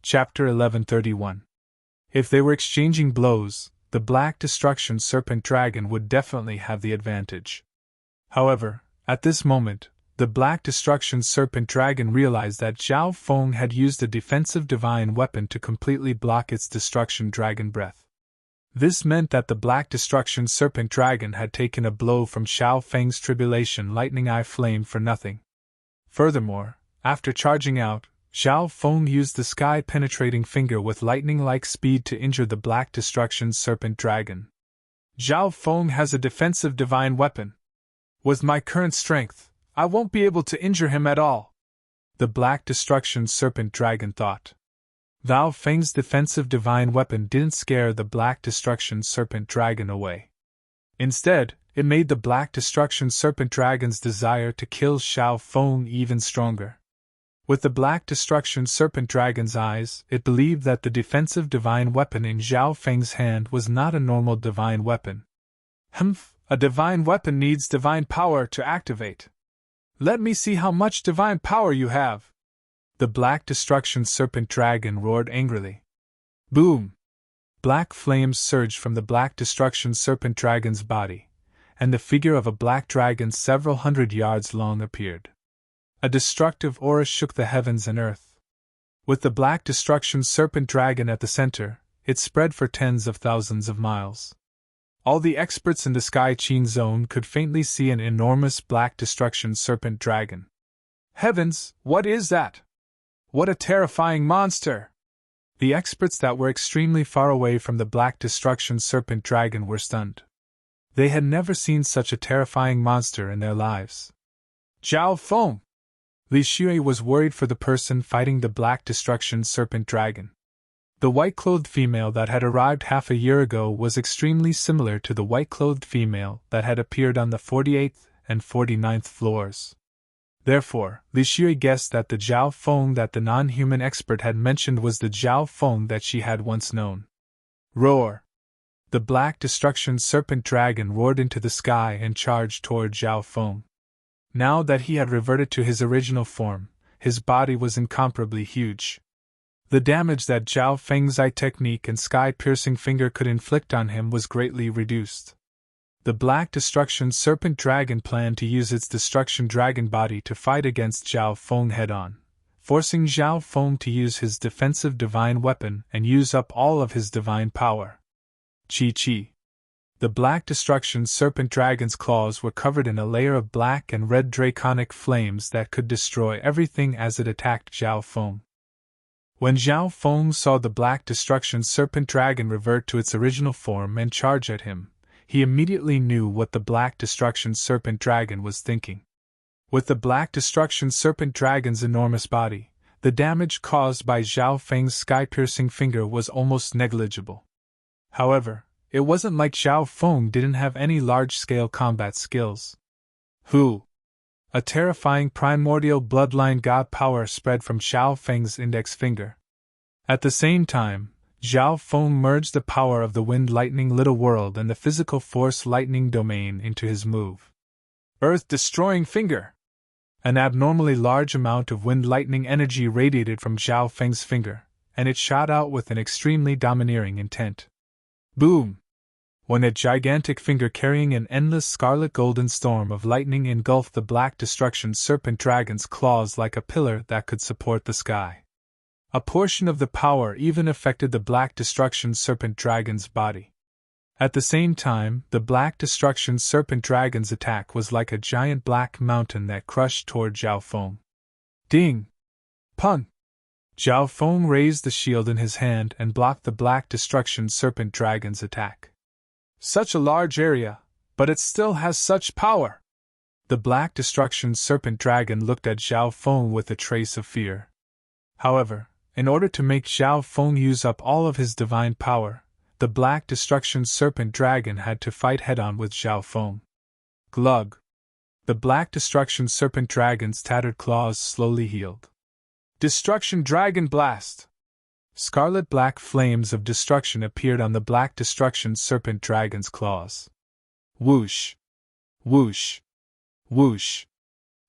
Chapter 1131. If they were exchanging blows, the black destruction serpent dragon would definitely have the advantage. However, at this moment, the black destruction serpent dragon realized that Zhao Feng had used a defensive divine weapon to completely block its destruction dragon breath. This meant that the black destruction serpent dragon had taken a blow from Xiao Feng's tribulation lightning eye flame for nothing. Furthermore, after charging out, Xiao Feng used the sky-penetrating finger with lightning-like speed to injure the black destruction serpent dragon. Zhao Feng has a defensive divine weapon. With my current strength, I won't be able to injure him at all, the black destruction serpent dragon thought. Zhao Feng's defensive divine weapon didn't scare the black destruction serpent dragon away. Instead, it made the black destruction serpent dragon's desire to kill Xiao Feng even stronger. With the black destruction serpent dragon's eyes, it believed that the defensive divine weapon in Zhao Feng's hand was not a normal divine weapon. A divine weapon needs divine power to activate. Let me see how much divine power you have. The black destruction serpent dragon roared angrily. Boom! Black flames surged from the black destruction serpent dragon's body, and the figure of a black dragon several hundred yards long appeared. A destructive aura shook the heavens and earth. With the black destruction serpent dragon at the center, it spread for tens of thousands of miles. All the experts in the Sky Qin zone could faintly see an enormous black destruction serpent dragon. Heavens, what is that? What a terrifying monster! The experts that were extremely far away from the black destruction serpent dragon were stunned. They had never seen such a terrifying monster in their lives. Zhao Feng! Li Shui was worried for the person fighting the black destruction serpent dragon. The white-clothed female that had arrived half a year ago was extremely similar to the white-clothed female that had appeared on the 48th and 49th floors. Therefore, Li Shui guessed that the Zhao Feng that the non-human expert had mentioned was the Zhao Feng that she had once known. Roar! The black destruction serpent dragon roared into the sky and charged toward Zhao Feng. Now that he had reverted to his original form, his body was incomparably huge. The damage that Zhao Feng's eye technique and sky-piercing finger could inflict on him was greatly reduced. The black destruction serpent dragon planned to use its destruction dragon body to fight against Zhao Feng head-on, forcing Zhao Feng to use his defensive divine weapon and use up all of his divine power. Chi-chi. The black destruction serpent dragon's claws were covered in a layer of black and red draconic flames that could destroy everything as it attacked Zhao Feng. When Zhao Feng saw the black destruction serpent dragon revert to its original form and charge at him, he immediately knew what the black destruction serpent dragon was thinking. With the black destruction serpent dragon's enormous body, the damage caused by Zhao Feng's sky-piercing finger was almost negligible. However, it wasn't like Zhao Feng didn't have any large-scale combat skills. A terrifying primordial bloodline god power spread from Xiao Feng's index finger. At the same time, Zhao Feng merged the power of the wind lightning little world and the physical force lightning domain into his move. Earth-destroying finger! An abnormally large amount of wind lightning energy radiated from Zhao Feng's finger, and it shot out with an extremely domineering intent. Boom! When a gigantic finger carrying an endless scarlet golden storm of lightning engulfed the Black Destruction Serpent Dragon's claws like a pillar that could support the sky. A portion of the power even affected the Black Destruction Serpent Dragon's body. At the same time, the Black Destruction Serpent Dragon's attack was like a giant black mountain that crushed toward Zhao Feng. Ding! Pun! Zhao Feng raised the shield in his hand and blocked the Black Destruction Serpent Dragon's attack. Such a large area, but it still has such power! The Black Destruction Serpent Dragon looked at Zhao Feng with a trace of fear. However, in order to make Zhao Feng use up all of his divine power, the Black Destruction Serpent Dragon had to fight head-on with Zhao Feng. Glug! The Black Destruction Serpent Dragon's tattered claws slowly healed. Destruction Dragon Blast! Scarlet-black flames of destruction appeared on the Black Destruction Serpent Dragon's claws. Whoosh! Whoosh! Whoosh!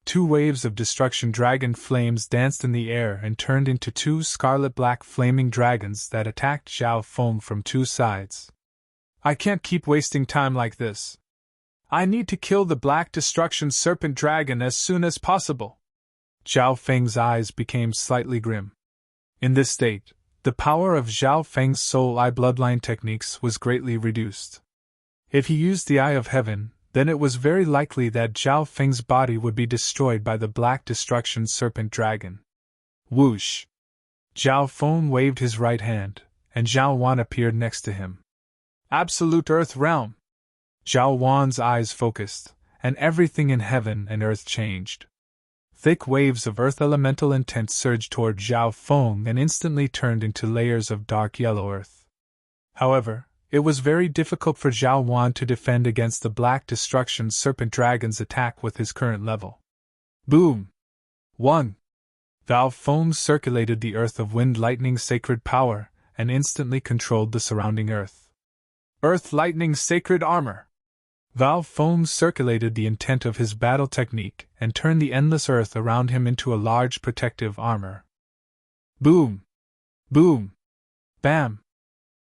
2 waves of destruction dragon flames danced in the air and turned into 2 scarlet-black flaming dragons that attacked Zhao Feng from 2 sides. I can't keep wasting time like this. I need to kill the Black Destruction Serpent Dragon as soon as possible. Zhao Feng's eyes became slightly grim. In this state, the power of Zhao Feng's Soul Eye bloodline techniques was greatly reduced. If he used the Eye of Heaven, then it was very likely that Zhao Feng's body would be destroyed by the Black Destruction Serpent Dragon. Whoosh! Zhao Feng waved his right hand, and Zhao Wan appeared next to him. Absolute Earth Realm! Zhao Wan's eyes focused, and everything in heaven and earth changed. Thick waves of earth elemental intent surged toward Zhao Feng and instantly turned into layers of dark yellow earth. However, it was very difficult for Zhao Wan to defend against the Black Destruction Serpent Dragon's attack with his current level. Boom! 1. Zhao Feng circulated the earth of wind lightning sacred power and instantly controlled the surrounding earth. Earth lightning sacred armor! Zhao Feng circulated the intent of his battle technique and turned the endless earth around him into a large protective armor. Boom! Boom! Bam!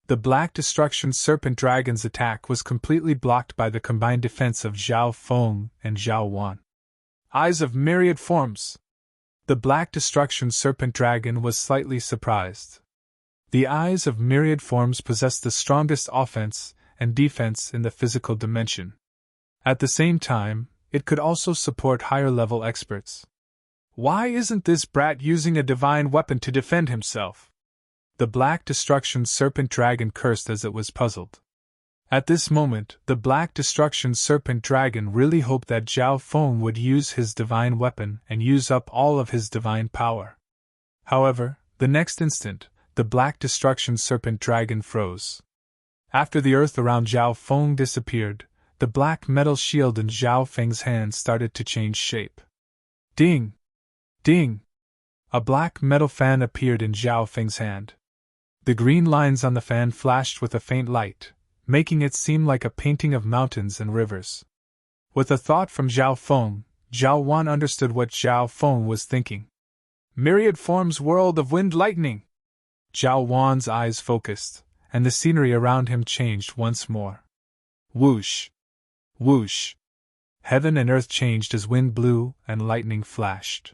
The Black Destruction Serpent Dragon's attack was completely blocked by the combined defense of Zhao Feng and Zhao Wan. Eyes of myriad forms! The Black Destruction Serpent Dragon was slightly surprised. The eyes of myriad forms possessed the strongest offense and defense in the physical dimension. At the same time, it could also support higher-level experts. Why isn't this brat using a divine weapon to defend himself? The Black Destruction Serpent Dragon cursed as it was puzzled. At this moment, the Black Destruction Serpent Dragon really hoped that Zhao Feng would use his divine weapon and use up all of his divine power. However, the next instant, the Black Destruction Serpent Dragon froze. After the earth around Zhao Feng disappeared, the black metal shield in Zhao Feng's hand started to change shape. Ding! Ding! A black metal fan appeared in Zhao Feng's hand. The green lines on the fan flashed with a faint light, making it seem like a painting of mountains and rivers. With a thought from Zhao Feng, Zhao Wan understood what Zhao Feng was thinking. Myriad Forms World of Wind Lightning! Zhao Wan's eyes focused, and the scenery around him changed once more. Whoosh! Whoosh! Heaven and earth changed as wind blew and lightning flashed.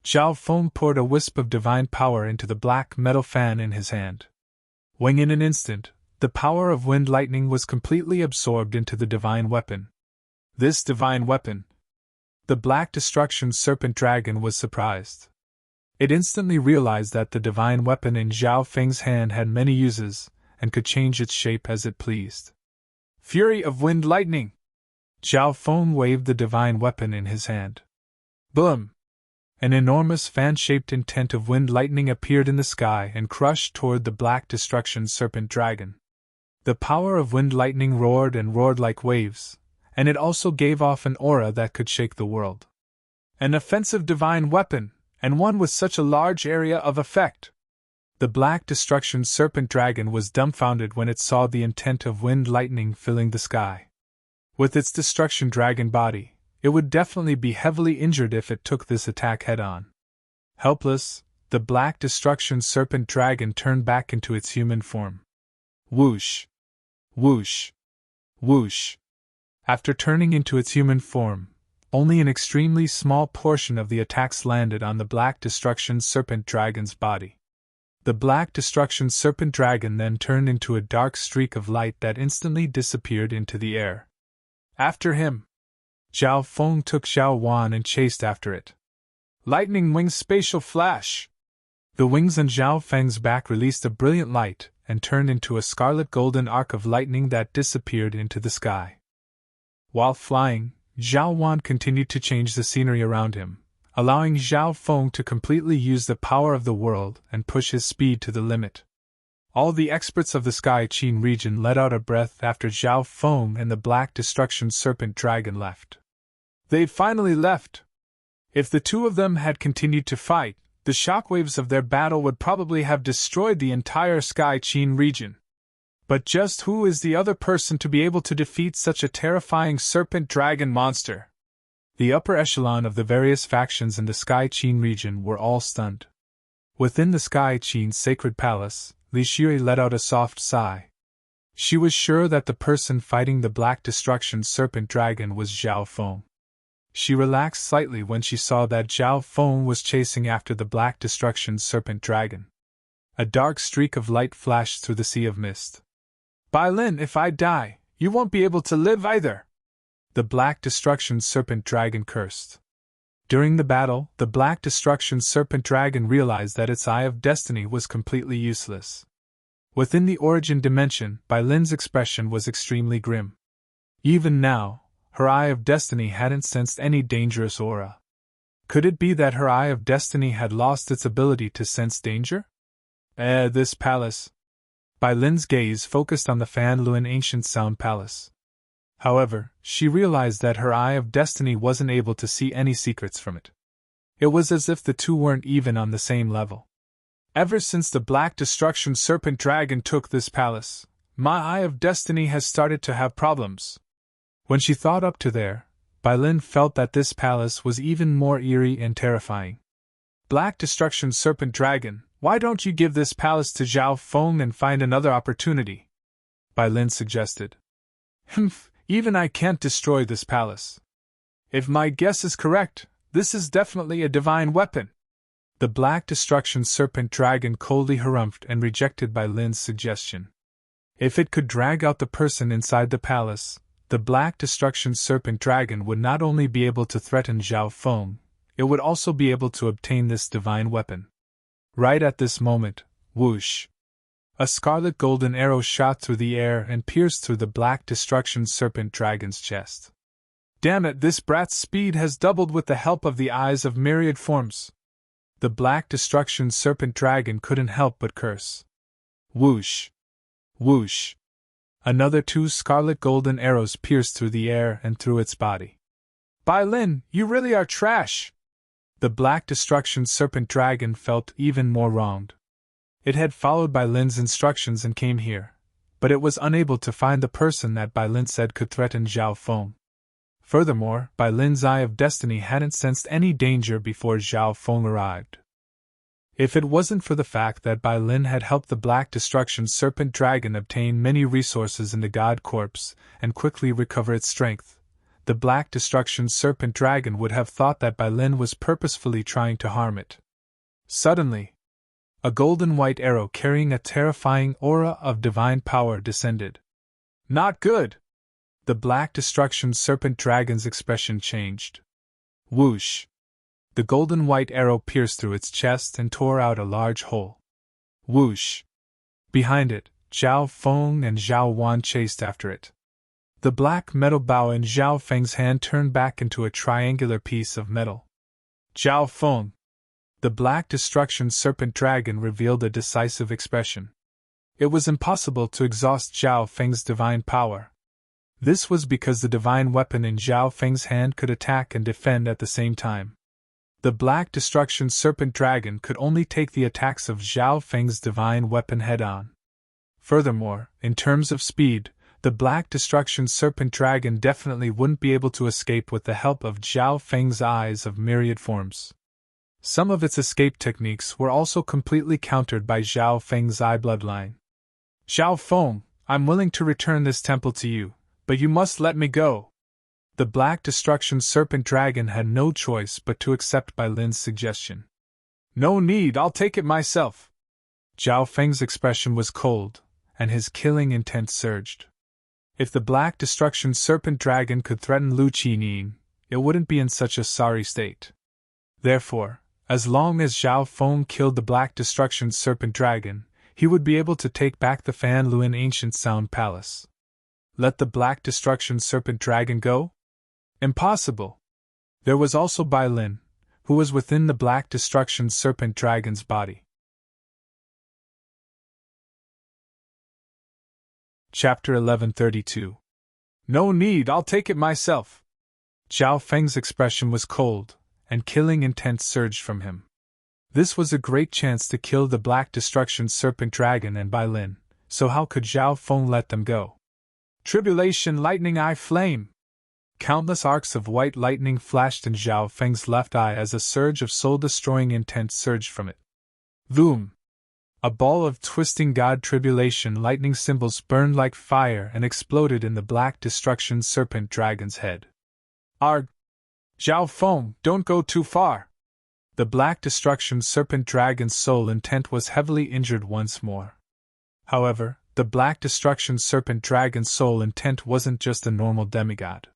Zhao Feng poured a wisp of divine power into the black metal fan in his hand. When in an instant, the power of wind lightning was completely absorbed into the divine weapon. This divine weapon! The Black Destruction Serpent Dragon was surprised. It instantly realized that the divine weapon in Zhao Feng's hand had many uses, and could change its shape as it pleased. Fury of Wind Lightning! Zhao Feng waved the divine weapon in his hand. Boom! An enormous fan-shaped intent of wind lightning appeared in the sky and crushed toward the Black Destruction Serpent Dragon. The power of wind lightning roared and roared like waves, and it also gave off an aura that could shake the world. An offensive divine weapon, and one with such a large area of effect! The Black Destruction Serpent Dragon was dumbfounded when it saw the intent of wind lightning filling the sky. With its destruction dragon body, it would definitely be heavily injured if it took this attack head-on. Helpless, the the Black Destruction Serpent Dragon turned back into its human form. Whoosh! Whoosh! Whoosh! After turning into its human form, only an extremely small portion of the attacks landed on the Black Destruction Serpent Dragon's body. The Black Destruction Serpent Dragon then turned into a dark streak of light that instantly disappeared into the air. After him, Zhao Feng took Zhao Wan and chased after it. Lightning Wings Spatial Flash! The wings on Zhao Feng's back released a brilliant light and turned into a scarlet golden arc of lightning that disappeared into the sky. While flying, Zhao Wan continued to change the scenery around him, allowing Zhao Feng to completely use the power of the world and push his speed to the limit. All the experts of the Sky Qin region let out a breath after Zhao Feng and the Black Destruction Serpent Dragon left. They finally left! If the two of them had continued to fight, the shockwaves of their battle would probably have destroyed the entire Sky Qin region. But just who is the other person to be able to defeat such a terrifying serpent dragon monster? The upper echelon of the various factions in the Sky Qin region were all stunned. Within the Sky Qin sacred palace, Li Xue let out a soft sigh. She was sure that the person fighting the Black Destruction Serpent Dragon was Zhao Feng. She relaxed slightly when she saw that Zhao Feng was chasing after the Black Destruction Serpent Dragon. A dark streak of light flashed through the sea of mist. Bai Lin, if I die, you won't be able to live either! The Black Destruction Serpent Dragon cursed. During the battle, the Black Destruction Serpent Dragon realized that its Eye of Destiny was completely useless. Within the Origin Dimension, Bai Lin's expression was extremely grim. Even now, her Eye of Destiny hadn't sensed any dangerous aura. Could it be that her Eye of Destiny had lost its ability to sense danger? This palace. Bai Lin's gaze focused on the Fan Luan Ancient Sound Palace. However, she realized that her Eye of Destiny wasn't able to see any secrets from it. It was as if the two weren't even on the same level. Ever since the Black Destruction Serpent Dragon took this palace, my Eye of Destiny has started to have problems. When she thought up to there, Bai Lin felt that this palace was even more eerie and terrifying. Black Destruction Serpent Dragon, why don't you give this palace to Zhao Feng and find another opportunity? Bai Lin suggested. Even I can't destroy this palace. If my guess is correct, this is definitely a divine weapon. The Black Destruction Serpent Dragon coldly harumphed and rejected Bai Lin's suggestion. If it could drag out the person inside the palace, the Black Destruction Serpent Dragon would not only be able to threaten Zhao Feng, it would also be able to obtain this divine weapon. Right at this moment, whoosh! A scarlet golden arrow shot through the air and pierced through the Black Destruction Serpent Dragon's chest. Damn it, this brat's speed has doubled with the help of the eyes of myriad forms. The Black Destruction Serpent Dragon couldn't help but curse. Whoosh! Whoosh! Another 2 scarlet golden arrows pierced through the air and through its body. Bai Lin, you really are trash! The Black Destruction Serpent Dragon felt even more wronged. It had followed Bai Lin's instructions and came here, but it was unable to find the person that Bai Lin said could threaten Zhao Feng. Furthermore, Bai Lin's Eye of Destiny hadn't sensed any danger before Zhao Feng arrived. If it wasn't for the fact that Bai Lin had helped the Black Destruction Serpent Dragon obtain many resources in the God Corpse and quickly recover its strength, the Black Destruction Serpent Dragon would have thought that Bai Lin was purposefully trying to harm it. Suddenly, a golden white arrow carrying a terrifying aura of divine power descended. Not good! The Black Destruction Serpent Dragon's expression changed. Whoosh! The golden white arrow pierced through its chest and tore out a large hole. Whoosh! Behind it, Zhao Feng and Zhao Wan chased after it. The black metal bow in Zhao Feng's hand turned back into a triangular piece of metal. Zhao Feng! The Black Destruction Serpent Dragon revealed a decisive expression. It was impossible to exhaust Zhao Feng's divine power. This was because the divine weapon in Zhao Feng's hand could attack and defend at the same time. The Black Destruction Serpent Dragon could only take the attacks of Zhao Feng's divine weapon head-on. Furthermore, in terms of speed, the Black Destruction Serpent Dragon definitely wouldn't be able to escape with the help of Zhao Feng's eyes of myriad forms. Some of its escape techniques were also completely countered by Zhao Feng's eye bloodline. Zhao Feng, I'm willing to return this temple to you, but you must let me go. The Black Destruction Serpent Dragon had no choice but to accept Bai Lin's suggestion. No need, I'll take it myself. Zhao Feng's expression was cold, and his killing intent surged. If the Black Destruction Serpent Dragon could threaten Lu Qinyin, it wouldn't be in such a sorry state. Therefore, as long as Zhao Feng killed the Black Destruction Serpent Dragon, he would be able to take back the Fan Luan Ancient Sound Palace. Let the Black Destruction Serpent Dragon go? Impossible! There was also Bai Lin, who was within the Black Destruction Serpent Dragon's body. Chapter 1132. No need, I'll take it myself. Zhao Feng's expression was cold, and killing intent surged from him. This was a great chance to kill the Black Destruction Serpent Dragon and Bai Lin, so how could Zhao Feng let them go? Tribulation Lightning Eye Flame! Countless arcs of white lightning flashed in Zhao Feng's left eye as a surge of soul-destroying intent surged from it. Boom! A ball of twisting God Tribulation lightning symbols burned like fire and exploded in the Black Destruction Serpent Dragon's head. Arg! Zhao Feng, don't go too far! The Black Destruction Serpent Dragon's soul intent was heavily injured once more. However, the Black Destruction Serpent Dragon's soul intent wasn't just a normal demigod.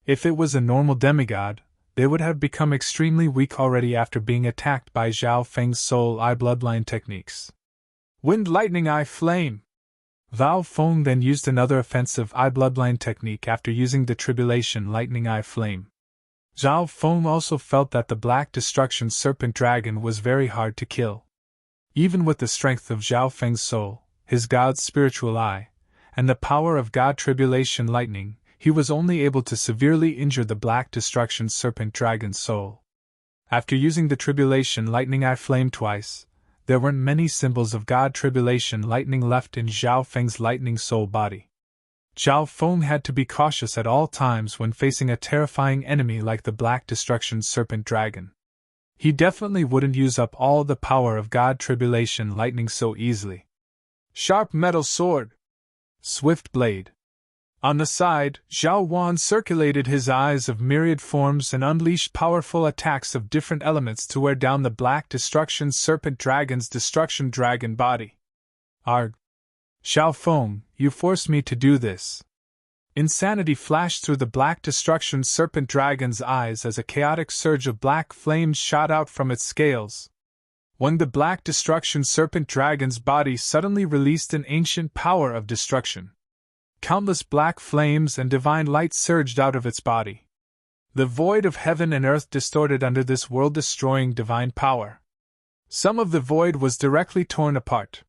If it was a normal demigod, they would have become extremely weak already after being attacked by Zhao Feng's soul eye bloodline techniques. Wind Lightning Eye Flame! Zhao Feng then used another offensive eye bloodline technique after using the Tribulation Lightning Eye Flame. Zhao Feng also felt that the Black Destruction Serpent Dragon was very hard to kill. Even with the strength of Zhao Feng's soul, his God's spiritual eye, and the power of God Tribulation Lightning, he was only able to severely injure the Black Destruction Serpent Dragon's soul. After using the Tribulation Lightning Eye Flame twice, there weren't many symbols of God Tribulation Lightning left in Zhao Feng's lightning soul body. Zhao Feng had to be cautious at all times when facing a terrifying enemy like the Black Destruction Serpent Dragon. He definitely wouldn't use up all the power of God Tribulation Lightning so easily. Sharp Metal Sword! Swift Blade! On the side, Zhao Wan circulated his eyes of myriad forms and unleashed powerful attacks of different elements to wear down the Black Destruction Serpent Dragon's Destruction Dragon body. Arg! Zhao Feng, you forced me to do this. Insanity flashed through the Black Destruction Serpent Dragon's eyes as a chaotic surge of black flames shot out from its scales. When the Black Destruction Serpent Dragon's body suddenly released an ancient power of destruction. Countless black flames and divine light surged out of its body. The void of heaven and earth distorted under this world-destroying divine power. Some of the void was directly torn apart.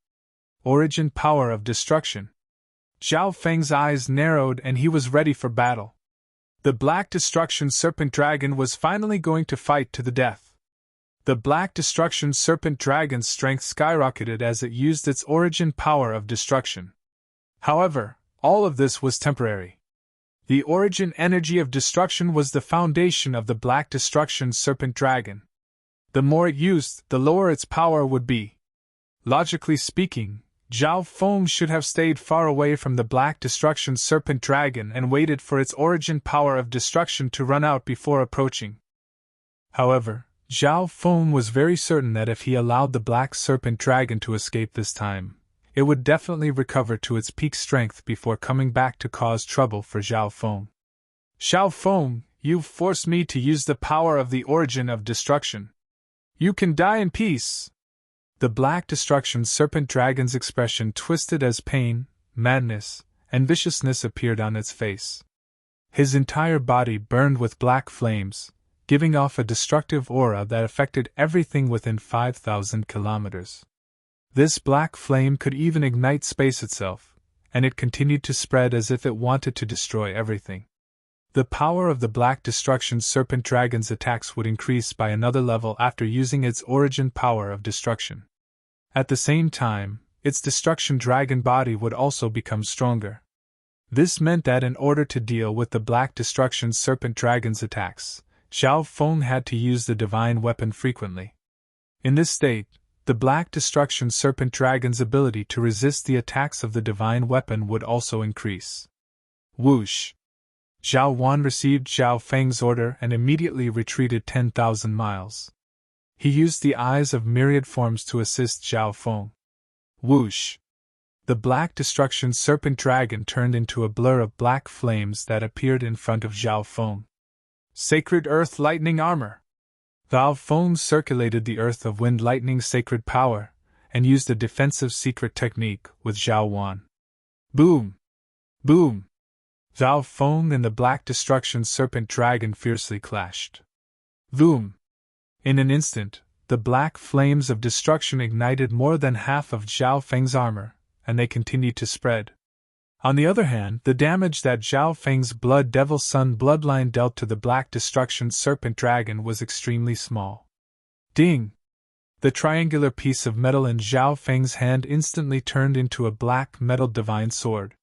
Origin power of destruction. Zhao Feng's eyes narrowed and he was ready for battle. The Black Destruction Serpent Dragon was finally going to fight to the death. The Black Destruction Serpent Dragon's strength skyrocketed as it used its origin power of destruction. However, all of this was temporary. The origin energy of destruction was the foundation of the Black Destruction Serpent Dragon. The more it used, the lower its power would be. Logically speaking, Zhao Feng should have stayed far away from the Black Destruction Serpent Dragon and waited for its origin power of destruction to run out before approaching. However, Zhao Feng was very certain that if he allowed the Black Serpent Dragon to escape this time, it would definitely recover to its peak strength before coming back to cause trouble for Zhao Feng. Zhao Feng, you've forced me to use the power of the origin of destruction. You can die in peace. The Black Destruction Serpent Dragon's expression twisted as pain, madness, and viciousness appeared on its face. His entire body burned with black flames, giving off a destructive aura that affected everything within 5,000 kilometers. This black flame could even ignite space itself, and it continued to spread as if it wanted to destroy everything. The power of the Black Destruction Serpent Dragon's attacks would increase by another level after using its origin power of destruction. At the same time, its Destruction Dragon body would also become stronger. This meant that in order to deal with the Black Destruction Serpent Dragon's attacks, Zhao Feng had to use the divine weapon frequently. In this state, the Black Destruction Serpent Dragon's ability to resist the attacks of the divine weapon would also increase. Whoosh! Zhao Wan received Zhao Feng's order and immediately retreated 10,000 miles. He used the eyes of myriad forms to assist Zhao Feng. Whoosh! The Black Destruction Serpent Dragon turned into a blur of black flames that appeared in front of Zhao Feng. Sacred Earth Lightning Armor! Zhao Feng circulated the Earth of Wind Lightning Sacred Power, and used a defensive secret technique with Zhao Wan. Boom! Boom! Zhao Feng and the Black Destruction Serpent Dragon fiercely clashed. Boom! In an instant, the black flames of destruction ignited more than half of Zhao Feng's armor, and they continued to spread. On the other hand, the damage that Zhao Feng's Blood Devil Sun bloodline dealt to the Black Destruction Serpent Dragon was extremely small. Ding! The triangular piece of metal in Zhao Feng's hand instantly turned into a black metal divine sword.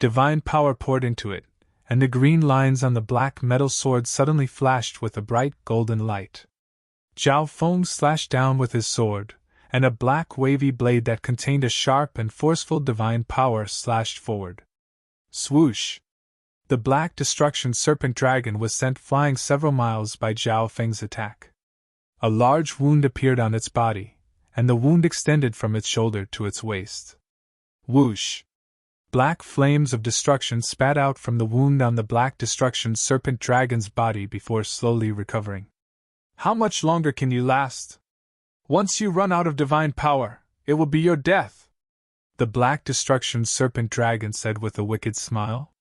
Divine power poured into it, and the green lines on the black metal sword suddenly flashed with a bright golden light. Zhao Feng slashed down with his sword, and a black wavy blade that contained a sharp and forceful divine power slashed forward. Swoosh! The Black Destruction Serpent Dragon was sent flying several miles by Zhao Feng's attack. A large wound appeared on its body, and the wound extended from its shoulder to its waist. Whoosh! Black flames of destruction spat out from the wound on the Black Destruction Serpent Dragon's body before slowly recovering. How much longer can you last? Once you run out of divine power, it will be your death, the Black Destruction Serpent Dragon said with a wicked smile.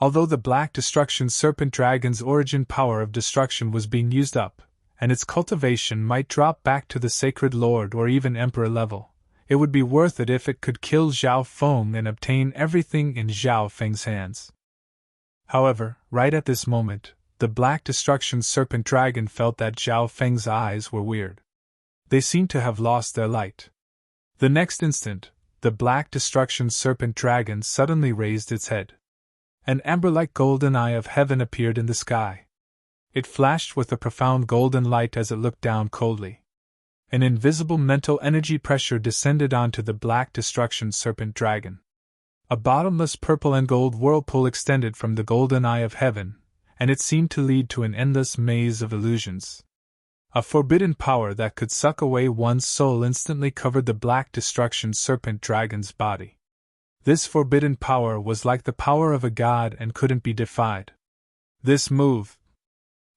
Although the Black Destruction Serpent Dragon's origin power of destruction was being used up, and its cultivation might drop back to the Sacred Lord or even Emperor level, it would be worth it if it could kill Zhao Feng and obtain everything in Zhao Feng's hands. However, right at this moment, the Black Destruction Serpent Dragon felt that Zhao Feng's eyes were weird. They seemed to have lost their light. The next instant, the Black Destruction Serpent Dragon suddenly raised its head. An amber-like golden eye of heaven appeared in the sky. It flashed with a profound golden light as it looked down coldly. An invisible mental energy pressure descended onto the Black Destruction Serpent Dragon. A bottomless purple and gold whirlpool extended from the golden eye of heaven, and it seemed to lead to an endless maze of illusions. A forbidden power that could suck away one's soul instantly covered the Black Destruction Serpent Dragon's body. This forbidden power was like the power of a god and couldn't be defied. This move.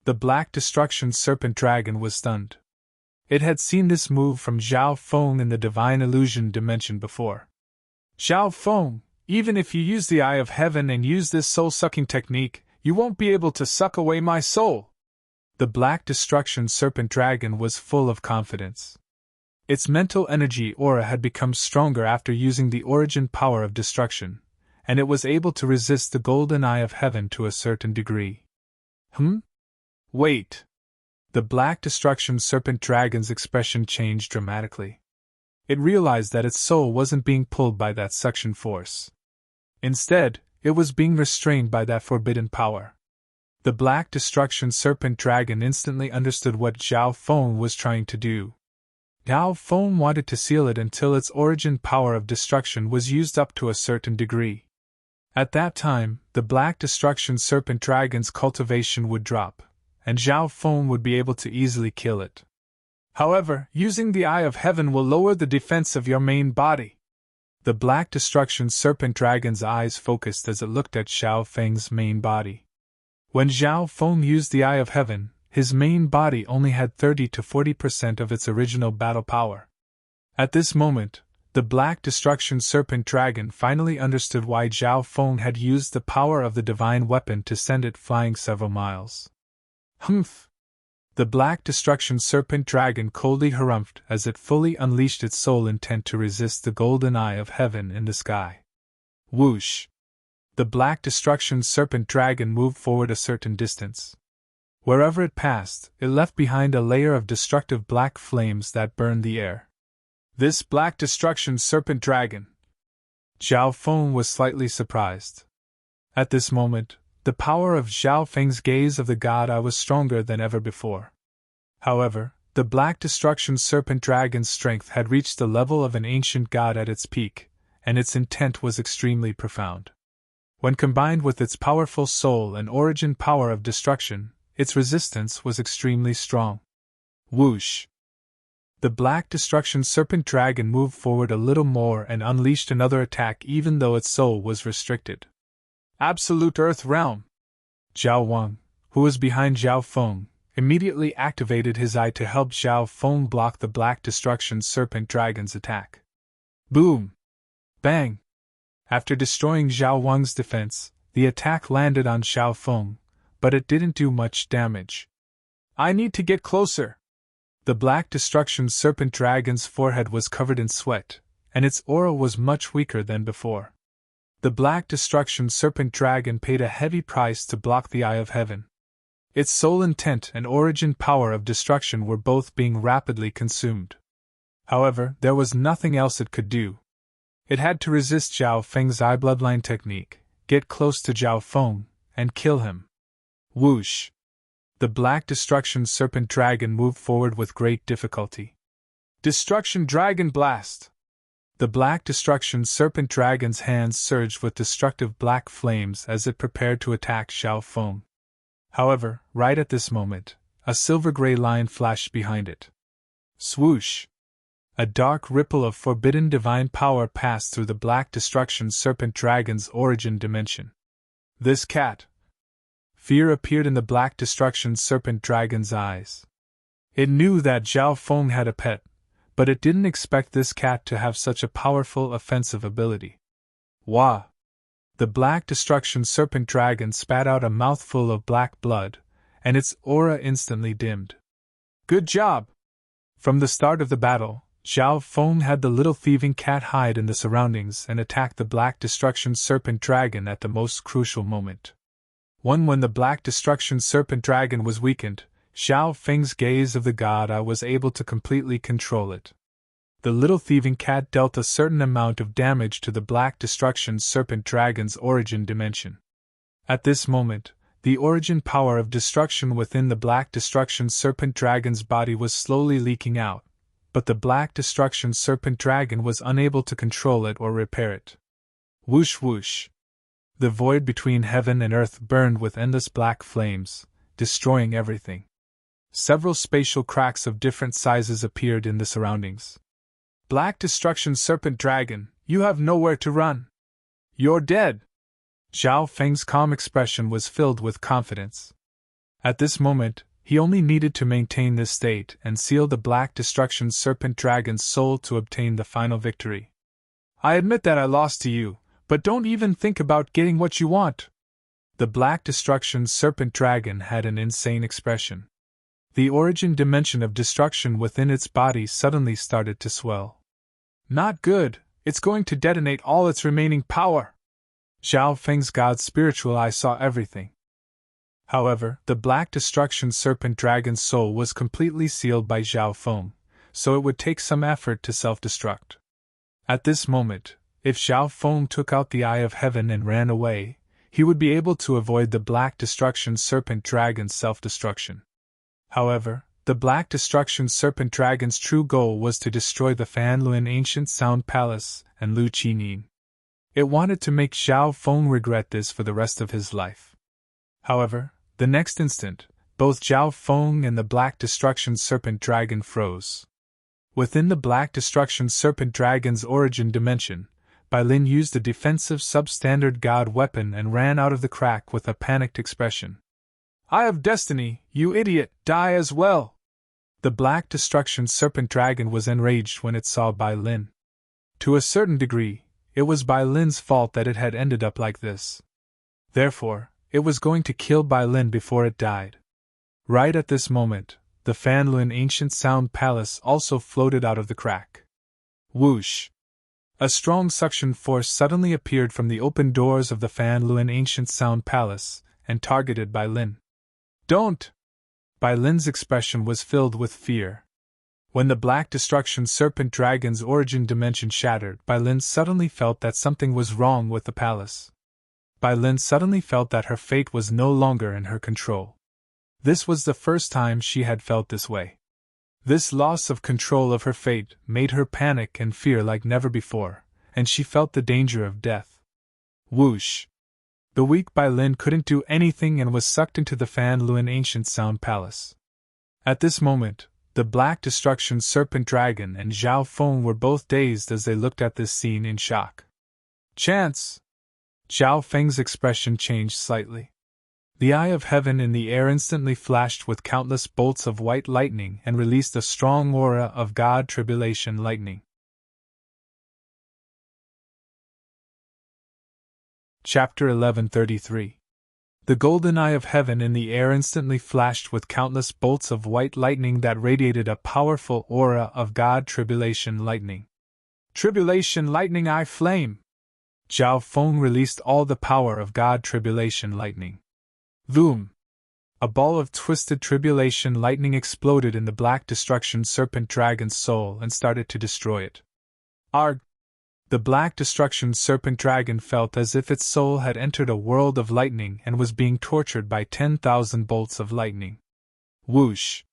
The Black Destruction Serpent Dragon was stunned. It had seen this move from Zhao Feng in the Divine Illusion dimension before. Zhao Feng, even if you use the Eye of Heaven and use this soul-sucking technique, you won't be able to suck away my soul. The Black Destruction Serpent Dragon was full of confidence. Its mental energy aura had become stronger after using the origin power of destruction, and it was able to resist the golden eye of heaven to a certain degree. Wait! The Black Destruction Serpent Dragon's expression changed dramatically. It realized that its soul wasn't being pulled by that suction force. Instead, it was being restrained by that forbidden power. The Black Destruction Serpent Dragon instantly understood what Zhao Feng was trying to do. Zhao Feng wanted to seal it until its origin power of destruction was used up to a certain degree. At that time, the Black Destruction Serpent Dragon's cultivation would drop, and Zhao Feng would be able to easily kill it. However, using the Eye of Heaven will lower the defense of your main body. The Black Destruction Serpent Dragon's eyes focused as it looked at Zhao Feng's main body. When Zhao Feng used the Eye of Heaven, his main body only had 30 to 40% of its original battle power. At this moment, the Black Destruction Serpent Dragon finally understood why Zhao Feng had used the power of the divine weapon to send it flying several miles. Humph! The Black Destruction Serpent Dragon coldly harumphed as it fully unleashed its soul intent to resist the golden eye of heaven in the sky. Whoosh! The Black Destruction Serpent Dragon moved forward a certain distance. Wherever it passed, it left behind a layer of destructive black flames that burned the air. This Black Destruction Serpent Dragon! Zhao Feng was slightly surprised. At this moment, the power of Zhao Feng's gaze of the god eye was stronger than ever before. However, the Black Destruction Serpent Dragon's strength had reached the level of an ancient god at its peak, and its intent was extremely profound. When combined with its powerful soul and origin power of destruction, its resistance was extremely strong. Whoosh! The Black Destruction Serpent Dragon moved forward a little more and unleashed another attack even though its soul was restricted. Absolute Earth Realm! Zhao Wang, who was behind Zhao Feng, immediately activated his eye to help Zhao Feng block the Black Destruction Serpent Dragon's attack. Boom! Bang! After destroying Zhao Wang's defense, the attack landed on Zhao Feng, but it didn't do much damage. I need to get closer! The Black Destruction Serpent Dragon's forehead was covered in sweat, and its aura was much weaker than before. The Black Destruction Serpent Dragon paid a heavy price to block the Eye of Heaven. Its sole intent and origin power of destruction were both being rapidly consumed. However, there was nothing else it could do. It had to resist Zhao Feng's Eye Bloodline technique, get close to Zhao Feng, and kill him. Whoosh! The Black Destruction Serpent Dragon moved forward with great difficulty. Destruction Dragon Blast! The Black Destruction Serpent Dragon's hands surged with destructive black flames as it prepared to attack Zhao Feng. However, right at this moment, a silver-gray line flashed behind it. Swoosh! A dark ripple of forbidden divine power passed through the Black Destruction Serpent Dragon's origin dimension. This cat! Fear appeared in the Black Destruction Serpent Dragon's eyes. It knew that Zhao Feng had a pet, but it didn't expect this cat to have such a powerful offensive ability. Wah! The Black Destruction Serpent Dragon spat out a mouthful of black blood, and its aura instantly dimmed. Good job! From the start of the battle, Zhao Feng had the little thieving cat hide in the surroundings and attack the Black Destruction Serpent Dragon at the most crucial moment. When the Black Destruction Serpent Dragon was weakened, Zhao Feng's gaze of the god eye was able to completely control it. The little thieving cat dealt a certain amount of damage to the Black Destruction Serpent Dragon's origin dimension. At this moment, the origin power of destruction within the Black Destruction Serpent Dragon's body was slowly leaking out, but the Black Destruction Serpent Dragon was unable to control it or repair it. Whoosh whoosh! The void between heaven and earth burned with endless black flames, destroying everything. Several spatial cracks of different sizes appeared in the surroundings. Black Destruction Serpent Dragon, you have nowhere to run. You're dead! Zhao Feng's calm expression was filled with confidence. At this moment, he only needed to maintain this state and seal the Black Destruction Serpent Dragon's soul to obtain the final victory. I admit that I lost to you, but don't even think about getting what you want. The Black Destruction Serpent Dragon had an insane expression. The origin dimension of destruction within its body suddenly started to swell. Not good, it's going to detonate all its remaining power. Zhao Feng's god's spiritual eye saw everything. However, the Black Destruction Serpent Dragon's soul was completely sealed by Zhao Feng, so it would take some effort to self-destruct. At this moment, if Zhao Feng took out the Eye of Heaven and ran away, he would be able to avoid the Black Destruction Serpent Dragon's self-destruction. However, the Black Destruction Serpent Dragon's true goal was to destroy the Fanluan Ancient Sound Palace and Lu Qinin. It wanted to make Zhao Feng regret this for the rest of his life. However, the next instant, both Zhao Feng and the Black Destruction Serpent Dragon froze. Within the Black Destruction Serpent Dragon's origin dimension, Bai Lin used a defensive substandard god weapon and ran out of the crack with a panicked expression. Eye of Destiny, you idiot, die as well! The Black Destruction Serpent Dragon was enraged when it saw Bai Lin. To a certain degree, it was Bai Lin's fault that it had ended up like this. Therefore, it was going to kill Bai Lin before it died. Right at this moment, the Fanluan Ancient Sound Palace also floated out of the crack. Whoosh! A strong suction force suddenly appeared from the open doors of the Fanluan Ancient Sound Palace, and targeted Bai Lin. Don't! Bai Lin's expression was filled with fear. When the Black Destruction Serpent Dragon's origin dimension shattered, Bai Lin suddenly felt that something was wrong with the palace. Bai Lin suddenly felt that her fate was no longer in her control. This was the first time she had felt this way. This loss of control of her fate made her panic and fear like never before, and she felt the danger of death. Whoosh! The weak Bai Lin couldn't do anything and was sucked into the Fan Luan ancient sound palace. At this moment, the Black Destruction Serpent Dragon and Zhao Feng were both dazed as they looked at this scene in shock. Chance! Zhao Feng's expression changed slightly. The eye of heaven in the air instantly flashed with countless bolts of white lightning and released a strong aura of God Tribulation lightning. Chapter 1133. The golden eye of heaven in the air instantly flashed with countless bolts of white lightning that radiated a powerful aura of God Tribulation lightning. Tribulation lightning eye flame! Zhao Feng released all the power of God Tribulation lightning. Boom! A ball of twisted tribulation lightning exploded in the Black Destruction Serpent Dragon's soul and started to destroy it. Arg! The Black Destruction Serpent Dragon felt as if its soul had entered a world of lightning and was being tortured by 10,000 bolts of lightning. Whoosh!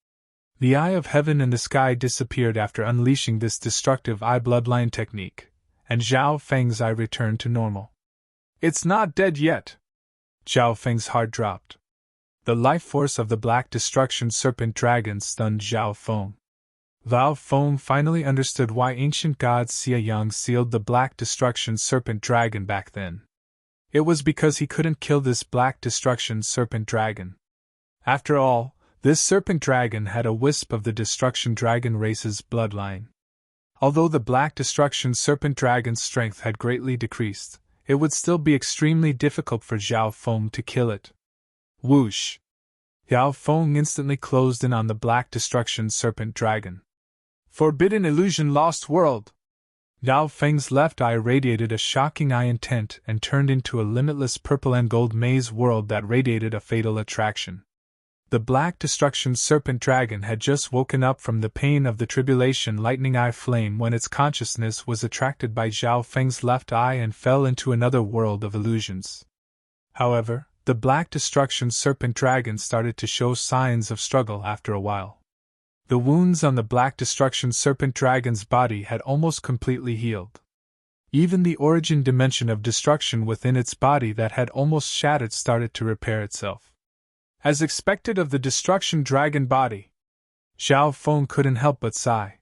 The eye of heaven in the sky disappeared after unleashing this destructive eye bloodline technique, and Zhao Feng's eye returned to normal. It's not dead yet! Zhao Feng's heart dropped. The life force of the Black Destruction Serpent Dragon stunned Zhao Feng. Zhao Feng finally understood why ancient god Xia Yang sealed the Black Destruction Serpent Dragon back then. It was because he couldn't kill this Black Destruction Serpent Dragon. After all, this Serpent Dragon had a wisp of the Destruction Dragon race's bloodline. Although the Black Destruction Serpent Dragon's strength had greatly decreased, it would still be extremely difficult for Zhao Feng to kill it. Whoosh! Zhao Feng instantly closed in on the Black Destruction Serpent Dragon. Forbidden illusion lost world! Zhao Feng's left eye radiated a shocking eye intent and turned into a limitless purple and gold maze world that radiated a fatal attraction. The Black Destruction Serpent Dragon had just woken up from the pain of the tribulation lightning eye flame when its consciousness was attracted by Zhao Feng's left eye and fell into another world of illusions. However, the Black Destruction Serpent Dragon started to show signs of struggle after a while. The wounds on the Black Destruction Serpent Dragon's body had almost completely healed. Even the origin dimension of destruction within its body that had almost shattered started to repair itself. As expected of the Destruction Dragon body, Zhao Feng couldn't help but sigh.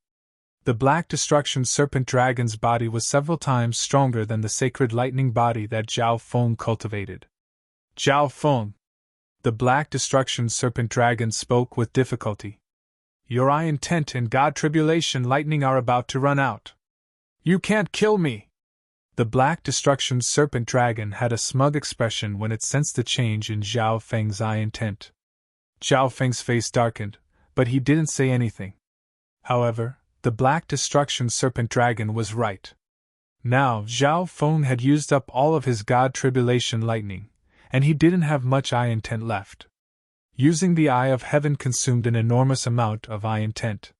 The Black Destruction Serpent Dragon's body was several times stronger than the sacred lightning body that Zhao Feng cultivated. Zhao Feng! The Black Destruction Serpent Dragon spoke with difficulty. Your eye intent and God Tribulation lightning are about to run out. You can't kill me! The Black Destruction Serpent Dragon had a smug expression when it sensed the change in Zhao Feng's eye intent. Zhao Feng's face darkened, but he didn't say anything. However, the Black Destruction Serpent Dragon was right. Now Zhao Feng had used up all of his God Tribulation lightning, and he didn't have much eye intent left. Using the eye of heaven consumed an enormous amount of eye intent.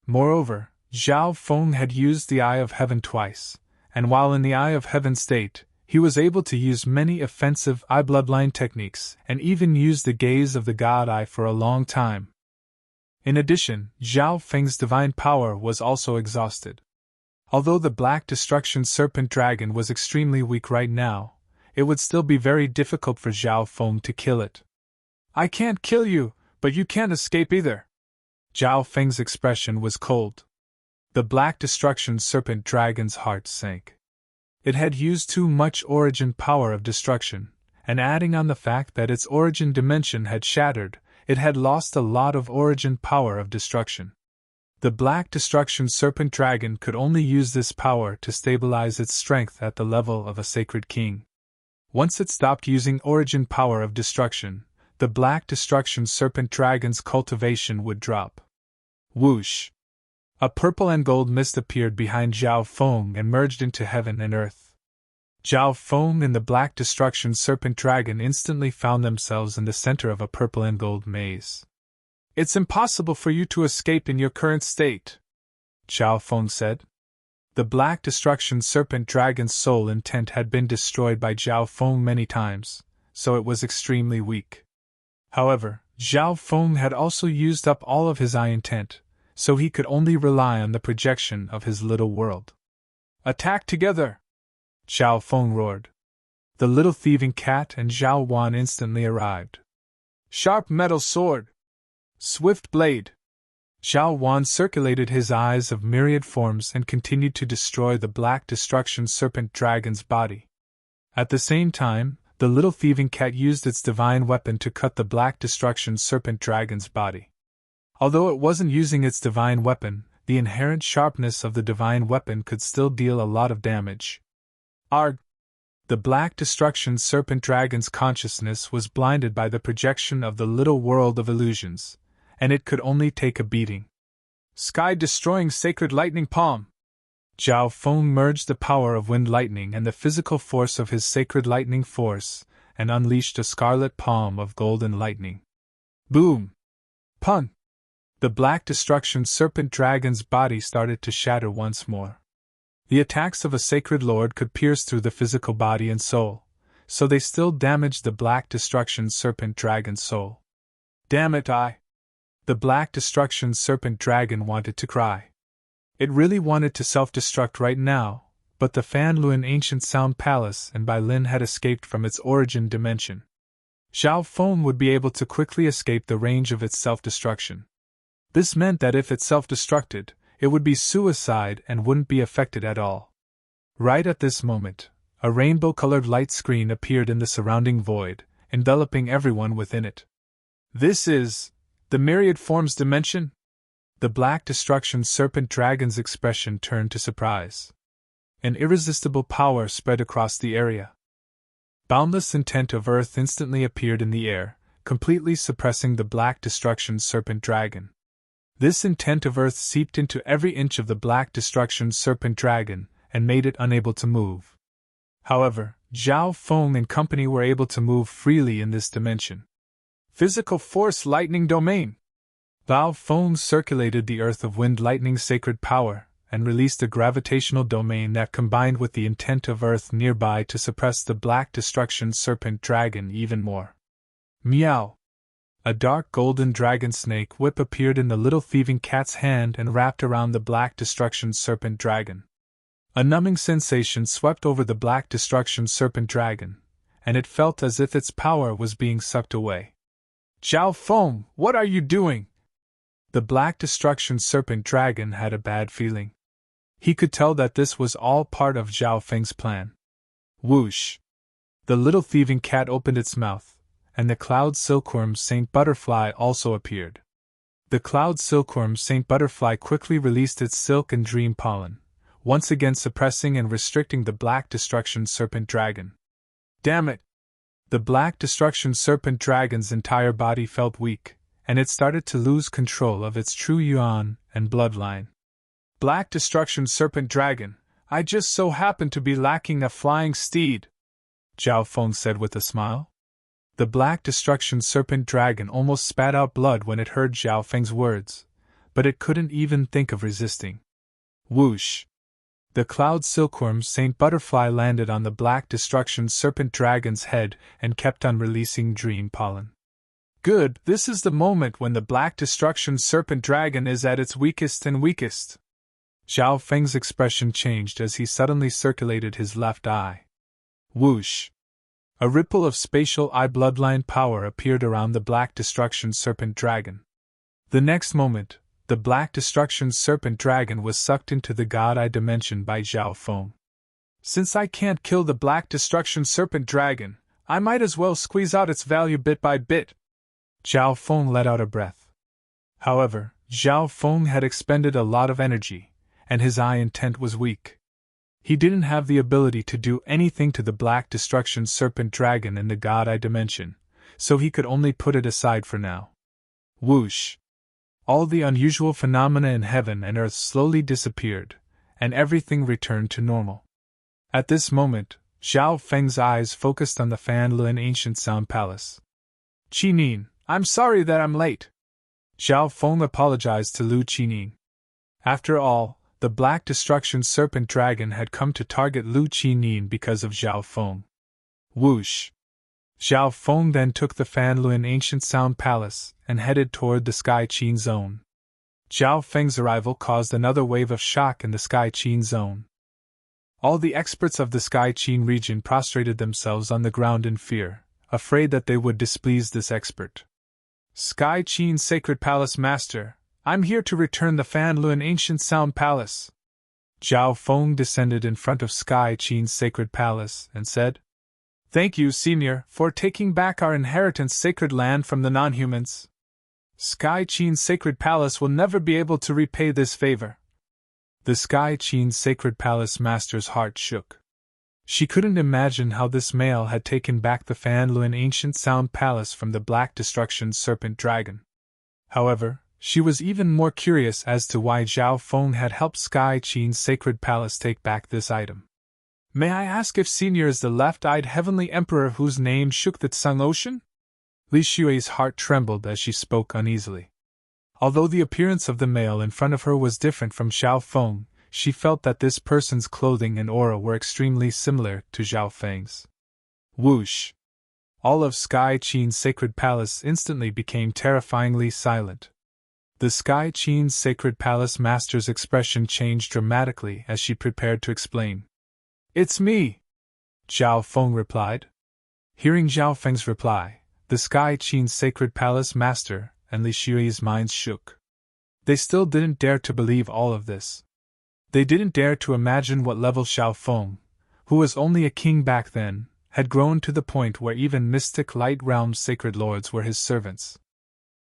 Moreover, Zhao Feng had used the eye of heaven twice, and while in the eye of heaven state, he was able to use many offensive eye bloodline techniques and even use the gaze of the God Eye for a long time. In addition, Zhao Feng's divine power was also exhausted. Although the Black Destruction Serpent Dragon was extremely weak right now, it would still be very difficult for Zhao Feng to kill it. I can't kill you, but you can't escape either. Zhao Feng's expression was cold. The Black Destruction Serpent Dragon's heart sank. It had used too much origin power of destruction, and adding on the fact that its origin dimension had shattered, it had lost a lot of origin power of destruction. The Black Destruction Serpent Dragon could only use this power to stabilize its strength at the level of a sacred king. Once it stopped using origin power of destruction, the Black Destruction Serpent Dragon's cultivation would drop. Whoosh! A purple and gold mist appeared behind Zhao Feng and merged into heaven and earth. Zhao Feng and the Black Destruction Serpent Dragon instantly found themselves in the center of a purple and gold maze. It's impossible for you to escape in your current state, Zhao Feng said. The Black Destruction Serpent Dragon's soul intent had been destroyed by Zhao Feng many times, so it was extremely weak. However, Zhao Feng had also used up all of his eye intent, so he could only rely on the projection of his little world. "Attack together!" Zhao Feng roared. The little thieving cat and Zhao Wan instantly arrived. "Sharp metal sword! Swift blade!" Zhao Wan circulated his eyes of myriad forms and continued to destroy the Black Destruction Serpent Dragon's body. At the same time, the little thieving cat used its divine weapon to cut the Black Destruction Serpent Dragon's body. Although it wasn't using its divine weapon, the inherent sharpness of the divine weapon could still deal a lot of damage. Arg! The Black Destruction Serpent Dragon's consciousness was blinded by the projection of the little world of illusions, and it could only take a beating. Sky-destroying Sacred Lightning Palm! Zhao Feng merged the power of Wind Lightning and the physical force of his Sacred Lightning Force, and unleashed a scarlet palm of golden lightning. Boom! Pun! The Black Destruction Serpent Dragon's body started to shatter once more. The attacks of a Sacred Lord could pierce through the physical body and soul, so they still damaged the Black Destruction Serpent Dragon's soul. Damn it, The Black Destruction Serpent Dragon wanted to cry. It really wanted to self-destruct right now, but the Fanluan Ancient Sound Palace and Bai Lin had escaped from its origin dimension. Zhao Feng would be able to quickly escape the range of its self-destruction. This meant that if it self-destructed, it would be suicide and wouldn't be affected at all. Right at this moment, a rainbow-colored light screen appeared in the surrounding void, enveloping everyone within it. This is the Myriad Forms dimension? The Black Destruction Serpent Dragon's expression turned to surprise. An irresistible power spread across the area. Boundless intent of Earth instantly appeared in the air, completely suppressing the Black Destruction Serpent Dragon. This intent of Earth seeped into every inch of the Black Destruction Serpent Dragon, and made it unable to move. However, Zhao Feng and company were able to move freely in this dimension. Physical Force Lightning Domain! Zhao Feng circulated the Earth of Wind Lightning's sacred power, and released a gravitational domain that combined with the intent of Earth nearby to suppress the Black Destruction Serpent Dragon even more. Meow! A dark golden dragon snake whip appeared in the little thieving cat's hand and wrapped around the Black Destruction Serpent Dragon. A numbing sensation swept over the Black Destruction Serpent Dragon, and it felt as if its power was being sucked away. Zhao Feng, what are you doing? The Black Destruction Serpent Dragon had a bad feeling. He could tell that this was all part of Zhao Feng's plan. Whoosh! The little thieving cat opened its mouth, and the cloud silkworm Saint Butterfly also appeared. The cloud silkworm Saint Butterfly quickly released its silk and dream pollen, once again suppressing and restricting the Black Destruction Serpent Dragon. Damn it! The Black Destruction Serpent Dragon's entire body felt weak, and it started to lose control of its true yuan and bloodline. Black Destruction Serpent Dragon, I just so happen to be lacking a flying steed, Zhao Feng said with a smile. The Black Destruction Serpent Dragon almost spat out blood when it heard Zhao Feng's words, but it couldn't even think of resisting. Whoosh! The cloud silkworm Saint Butterfly landed on the Black Destruction Serpent Dragon's head and kept on releasing dream pollen. Good, this is the moment when the Black Destruction Serpent Dragon is at its weakest and weakest. Zhao Feng's expression changed as he suddenly circulated his left eye. Whoosh! A ripple of spatial eye bloodline power appeared around the Black Destruction Serpent Dragon. The next moment, the Black Destruction Serpent Dragon was sucked into the God-Eye dimension by Zhao Feng. Since I can't kill the Black Destruction Serpent Dragon, I might as well squeeze out its value bit by bit. Zhao Feng let out a breath. However, Zhao Feng had expended a lot of energy, and his eye intent was weak. He didn't have the ability to do anything to the Black Destruction Serpent Dragon in the God-Eye dimension, so he could only put it aside for now. Whoosh! All the unusual phenomena in heaven and earth slowly disappeared, and everything returned to normal. At this moment, Zhao Feng's eyes focused on the Fanluan Ancient Sound Palace. Qinin, I'm sorry that I'm late. Zhao Feng apologized to Lu Qinin. After all, the Black Destruction Serpent Dragon had come to target Lu Qinin because of Zhao Feng. Whoosh! Zhao Feng then took the Fanluan Ancient Sound Palace and headed toward the Sky Qin Zone. Zhao Feng's arrival caused another wave of shock in the Sky Qin Zone. All the experts of the Sky Qin region prostrated themselves on the ground in fear, afraid that they would displease this expert. Sky Qin Sacred Palace Master, I'm here to return the Fanluan Ancient Sound Palace. Zhao Feng descended in front of Sky Qin's Sacred Palace and said, Thank you, Senior, for taking back our inheritance sacred land from the non-humans. Sky Qin's Sacred Palace will never be able to repay this favor. The Sky Qin's Sacred Palace Master's heart shook. She couldn't imagine how this male had taken back the Fanluan Ancient Sound Palace from the Black Destruction Serpent Dragon. However, she was even more curious as to why Zhao Feng had helped Sky Qin's Sacred Palace take back this item. May I ask if Senior is the left-eyed Heavenly Emperor whose name shook the Tsung Ocean? Li Xue's heart trembled as she spoke uneasily. Although the appearance of the male in front of her was different from Zhao Feng, she felt that this person's clothing and aura were extremely similar to Zhao Feng's. Whoosh! All of Sky Qin's Sacred Palace instantly became terrifyingly silent. The Sky Qin's Sacred Palace Master's expression changed dramatically as she prepared to explain. It's me! Zhao Feng replied. Hearing Zhao Feng's reply, the Sky Qin's Sacred Palace Master and Li Xue's minds shook. They still didn't dare to believe all of this. They didn't dare to imagine what level Zhao Feng, who was only a king back then, had grown to the point where even mystic light realm's sacred lords were his servants.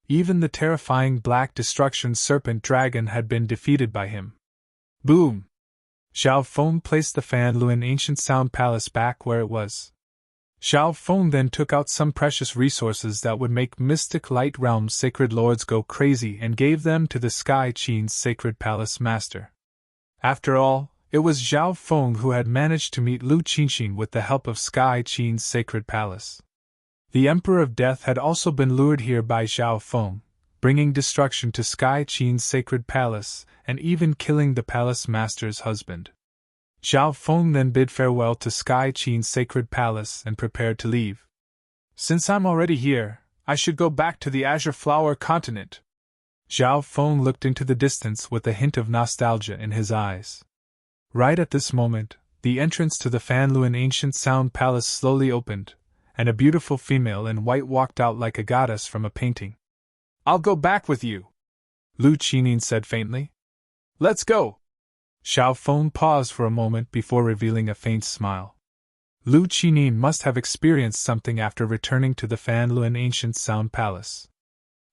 Even the terrifying Black Destruction Serpent Dragon had been defeated by him. Boom! Zhao Feng placed the Fanluan Ancient Sound Palace back where it was. Zhao Feng then took out some precious resources that would make mystic light realm's sacred lords go crazy and gave them to the Sky Qin's Sacred Palace Master. After all, it was Zhao Feng who had managed to meet Lu Qinxin with the help of Sky Qin's Sacred Palace. The Emperor of Death had also been lured here by Zhao Feng, bringing destruction to Sky Qin's Sacred Palace and even killing the Palace Master's husband. Zhao Feng then bid farewell to Sky Qin's Sacred Palace and prepared to leave. Since I'm already here, I should go back to the Azure Flower Continent. Zhao Feng looked into the distance with a hint of nostalgia in his eyes. Right at this moment, the entrance to the Fanluan Ancient Sound Palace slowly opened, and a beautiful female in white walked out like a goddess from a painting. I'll go back with you, Lu Qinin said faintly. Let's go. Zhao Feng paused for a moment before revealing a faint smile. Lu Qinin must have experienced something after returning to the Fanluan Ancient Sound Palace.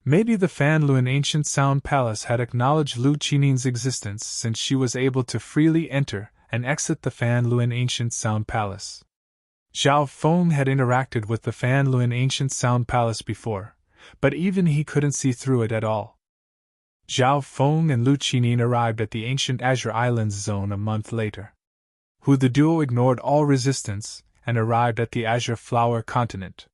Maybe the Fanluan Ancient Sound Palace had acknowledged Lu Qinin's existence since she was able to freely enter and exit the Fanluan Ancient Sound Palace. Zhao Feng had interacted with the Fanluan Ancient Sound Palace before, but even he couldn't see through it at all. Zhao Feng and Lu Qinin arrived at the ancient Azure Islands zone a month later. The duo ignored all resistance and arrived at the Azure Flower Continent.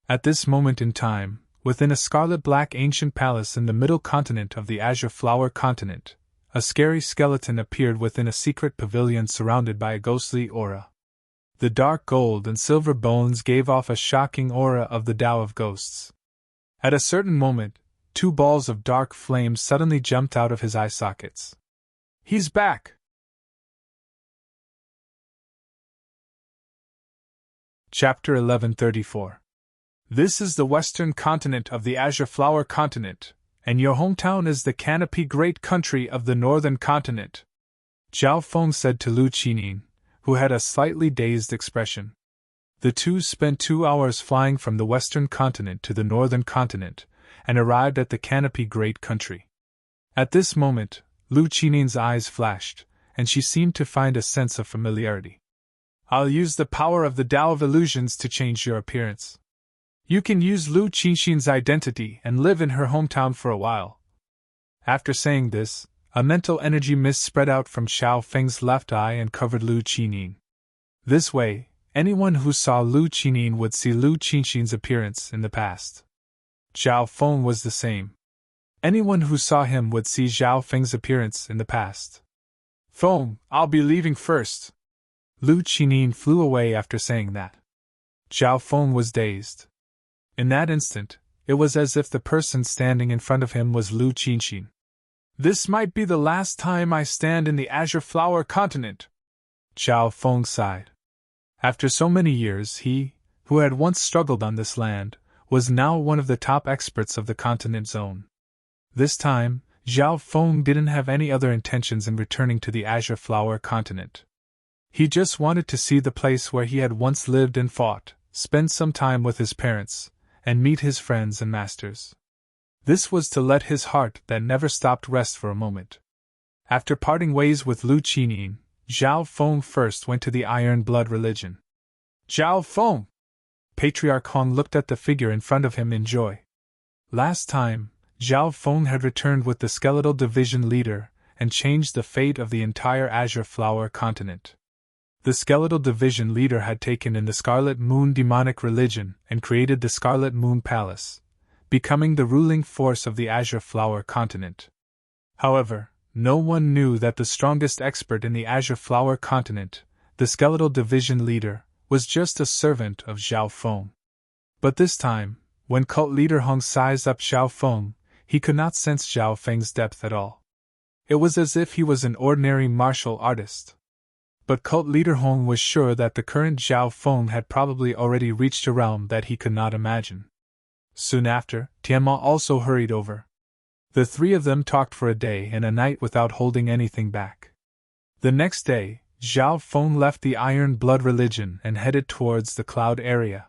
At this moment in time, within a scarlet-black ancient palace in the middle continent of the Azure Flower Continent, a scary skeleton appeared within a secret pavilion surrounded by a ghostly aura. The dark gold and silver bones gave off a shocking aura of the Tao of Ghosts. At a certain moment, 2 balls of dark flame suddenly jumped out of his eye sockets. He's back! Chapter 1134. This is the western continent of the Azure Flower Continent, and your hometown is the Canopy Great Country of the northern continent, Zhao Feng said to Lu Qinin, who had a slightly dazed expression. The two spent 2 hours flying from the western continent to the northern continent, and arrived at the Canopy Great Country. At this moment, Lu Qinin's eyes flashed, and she seemed to find a sense of familiarity. I'll use the power of the Tao of Illusions to change your appearance. You can use Lu Qinxin's identity and live in her hometown for a while. After saying this, a mental energy mist spread out from Zhao Feng's left eye and covered Lu Qinin. This way, anyone who saw Lu Qinin would see Lu Qinxin's appearance in the past. Zhao Feng was the same. Anyone who saw him would see Zhao Feng's appearance in the past. Feng, I'll be leaving first. Lu Qinin flew away after saying that. Zhao Feng was dazed. In that instant, it was as if the person standing in front of him was Lu Qinxin. This might be the last time I stand in the Azure Flower Continent. Zhao Feng sighed. After so many years, he, who had once struggled on this land, was now one of the top experts of the continent zone. This time, Zhao Feng didn't have any other intentions in returning to the Azure Flower Continent. He just wanted to see the place where he had once lived and fought, spend some time with his parents, and meet his friends and masters. This was to let his heart that never stopped rest for a moment. After parting ways with Lu Qinin, Zhao Feng first went to the Iron Blood religion. Zhao Feng! Patriarch Hong looked at the figure in front of him in joy. Last time, Zhao Feng had returned with the Skeletal Division leader and changed the fate of the entire Azure Flower Continent. The Skeletal Division leader had taken in the Scarlet Moon demonic religion and created the Scarlet Moon Palace, becoming the ruling force of the Azure Flower Continent. However, no one knew that the strongest expert in the Azure Flower Continent, the Skeletal Division leader, was just a servant of Zhao Feng. But this time, when cult leader Hong sized up Zhao Feng, he could not sense Zhao Feng's depth at all. It was as if he was an ordinary martial artist. But cult leader Hong was sure that the current Zhao Feng had probably already reached a realm that he could not imagine. Soon after, Tianma also hurried over. The three of them talked for a day and a night without holding anything back. The next day, Zhao Feng left the Iron Blood religion and headed towards the cloud area.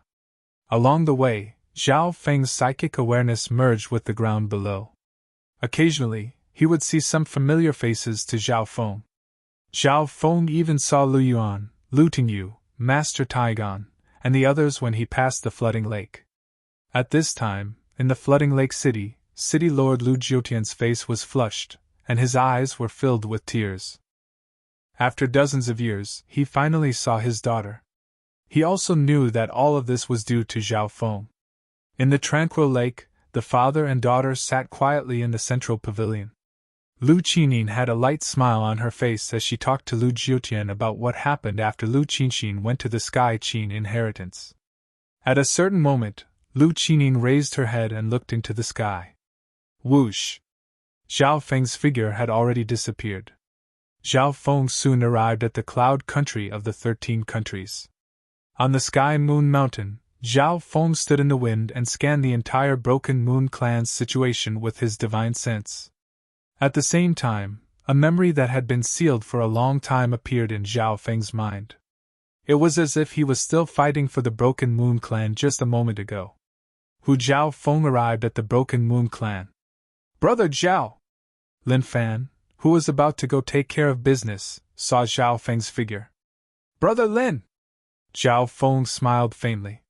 Along the way, Zhao Feng's psychic awareness merged with the ground below. Occasionally, he would see some familiar faces to Zhao Feng. Zhao Feng even saw Lu Yuan, Lu Tingyu, Master Taigan, and the others when he passed the flooding lake. At this time, in the flooding lake city, City Lord Lu Jiotian's face was flushed, and his eyes were filled with tears. After dozens of years, he finally saw his daughter. He also knew that all of this was due to Zhao Feng. In the tranquil lake, the father and daughter sat quietly in the central pavilion. Lu Qinin had a light smile on her face as she talked to Lu Jiotian about what happened after Lu Qinxin went to the Sky Qin inheritance. At a certain moment, Lu Qinin raised her head and looked into the sky. Whoosh! Zhao Feng's figure had already disappeared. Zhao Feng soon arrived at the cloud country of the 13 countries. On the Sky Moon Mountain, Zhao Feng stood in the wind and scanned the entire Broken Moon clan's situation with his divine sense. At the same time, a memory that had been sealed for a long time appeared in Zhao Feng's mind. It was as if he was still fighting for the Broken Moon clan just a moment ago. Hu Zhao Feng arrived at the Broken Moon clan. Brother Zhao! Lin Fan, who was about to go take care of business, saw Zhao Feng's figure. Brother Lin! Zhao Feng smiled faintly.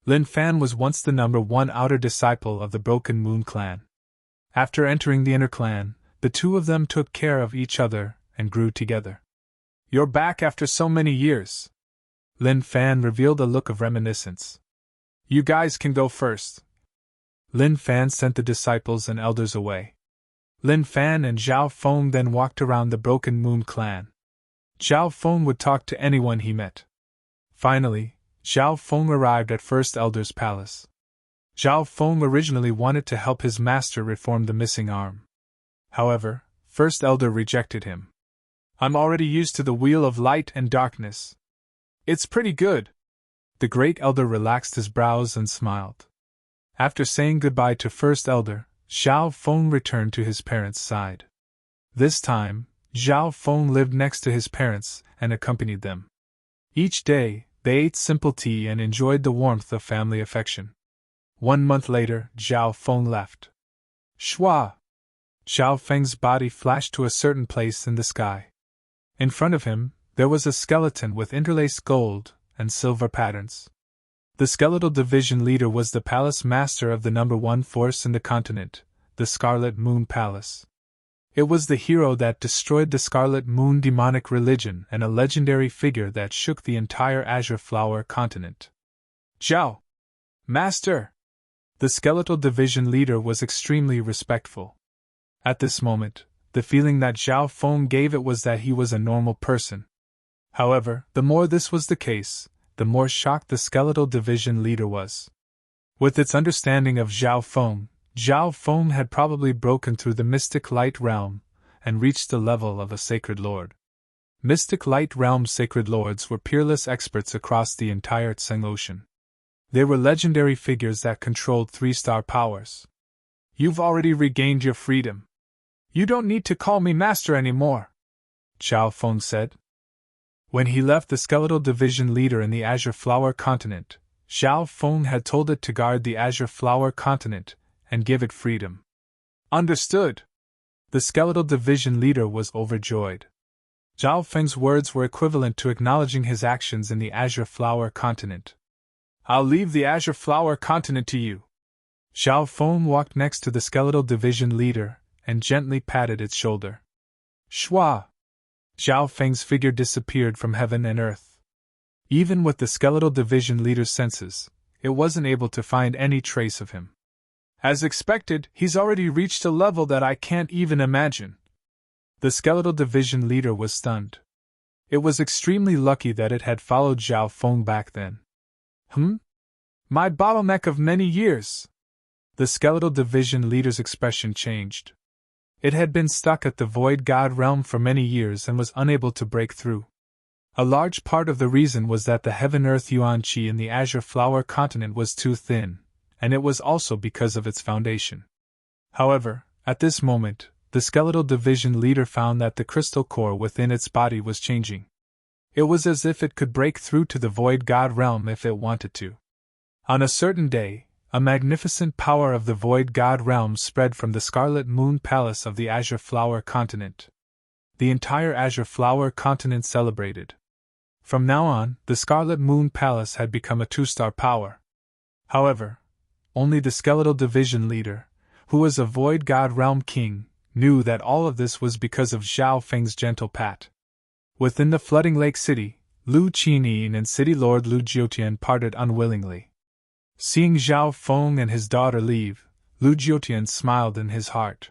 Lin Fan was once the #1 outer disciple of the Broken Moon clan. After entering the inner clan, the two of them took care of each other and grew together. You're back after so many years. Lin Fan revealed a look of reminiscence. You guys can go first. Lin Fan sent the disciples and elders away. Lin Fan and Zhao Feng then walked around the Broken Moon clan. Zhao Feng would talk to anyone he met. Finally, Zhao Feng arrived at First Elder's palace. Zhao Feng originally wanted to help his master reform the missing arm. However, First Elder rejected him. I'm already used to the wheel of light and darkness. It's pretty good. The Great Elder relaxed his brows and smiled. After saying goodbye to First Elder, Zhao Feng returned to his parents' side. This time, Zhao Feng lived next to his parents and accompanied them. Each day, they ate simple tea and enjoyed the warmth of family affection. 1 month later, Zhao Feng left. Shua! Zhao Feng's body flashed to a certain place in the sky. In front of him, there was a skeleton with interlaced gold and silver patterns. The Skeletal Division leader was the palace master of the #1 force in the continent, the Scarlet Moon Palace. It was the hero that destroyed the Scarlet Moon demonic religion and a legendary figure that shook the entire Azure Flower continent. Zhao! Master! The Skeletal Division leader was extremely respectful. At this moment, The feeling that Zhao Feng gave it was that he was a normal person. However, the more this was the case, the more shocked the skeletal division leader was. With its understanding of Zhao Feng had probably broken through the mystic light realm and reached the level of a sacred lord. Mystic light realm sacred lords were peerless experts across the entire Tseng Ocean. They were legendary figures that controlled 3-star powers. "You've already regained your freedom. You don't need to call me master anymore," Zhao Feng said. When he left the skeletal division leader in the Azure Flower Continent, Zhao Feng had told it to guard the Azure Flower Continent and give it freedom. "Understood." The skeletal division leader was overjoyed. Zhao Feng's words were equivalent to acknowledging his actions in the Azure Flower Continent. "I'll leave the Azure Flower Continent to you." Zhao Feng walked next to the skeletal division leader and gently patted its shoulder. Shwa! Zhao Feng's figure disappeared from heaven and earth. Even with the skeletal division leader's senses, it wasn't able to find any trace of him. "As expected, he's already reached a level that I can't even imagine." The skeletal division leader was stunned. It was extremely lucky that it had followed Zhao Feng back then. My bottleneck of many years!" The skeletal division leader's expression changed. It had been stuck at the Void God realm for many years and was unable to break through. A large part of the reason was that the Heaven-Earth Yuan Qi in the Azure Flower Continent was too thin, and it was also because of its foundation. However, at this moment, the skeletal division leader found that the crystal core within its body was changing. It was as if it could break through to the Void God realm if it wanted to. On a certain day, a magnificent power of the Void God realm spread from the Scarlet Moon Palace of the Azure Flower Continent. The entire Azure Flower Continent celebrated. From now on, the Scarlet Moon Palace had become a 2-star power. However, only the skeletal division leader, who was a Void God realm king, knew that all of this was because of Zhao Feng's gentle pat. Within the flooding lake city, Lu Qinyin and City Lord Lu Jiotian parted unwillingly. Seeing Zhao Feng and his daughter leave, Lu Jiotian smiled in his heart.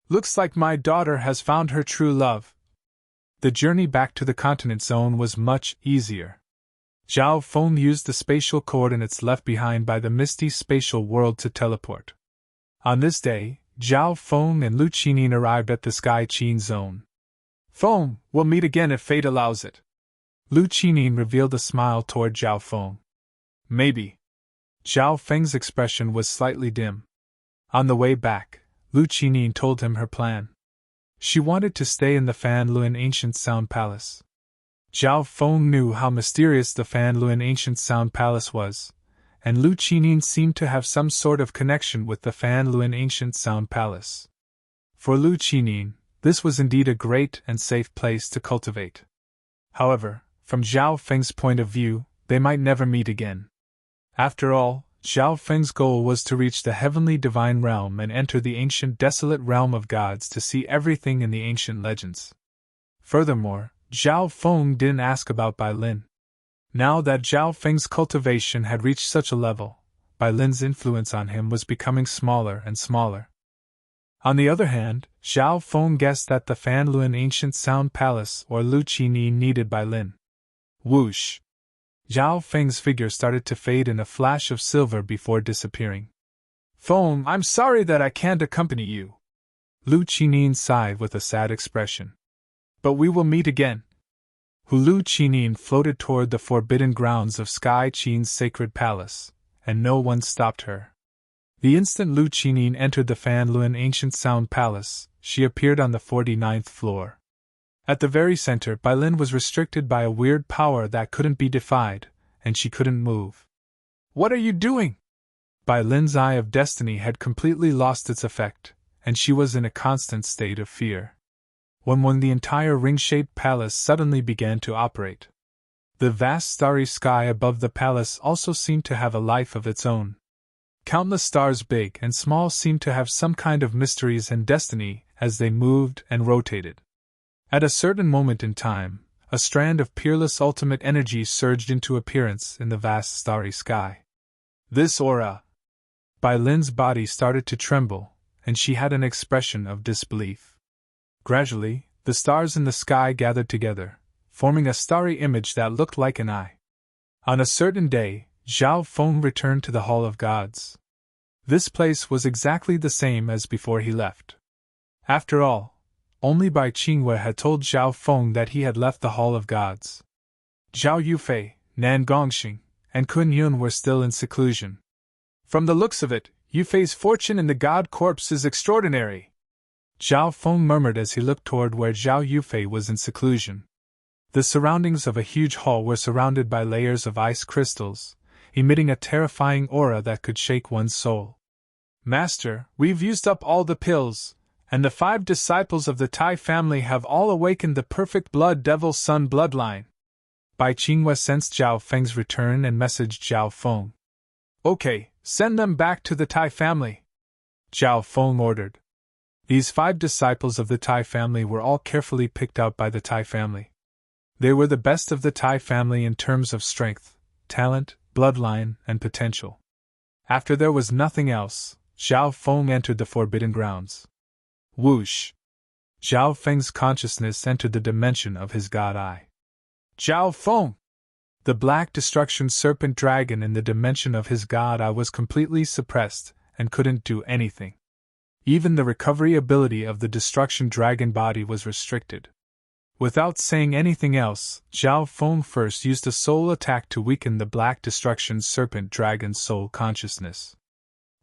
"Looks like my daughter has found her true love." The journey back to the continent zone was much easier. Zhao Feng used the spatial coordinates left behind by the misty spatial world to teleport. On this day, Zhao Feng and Lu Qinyin arrived at the Sky Qin zone. "Feng, we'll meet again if fate allows it." Lu Qinyin revealed a smile toward Zhao Feng. "Maybe." Zhao Feng's expression was slightly dim. On the way back, Lu Qinyin told him her plan. She wanted to stay in the Fan Luan Ancient Sound Palace. Zhao Feng knew how mysterious the Fan Luan Ancient Sound Palace was, and Lu Qinyin seemed to have some sort of connection with the Fan Luan Ancient Sound Palace. For Lu Qinyin, this was indeed a great and safe place to cultivate. However, from Zhao Feng's point of view, they might never meet again. After all, Zhao Feng's goal was to reach the heavenly divine realm and enter the ancient desolate realm of gods to see everything in the ancient legends. Furthermore, Zhao Feng didn't ask about Bai Lin. Now that Zhao Feng's cultivation had reached such a level, Bai Lin's influence on him was becoming smaller and smaller. On the other hand, Zhao Feng guessed that the Fan Luan Ancient Sound Palace or Lu Qinyin needed Bai Lin. Whoosh! Zhao Feng's figure started to fade in a flash of silver before disappearing. "Feng, I'm sorry that I can't accompany you." Lu Qinyin sighed with a sad expression. "But we will meet again." Lu Qinyin floated toward the forbidden grounds of Sky Qin's sacred palace, and no one stopped her. The instant Lu Qinyin entered the Fan Luan Ancient Sound Palace, she appeared on the 49th floor. At the very center, Bai Lin was restricted by a weird power that couldn't be defied, and she couldn't move. "What are you doing?" Bai Lin's Eye of Destiny had completely lost its effect, and she was in a constant state of fear. When the entire ring-shaped palace suddenly began to operate. The vast starry sky above the palace also seemed to have a life of its own. Countless stars big and small seemed to have some kind of mysteries and destiny as they moved and rotated. At a certain moment in time, a strand of peerless ultimate energy surged into appearance in the vast starry sky. This aura! Bai Lin's body started to tremble, and she had an expression of disbelief. Gradually, the stars in the sky gathered together, forming a starry image that looked like an eye. On a certain day, Zhao Feng returned to the Hall of Gods. This place was exactly the same as before he left. After all, only Bai Qingwei had told Zhao Feng that he had left the Hall of Gods. Zhao Yufei, Nan Gongxing, and Kun Yun were still in seclusion. From the looks of it, Yufei's fortune in the God Corpse is extraordinary, Zhao Feng murmured as he looked toward where Zhao Yufei was in seclusion. The surroundings of a huge hall were surrounded by layers of ice crystals, emitting a terrifying aura that could shake one's soul. Master, we've used up all the pills, and the 5 disciples of the Tai family have all awakened the perfect Blood Devil Sun bloodline. Bai Qingwei sensed Zhao Feng's return and messaged Zhao Feng. Okay, send them back to the Tai family, Zhao Feng ordered. These 5 disciples of the Tai family were all carefully picked out by the Tai family. They were the best of the Tai family in terms of strength, talent, bloodline, and potential. After there was nothing else, Zhao Feng entered the Forbidden Grounds. Whoosh! Zhao Feng's consciousness entered the dimension of his god eye. Zhao Feng! The Black Destruction Serpent Dragon in the dimension of his god eye was completely suppressed and couldn't do anything. Even the recovery ability of the Destruction Dragon body was restricted. Without saying anything else, Zhao Feng first used a soul attack to weaken the Black Destruction Serpent Dragon's soul consciousness.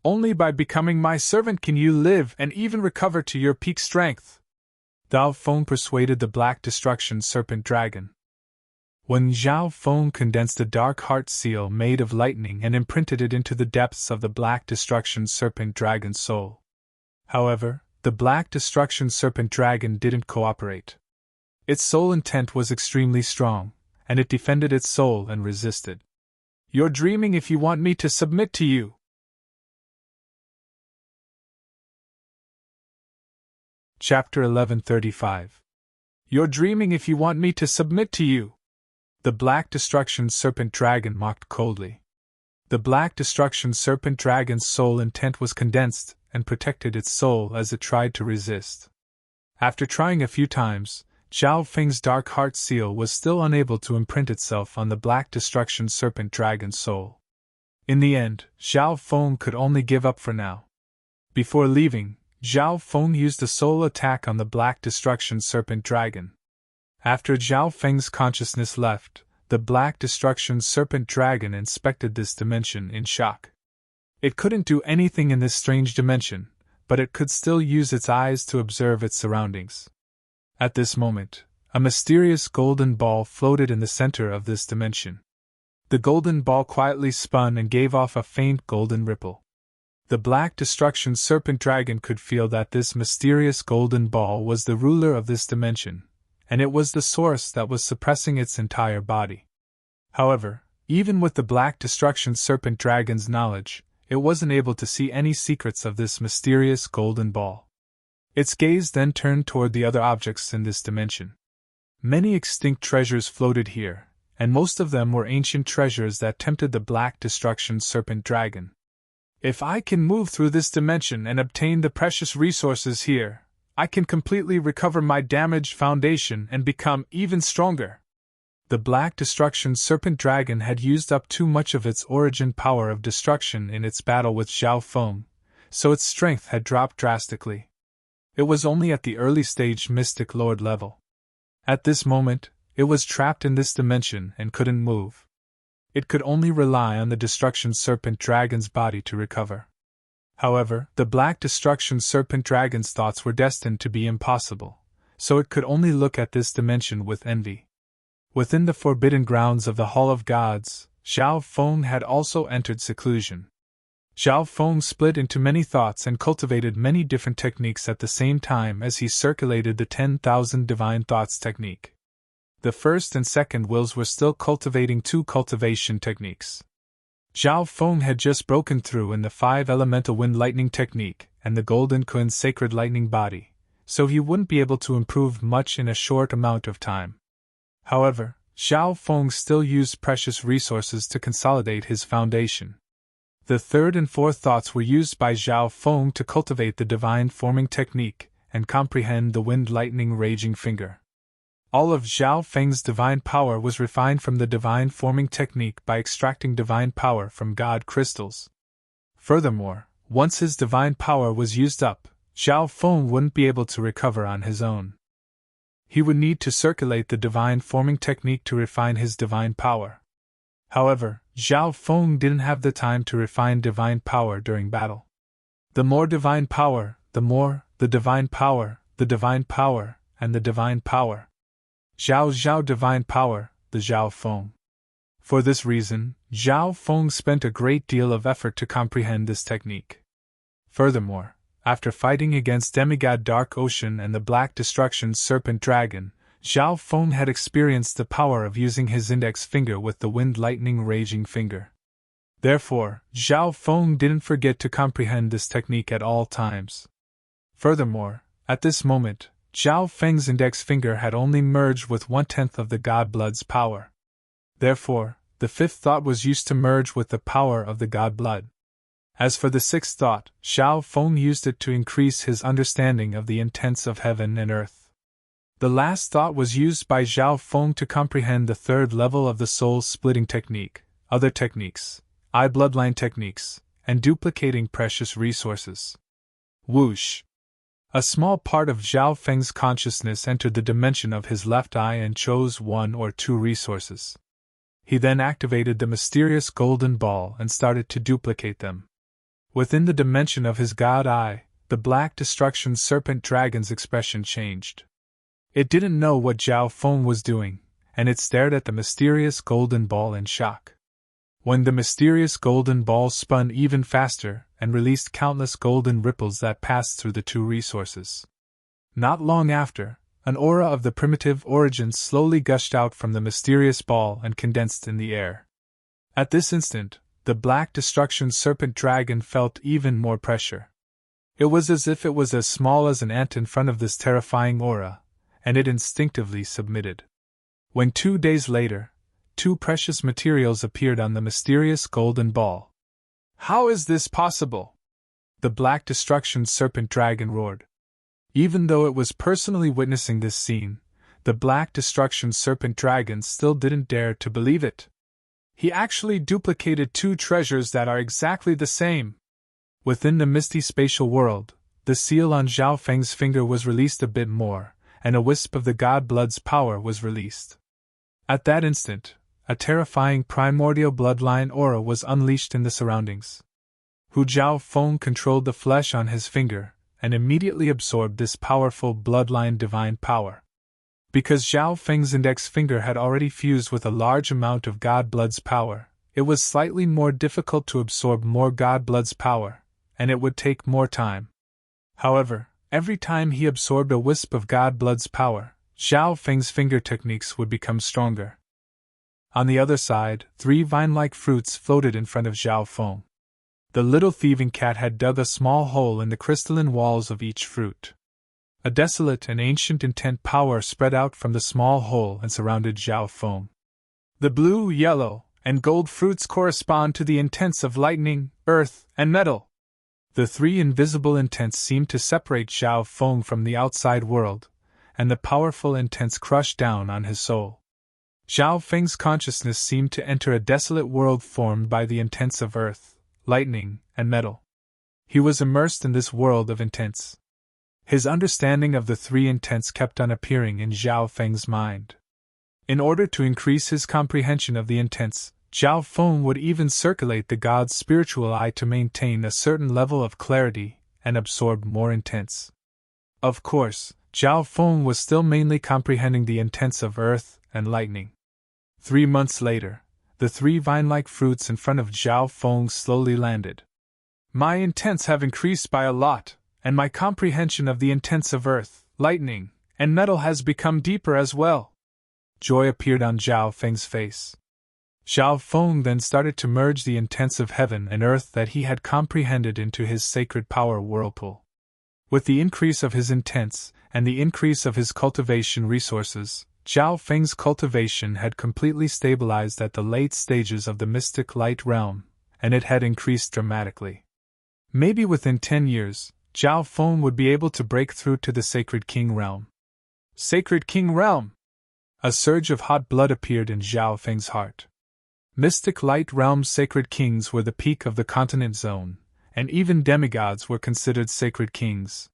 Only by becoming my servant can you live and even recover to your peak strength, Zhao Feng persuaded the Black Destruction Serpent Dragon. When Zhao Feng condensed a dark heart seal made of lightning and imprinted it into the depths of the Black Destruction Serpent Dragon's soul. However, the Black Destruction Serpent Dragon didn't cooperate. Its soul intent was extremely strong, and it defended its soul and resisted. You're dreaming if you want me to submit to you. Chapter 1135. You're dreaming if you want me to submit to you. The Black Destruction Serpent Dragon mocked coldly. The Black Destruction Serpent Dragon's soul intent was condensed and protected its soul as it tried to resist. After trying a few times, Zhao Feng's Dark Heart Seal was still unable to imprint itself on the Black Destruction Serpent Dragon's soul. In the end, Zhao Feng could only give up for now. Before leaving, Zhao Feng used a soul attack on the Black Destruction Serpent Dragon. After Zhao Feng's consciousness left, the Black Destruction Serpent Dragon inspected this dimension in shock. It couldn't do anything in this strange dimension, but it could still use its eyes to observe its surroundings. At this moment, a mysterious golden ball floated in the center of this dimension. The golden ball quietly spun and gave off a faint golden ripple. The Black Destruction Serpent Dragon could feel that this mysterious golden ball was the ruler of this dimension, and it was the source that was suppressing its entire body. However, even with the Black Destruction Serpent Dragon's knowledge, it wasn't able to see any secrets of this mysterious golden ball. Its gaze then turned toward the other objects in this dimension. Many extinct treasures floated here, and most of them were ancient treasures that tempted the Black Destruction Serpent Dragon. If I can move through this dimension and obtain the precious resources here, I can completely recover my damaged foundation and become even stronger. The Black Destruction Serpent Dragon had used up too much of its origin power of destruction in its battle with Zhao Feng, so its strength had dropped drastically. It was only at the early stage Mystic Lord level. At this moment, it was trapped in this dimension and couldn't move. It could only rely on the Destruction Serpent Dragon's body to recover. However, the Black Destruction Serpent Dragon's thoughts were destined to be impossible, so it could only look at this dimension with envy. Within the Forbidden Grounds of the Hall of Gods, Zhao Feng had also entered seclusion. Zhao Feng split into many thoughts and cultivated many different techniques at the same time as he circulated the 10,000 Divine Thoughts technique. The first and second wills were still cultivating 2 cultivation techniques. Zhao Feng had just broken through in the 5 Elemental Wind Lightning technique and the Golden Kun Sacred Lightning body, so he wouldn't be able to improve much in a short amount of time. However, Zhao Feng still used precious resources to consolidate his foundation. The third and fourth thoughts were used by Zhao Feng to cultivate the Divine Forming technique, and comprehend the wind lightning raging finger. All of Zhao Feng's divine power was refined from the divine forming technique by extracting divine power from God crystals. Furthermore, once his divine power was used up, Zhao Feng wouldn't be able to recover on his own. He would need to circulate the divine forming technique to refine his divine power. However, Zhao Feng didn't have the time to refine divine power during battle. The more divine power, the more, the divine power, the divine power, and the divine power. Zhao divine power, the Zhao Feng. For this reason, Zhao Feng spent a great deal of effort to comprehend this technique. Furthermore, after fighting against demigod Dark Ocean and the Black Destruction Serpent Dragon, Zhao Feng had experienced the power of using his index finger with the wind lightning raging finger. Therefore, Zhao Feng didn't forget to comprehend this technique at all times. Furthermore, at this moment, Zhao Feng's index finger had only merged with 1/10 of the God Blood's power. Therefore, the fifth thought was used to merge with the power of the God Blood. As for the sixth thought, Zhao Feng used it to increase his understanding of the intents of heaven and earth. The last thought was used by Zhao Feng to comprehend the third level of the soul-splitting technique, other techniques, bloodline techniques, and duplicating precious resources. Whoosh! A small part of Zhao Feng's consciousness entered the dimension of his left eye and chose 1 or 2 resources. He then activated the mysterious golden ball and started to duplicate them. Within the dimension of his God Eye, the Black Destruction Serpent Dragon's expression changed. It didn't know what Zhao Feng was doing, and it stared at the mysterious golden ball in shock. When the mysterious golden ball spun even faster and released countless golden ripples that passed through the 2 resources. Not long after, an aura of the primitive origin slowly gushed out from the mysterious ball and condensed in the air. At this instant, the Black Destruction Serpent Dragon felt even more pressure. It was as if it was as small as an ant in front of this terrifying aura, and it instinctively submitted. When 2 days later, 2 precious materials appeared on the mysterious golden ball. "How is this possible?" the Black Destruction Serpent Dragon roared. Even though it was personally witnessing this scene, the Black Destruction Serpent Dragon still didn't dare to believe it. He actually duplicated 2 treasures that are exactly the same. Within the misty spatial world, the seal on Zhao Feng's finger was released a bit more, and a wisp of the God Blood's power was released. At that instant, a terrifying primordial bloodline aura was unleashed in the surroundings. Hu Zhao Feng controlled the flesh on his finger, and immediately absorbed this powerful bloodline divine power. Because Zhao Feng's index finger had already fused with a large amount of God Blood's power, it was slightly more difficult to absorb more God Blood's power, and it would take more time. However, every time he absorbed a wisp of God Blood's power, Zhao Feng's finger techniques would become stronger. On the other side, 3 vine-like fruits floated in front of Zhao Feng. The little thieving cat had dug a small hole in the crystalline walls of each fruit. A desolate and ancient intent power spread out from the small hole and surrounded Zhao Feng. The blue, yellow, and gold fruits correspond to the intents of lightning, earth, and metal. The 3 invisible intents seemed to separate Zhao Feng from the outside world, and the powerful intents crushed down on his soul. Zhao Feng's consciousness seemed to enter a desolate world formed by the intents of earth, lightning, and metal. He was immersed in this world of intents. His understanding of the 3 intents kept on appearing in Zhao Feng's mind. In order to increase his comprehension of the intents, Zhao Feng would even circulate the god's spiritual eye to maintain a certain level of clarity and absorb more intents. Of course, Zhao Feng was still mainly comprehending the intents of earth and lightning. 3 months later, the 3 vine-like fruits in front of Zhao Feng slowly landed. "My intents have increased by a lot, and my comprehension of the intents of earth, lightning, and metal has become deeper as well." Joy appeared on Zhao Feng's face. Zhao Feng then started to merge the intents of heaven and earth that he had comprehended into his sacred power whirlpool. With the increase of his intents and the increase of his cultivation resources, Zhao Feng's cultivation had completely stabilized at the late stages of the mystic light realm, and it had increased dramatically. Maybe within 10 years, Zhao Feng would be able to break through to the Sacred King realm. Sacred King realm! A surge of hot blood appeared in Zhao Feng's heart. Mystic Light Realm's sacred kings were the peak of the continent zone, and even demigods were considered sacred kings.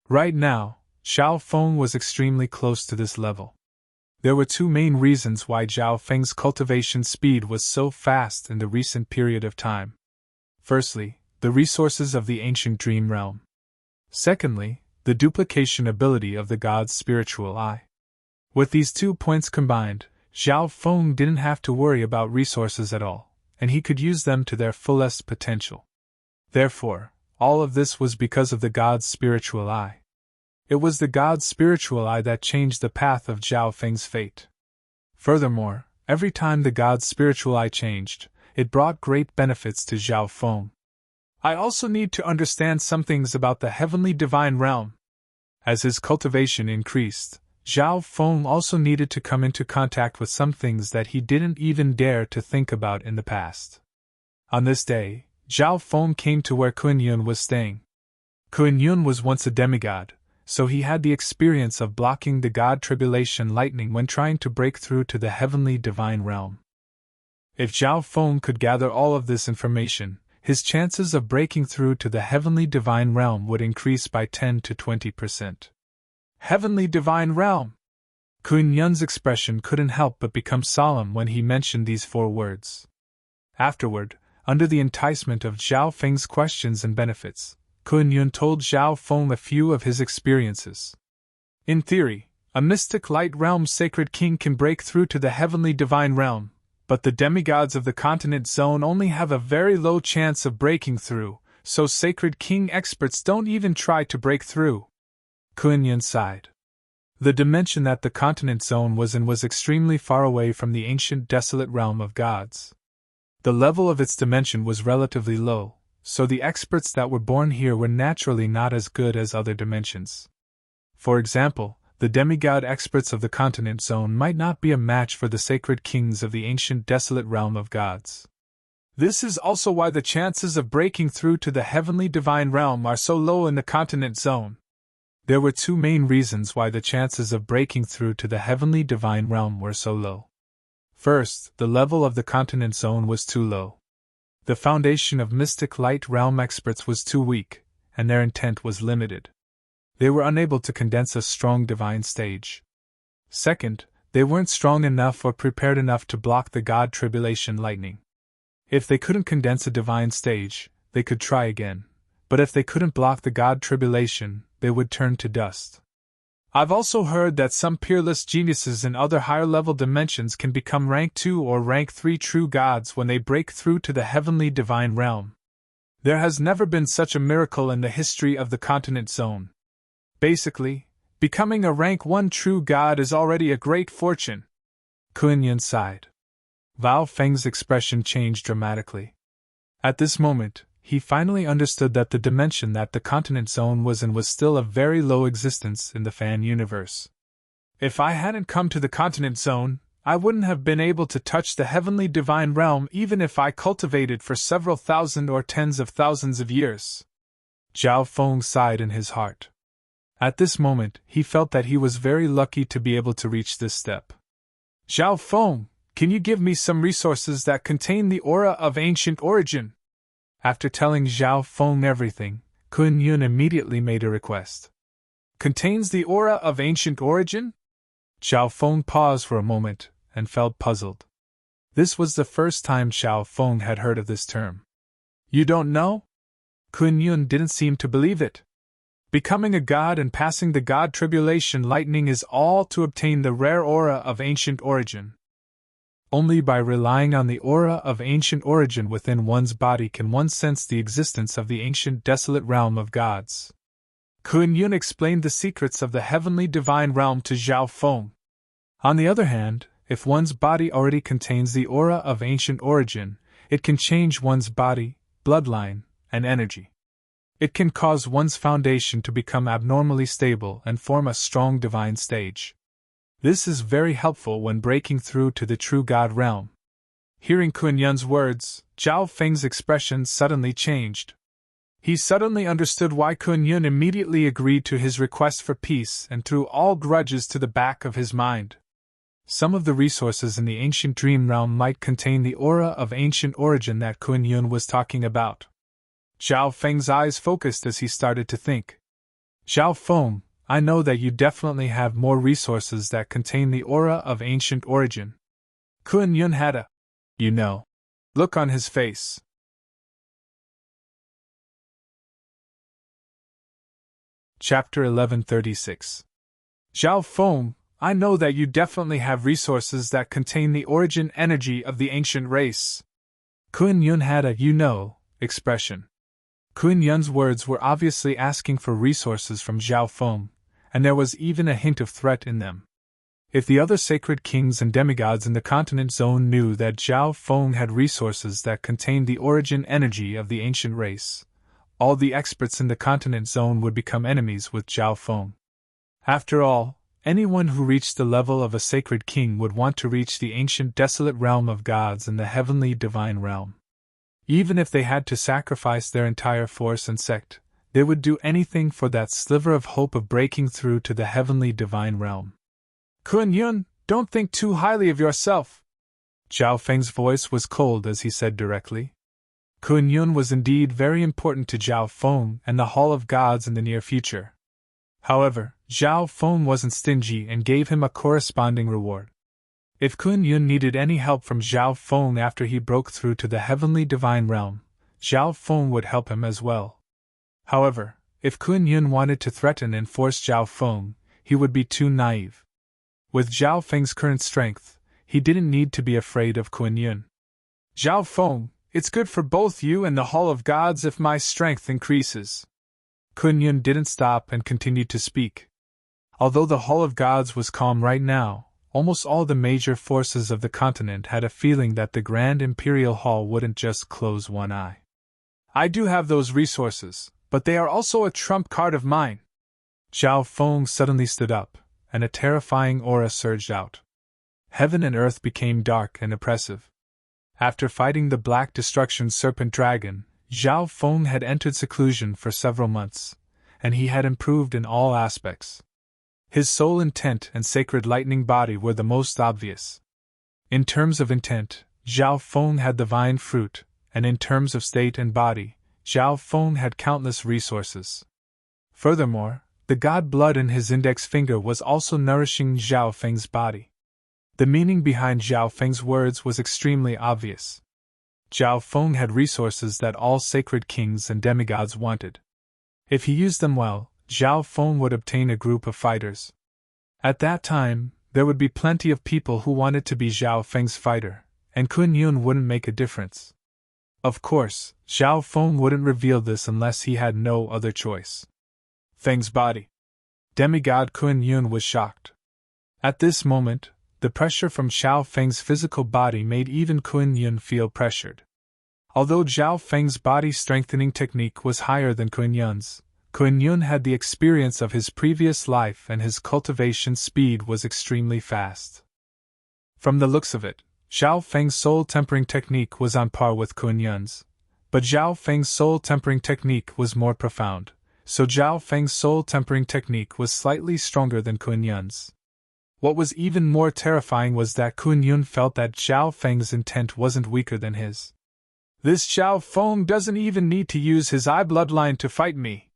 Right now, Zhao Feng was extremely close to this level. There were two main reasons why Zhao Feng's cultivation speed was so fast in the recent period of time. Firstly, the resources of the ancient dream realm. Secondly, the duplication ability of the god's spiritual eye. With these 2 points combined, Zhao Feng didn't have to worry about resources at all, and he could use them to their fullest potential. Therefore, all of this was because of the god's spiritual eye. It was the god's spiritual eye that changed the path of Zhao Feng's fate. Furthermore, every time the god's spiritual eye changed, it brought great benefits to Zhao Feng. I also need to understand some things about the heavenly divine realm. As his cultivation increased, Zhao Feng also needed to come into contact with some things that he didn't even dare to think about in the past. On this day, Zhao Feng came to where Kun Yun was staying. Kun Yun was once a demigod, so he had the experience of blocking the god tribulation lightning when trying to break through to the heavenly divine realm. If Zhao Feng could gather all of this information, his chances of breaking through to the heavenly divine realm would increase by 10 to 20%. Heavenly divine realm! Kun Yun's expression couldn't help but become solemn when he mentioned these 4 words. Afterward, under the enticement of Zhao Feng's questions and benefits, Kun Yun told Zhao Feng a few of his experiences. In theory, a mystic light realm sacred king can break through to the heavenly divine realm, but the demigods of the continent zone only have a very low chance of breaking through, so sacred king experts don't even try to break through. Kun Yun sighed. The dimension that the continent zone was in was extremely far away from the ancient desolate realm of gods. The level of its dimension was relatively low, so the experts that were born here were naturally not as good as other dimensions. For example, the demigod experts of the continent zone might not be a match for the sacred kings of the ancient desolate realm of gods. This is also why the chances of breaking through to the heavenly divine realm are so low in the continent zone. There were 2 main reasons why the chances of breaking through to the heavenly divine realm were so low. First, the level of the continent zone was too low. The foundation of mystic light realm experts was too weak, and their intent was limited. They were unable to condense a strong divine stage. Second, they weren't strong enough or prepared enough to block the god tribulation lightning. If they couldn't condense a divine stage, they could try again, but if they couldn't block the god tribulation, they would turn to dust. I've also heard that some peerless geniuses in other higher-level dimensions can become rank 2 or rank 3 true gods when they break through to the heavenly divine realm. There has never been such a miracle in the history of the continent zone. Basically, becoming a rank 1 true god is already a great fortune. Kun Yun sighed. Zhao Feng's expression changed dramatically. At this moment, he finally understood that the dimension that the continent zone was in was still of very low existence in the fan universe. If I hadn't come to the continent zone, I wouldn't have been able to touch the heavenly divine realm even if I cultivated for several thousand or tens of thousands of years. Zhao Feng sighed in his heart. At this moment, he felt that he was very lucky to be able to reach this step. Zhao Feng, can you give me some resources that contain the aura of ancient origin? After telling Zhao Feng everything, Kun Yun immediately made a request. Contains the aura of ancient origin? Zhao Feng paused for a moment and felt puzzled. This was the first time Zhao Feng had heard of this term. You don't know? Kun Yun didn't seem to believe it. Becoming a god and passing the god tribulation lightning is all to obtain the rare aura of ancient origin. Only by relying on the aura of ancient origin within one's body can one sense the existence of the ancient desolate realm of gods. Kun Yun explained the secrets of the heavenly divine realm to Zhao Feng. On the other hand, if one's body already contains the aura of ancient origin, it can change one's body, bloodline, and energy. It can cause one's foundation to become abnormally stable and form a strong divine stage. This is very helpful when breaking through to the true God realm. Hearing Kun Yun's words, Zhao Feng's expression suddenly changed. He suddenly understood why Kun Yun immediately agreed to his request for peace and threw all grudges to the back of his mind. Some of the resources in the ancient dream realm might contain the aura of ancient origin that Kun Yun was talking about. Zhao Feng's eyes focused as he started to think. Zhao Feng, I know that you definitely have more resources that contain the aura of ancient origin. Kun Yun had a, look on his face. Chapter 1136. Zhao Feng, I know that you definitely have resources that contain the origin energy of the ancient race. Kun Yun had a expression. Kun Yun's words were obviously asking for resources from Zhao Feng, and there was even a hint of threat in them. If the other sacred kings and demigods in the continent zone knew that Zhao Feng had resources that contained the origin energy of the ancient race, all the experts in the continent zone would become enemies with Zhao Feng. After all, anyone who reached the level of a sacred king would want to reach the ancient desolate realm of gods and the heavenly divine realm. Even if they had to sacrifice their entire force and sect, they would do anything for that sliver of hope of breaking through to the heavenly divine realm. Kun Yun, don't think too highly of yourself. Zhao Feng's voice was cold as he said directly. Kun Yun was indeed very important to Zhao Feng and the Hall of Gods in the near future. However, Zhao Feng wasn't stingy and gave him a corresponding reward. If Kun Yun needed any help from Zhao Feng after he broke through to the heavenly divine realm, Zhao Feng would help him as well. However, if Kun Yun wanted to threaten and force Zhao Feng, he would be too naive. With Zhao Feng's current strength, he didn't need to be afraid of Kun Yun. Zhao Feng, it's good for both you and the Hall of Gods if my strength increases. Kun Yun didn't stop and continued to speak. Although the Hall of Gods was calm right now, almost all the major forces of the continent had a feeling that the Grand Imperial Hall wouldn't just close one eye. I do have those resources, but they are also a trump card of mine. Zhao Feng suddenly stood up, and a terrifying aura surged out. Heaven and earth became dark and oppressive. After fighting the Black Destruction Serpent Dragon, Zhao Feng had entered seclusion for several months, and he had improved in all aspects. His soul intent and sacred lightning body were the most obvious. In terms of intent, Zhao Feng had divine fruit, and in terms of state and body, Zhao Feng had countless resources. Furthermore, the god blood in his index finger was also nourishing Zhao Feng's body. The meaning behind Zhao Feng's words was extremely obvious. Zhao Feng had resources that all sacred kings and demigods wanted. If he used them well, Zhao Feng would obtain a group of fighters. At that time, there would be plenty of people who wanted to be Zhao Feng's fighter, and Kun Yun wouldn't make a difference. Of course, Zhao Feng wouldn't reveal this unless he had no other choice. Feng's body. Demigod Kun Yun was shocked. At this moment, the pressure from Zhao Feng's physical body made even Kun Yun feel pressured. Although Zhao Feng's body strengthening technique was higher than Kun Yun's, Kun Yun had the experience of his previous life and his cultivation speed was extremely fast. From the looks of it, Zhao Feng's soul tempering technique was on par with Kun Yun's, but Zhao Feng's soul tempering technique was more profound, so Zhao Feng's soul tempering technique was slightly stronger than Kun Yun's. What was even more terrifying was that Kun Yun felt that Zhao Feng's intent wasn't weaker than his. This Zhao Feng doesn't even need to use his eye bloodline to fight me.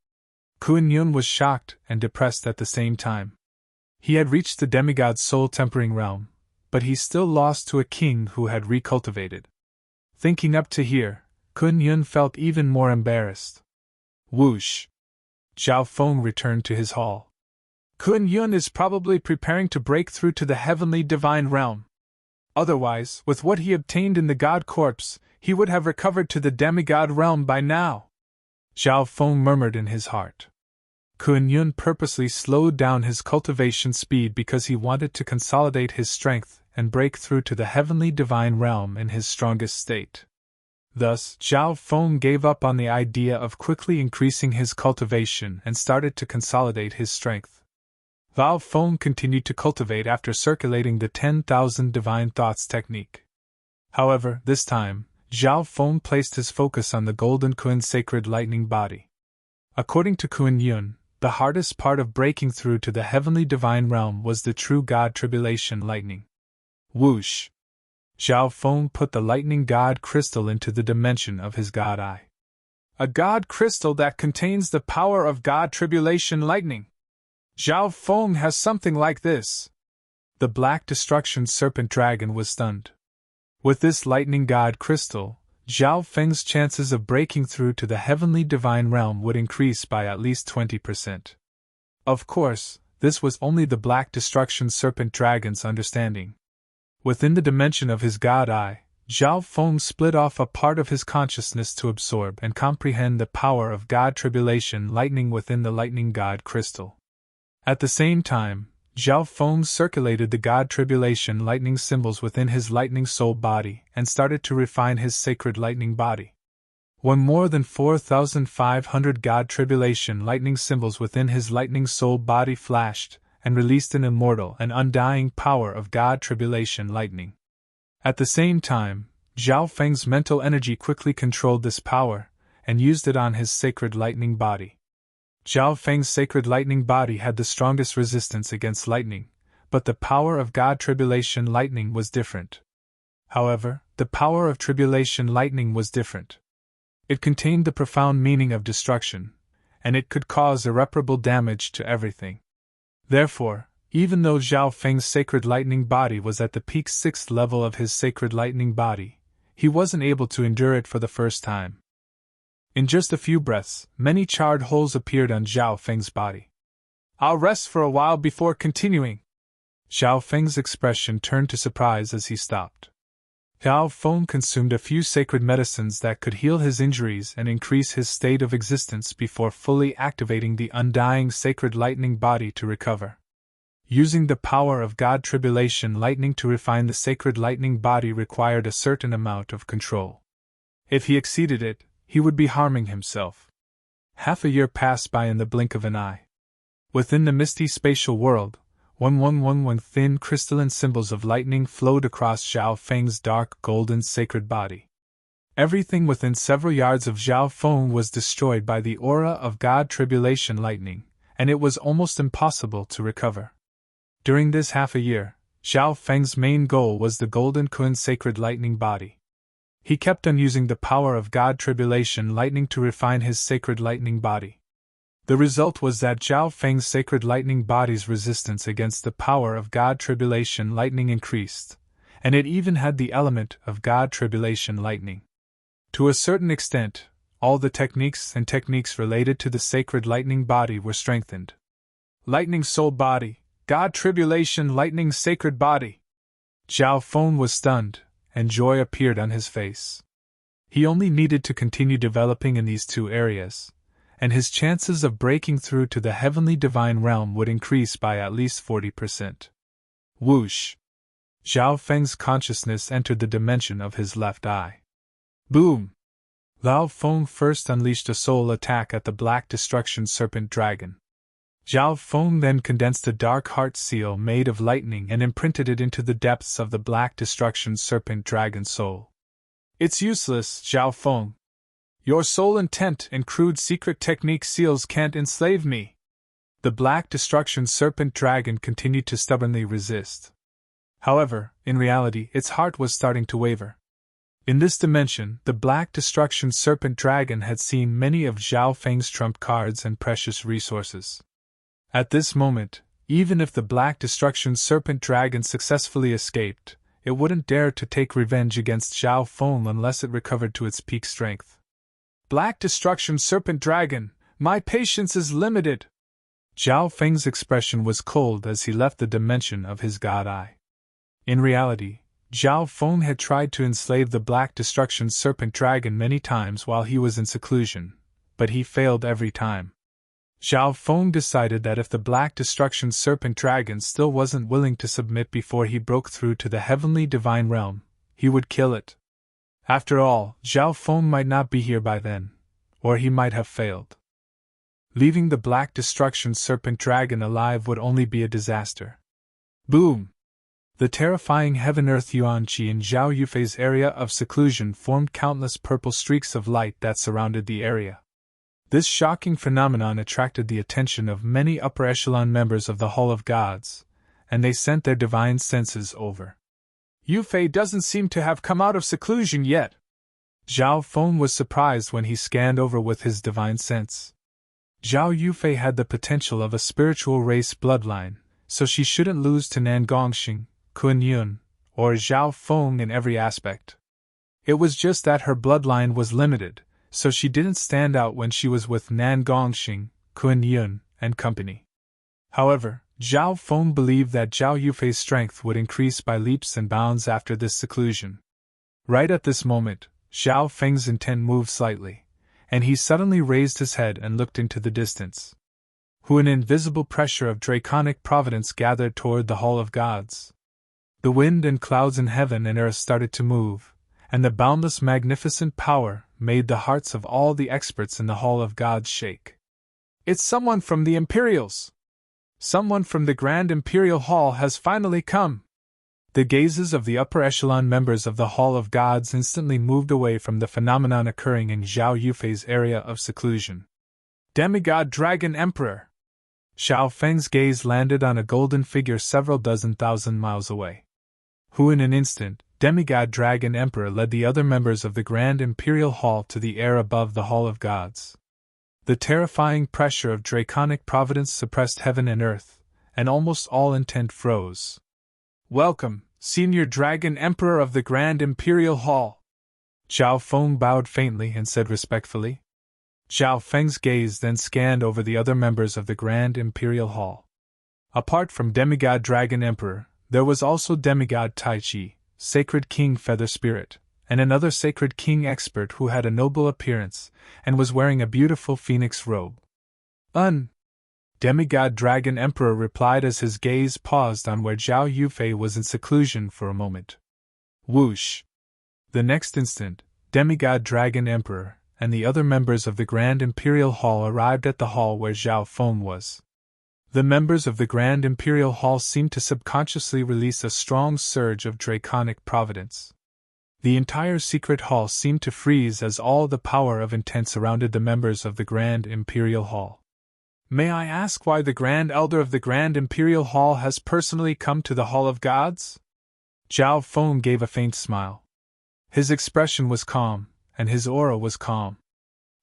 Kun Yun was shocked and depressed at the same time. He had reached the demigod's soul tempering realm, but he still lost to a king who had recultivated. Thinking up to here, Kun Yun felt even more embarrassed. Whoosh! Zhao Feng returned to his hall. Kun Yun is probably preparing to break through to the heavenly divine realm. Otherwise, with what he obtained in the god corpse, he would have recovered to the demigod realm by now. Zhao Feng murmured in his heart. Kun Yun purposely slowed down his cultivation speed because he wanted to consolidate his strength and break through to the heavenly divine realm in his strongest state. Thus, Zhao Feng gave up on the idea of quickly increasing his cultivation and started to consolidate his strength. Zhao Feng continued to cultivate after circulating the 10,000 divine thoughts technique. However, this time, Zhao Feng placed his focus on the golden Kun's sacred lightning body. According to Kun Yun, the hardest part of breaking through to the heavenly divine realm was the true God tribulation lightning. Whoosh! Zhao Feng put the lightning god crystal into the dimension of his god eye. A god crystal that contains the power of God tribulation lightning. Zhao Feng has something like this. The Black Destruction Serpent Dragon was stunned. With this lightning god crystal, Zhao Feng's chances of breaking through to the heavenly divine realm would increase by at least 20%. Of course, this was only the Black Destruction Serpent Dragon's understanding. Within the dimension of his god eye, Zhao Feng split off a part of his consciousness to absorb and comprehend the power of God tribulation lightning within the lightning god crystal. At the same time, Zhao Feng circulated the God tribulation lightning symbols within his lightning soul body and started to refine his sacred lightning body. When more than 4,500 God tribulation lightning symbols within his lightning soul body flashed and released an immortal and undying power of God tribulation lightning. At the same time, Zhao Feng's mental energy quickly controlled this power and used it on his sacred lightning body. Zhao Feng's sacred lightning body had the strongest resistance against lightning, but the power of God tribulation lightning was different. However, the power of tribulation lightning was different. It contained the profound meaning of destruction, and it could cause irreparable damage to everything. Therefore, even though Zhao Feng's sacred lightning body was at the peak 6th level of his sacred lightning body, he wasn't able to endure it for the first time. In just a few breaths, many charred holes appeared on Zhao Feng's body. "I'll rest for a while before continuing." Zhao Feng's expression turned to surprise as he stopped. Zhao Feng consumed a few sacred medicines that could heal his injuries and increase his state of existence before fully activating the undying sacred lightning body to recover. Using the power of God tribulation lightning to refine the sacred lightning body required a certain amount of control. If he exceeded it, he would be harming himself. Half a year passed by in the blink of an eye. Within the misty spatial world, one thin crystalline symbols of lightning flowed across Zhao Feng's dark golden sacred body. Everything within several yards of Zhao Feng was destroyed by the aura of God tribulation lightning, and it was almost impossible to recover. During this half a year, Zhao Feng's main goal was the golden Kun sacred lightning body. He kept on using the power of God tribulation lightning to refine his sacred lightning body. The result was that Zhao Feng's sacred lightning body's resistance against the power of God tribulation lightning increased, and it even had the element of God tribulation lightning. To a certain extent, all the techniques related to the sacred lightning body were strengthened. Lightning soul body, God tribulation lightning sacred body. Zhao Feng was stunned, and joy appeared on his face. He only needed to continue developing in these two areas, and his chances of breaking through to the heavenly divine realm would increase by at least 40%. Whoosh! Zhao Feng's consciousness entered the dimension of his left eye. Boom! Zhao Feng first unleashed a soul attack at the Black Destruction Serpent Dragon. Zhao Feng then condensed a dark heart seal made of lightning and imprinted it into the depths of the Black Destruction Serpent Dragon soul. "It's useless, Zhao Feng. Your soul intent and crude secret technique seals can't enslave me." The Black Destruction Serpent Dragon continued to stubbornly resist. However, in reality, its heart was starting to waver. In this dimension, the Black Destruction Serpent Dragon had seen many of Zhao Feng's trump cards and precious resources. At this moment, even if the Black Destruction Serpent Dragon successfully escaped, it wouldn't dare to take revenge against Zhao Feng unless it recovered to its peak strength. "Black Destruction Serpent Dragon, my patience is limited." Zhao Feng's expression was cold as he left the dimension of his god eye. In reality, Zhao Feng had tried to enslave the Black Destruction Serpent Dragon many times while he was in seclusion, but he failed every time. Zhao Feng decided that if the Black Destruction Serpent Dragon still wasn't willing to submit before he broke through to the heavenly divine realm, he would kill it. After all, Zhao Feng might not be here by then, or he might have failed. Leaving the Black Destruction Serpent Dragon alive would only be a disaster. Boom! The terrifying heaven-earth Yuanqi in Zhao Yufei's area of seclusion formed countless purple streaks of light that surrounded the area. This shocking phenomenon attracted the attention of many upper echelon members of the Hall of Gods, and they sent their divine senses over. Yufei doesn't seem to have come out of seclusion yet. Zhao Feng was surprised when he scanned over with his divine sense. Zhao Yufei had the potential of a spiritual race bloodline, so she shouldn't lose to Nan Gongxing, Kun Yun, or Zhao Feng in every aspect. It was just that her bloodline was limited, so she didn't stand out when she was with Nan Gongxing, Kun Yun, and company. However, Zhao Feng believed that Zhao Yufei's strength would increase by leaps and bounds after this seclusion. Right at this moment, Zhao Feng's intent moved slightly, and he suddenly raised his head and looked into the distance. An invisible pressure of draconic providence gathered toward the Hall of Gods. The wind and clouds in heaven and earth started to move, and the boundless magnificent power made the hearts of all the experts in the Hall of Gods shake. It's someone from the Imperials! Someone from the Grand Imperial Hall has finally come! The gazes of the upper echelon members of the Hall of Gods instantly moved away from the phenomenon occurring in Zhao Yufei's area of seclusion. Demigod Dragon Emperor! Xiao Feng's gaze landed on a golden figure several dozen thousand miles away. In an instant, Demigod Dragon Emperor led the other members of the Grand Imperial Hall to the air above the Hall of Gods. The terrifying pressure of draconic providence suppressed heaven and earth, and almost all intent froze. Welcome, Senior Dragon Emperor of the Grand Imperial Hall! Zhao Feng bowed faintly and said respectfully. Zhao Feng's gaze then scanned over the other members of the Grand Imperial Hall. Apart from Demigod Dragon Emperor, there was also Demigod Tai Chi, Sacred King Feather Spirit, and another Sacred King expert who had a noble appearance and was wearing a beautiful phoenix robe. Demigod Dragon Emperor replied as his gaze paused on where Zhao Yufei was in seclusion for a moment. Whoosh! The next instant, Demigod Dragon Emperor and the other members of the Grand Imperial Hall arrived at the hall where Zhao Feng was. The members of the Grand Imperial Hall seemed to subconsciously release a strong surge of draconic providence. The entire secret hall seemed to freeze as all the power of intent surrounded the members of the Grand Imperial Hall. May I ask why the Grand Elder of the Grand Imperial Hall has personally come to the Hall of Gods? Zhao Feng gave a faint smile. His expression was calm, and his aura was calm.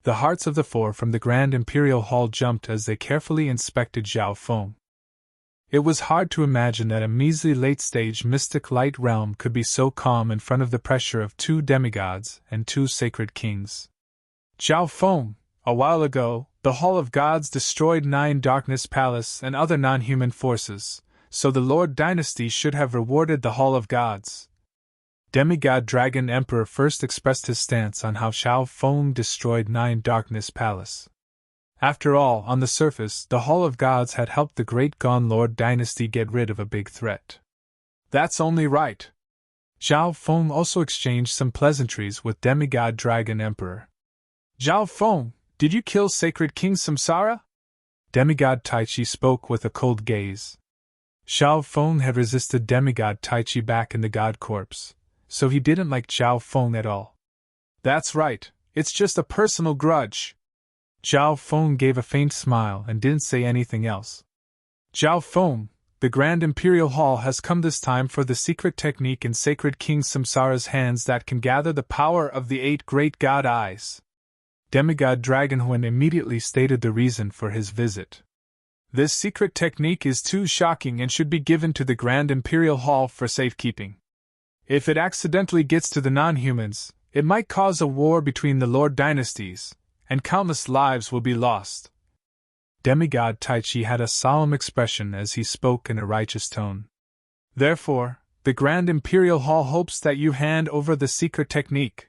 The hearts of the four from the Grand Imperial Hall jumped as they carefully inspected Zhao Feng. It was hard to imagine that a measly late-stage mystic light realm could be so calm in front of the pressure of two demigods and two sacred kings. Zhao Feng, a while ago, the Hall of Gods destroyed 9 Darkness Palace and other non-human forces, so the Lord Dynasty should have rewarded the Hall of Gods. Demigod Dragon Emperor first expressed his stance on how Zhao Feng destroyed 9 Darkness Palace. After all, on the surface, the Hall of Gods had helped the Great Gone Lord Dynasty get rid of a big threat. That's only right. Zhao Feng also exchanged some pleasantries with Demigod Dragon Emperor. Zhao Feng, did you kill Sacred King Samsara? Demigod Tai Chi spoke with a cold gaze. Zhao Feng had resisted Demigod Tai Chi back in the God Corps, so he didn't like Zhao Feng at all. That's right, it's just a personal grudge. Zhao Feng gave a faint smile and didn't say anything else. Zhao Feng, the Grand Imperial Hall has come this time for the secret technique in Sacred King Samsara's hands that can gather the power of the 8 great god eyes. Demigod Dragonhuan immediately stated the reason for his visit. This secret technique is too shocking and should be given to the Grand Imperial Hall for safekeeping. If it accidentally gets to the non-humans, it might cause a war between the Lord Dynasties, and countless lives will be lost. Demigod Tai Chi had a solemn expression as he spoke in a righteous tone. Therefore, the Grand Imperial Hall hopes that you hand over the secret technique.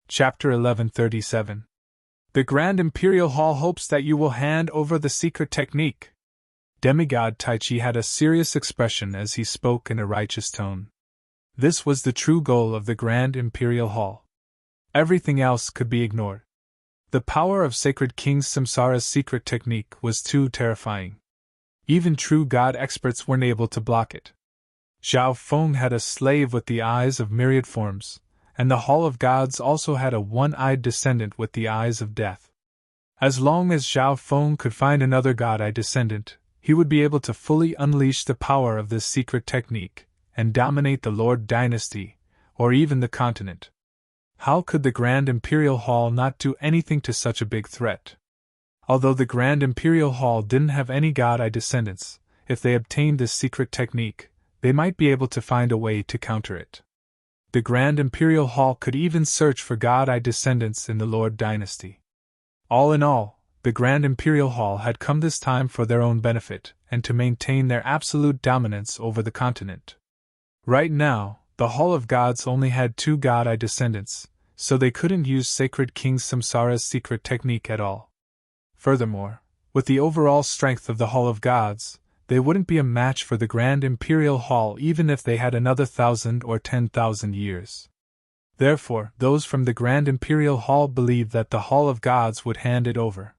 Chapter 1137. The Grand Imperial Hall hopes that you will hand over the secret technique. Demigod Tai Chi had a serious expression as he spoke in a righteous tone. This was the true goal of the Grand Imperial Hall. Everything else could be ignored. The power of Sacred King Samsara's secret technique was too terrifying. Even true God experts weren't able to block it. Zhao Feng had a slave with the eyes of myriad forms, and the Hall of Gods also had a one-eyed descendant with the eyes of death. As long as Zhao Feng could find another god-eyed descendant, he would be able to fully unleash the power of this secret technique, and dominate the Lord dynasty, or even the continent. How could the Grand Imperial Hall not do anything to such a big threat? Although the Grand Imperial Hall didn't have any god-eyed descendants, if they obtained this secret technique, they might be able to find a way to counter it. The Grand Imperial Hall could even search for god-eyed descendants in the Lord dynasty. All in all, the Grand Imperial Hall had come this time for their own benefit, and to maintain their absolute dominance over the continent. Right now, the Hall of Gods only had 2 god-eyed descendants, so they couldn't use Sacred King Samsara's secret technique at all. Furthermore, with the overall strength of the Hall of Gods, they wouldn't be a match for the Grand Imperial Hall even if they had another 1,000 or 10,000 years. Therefore, those from the Grand Imperial Hall believed that the Hall of Gods would hand it over.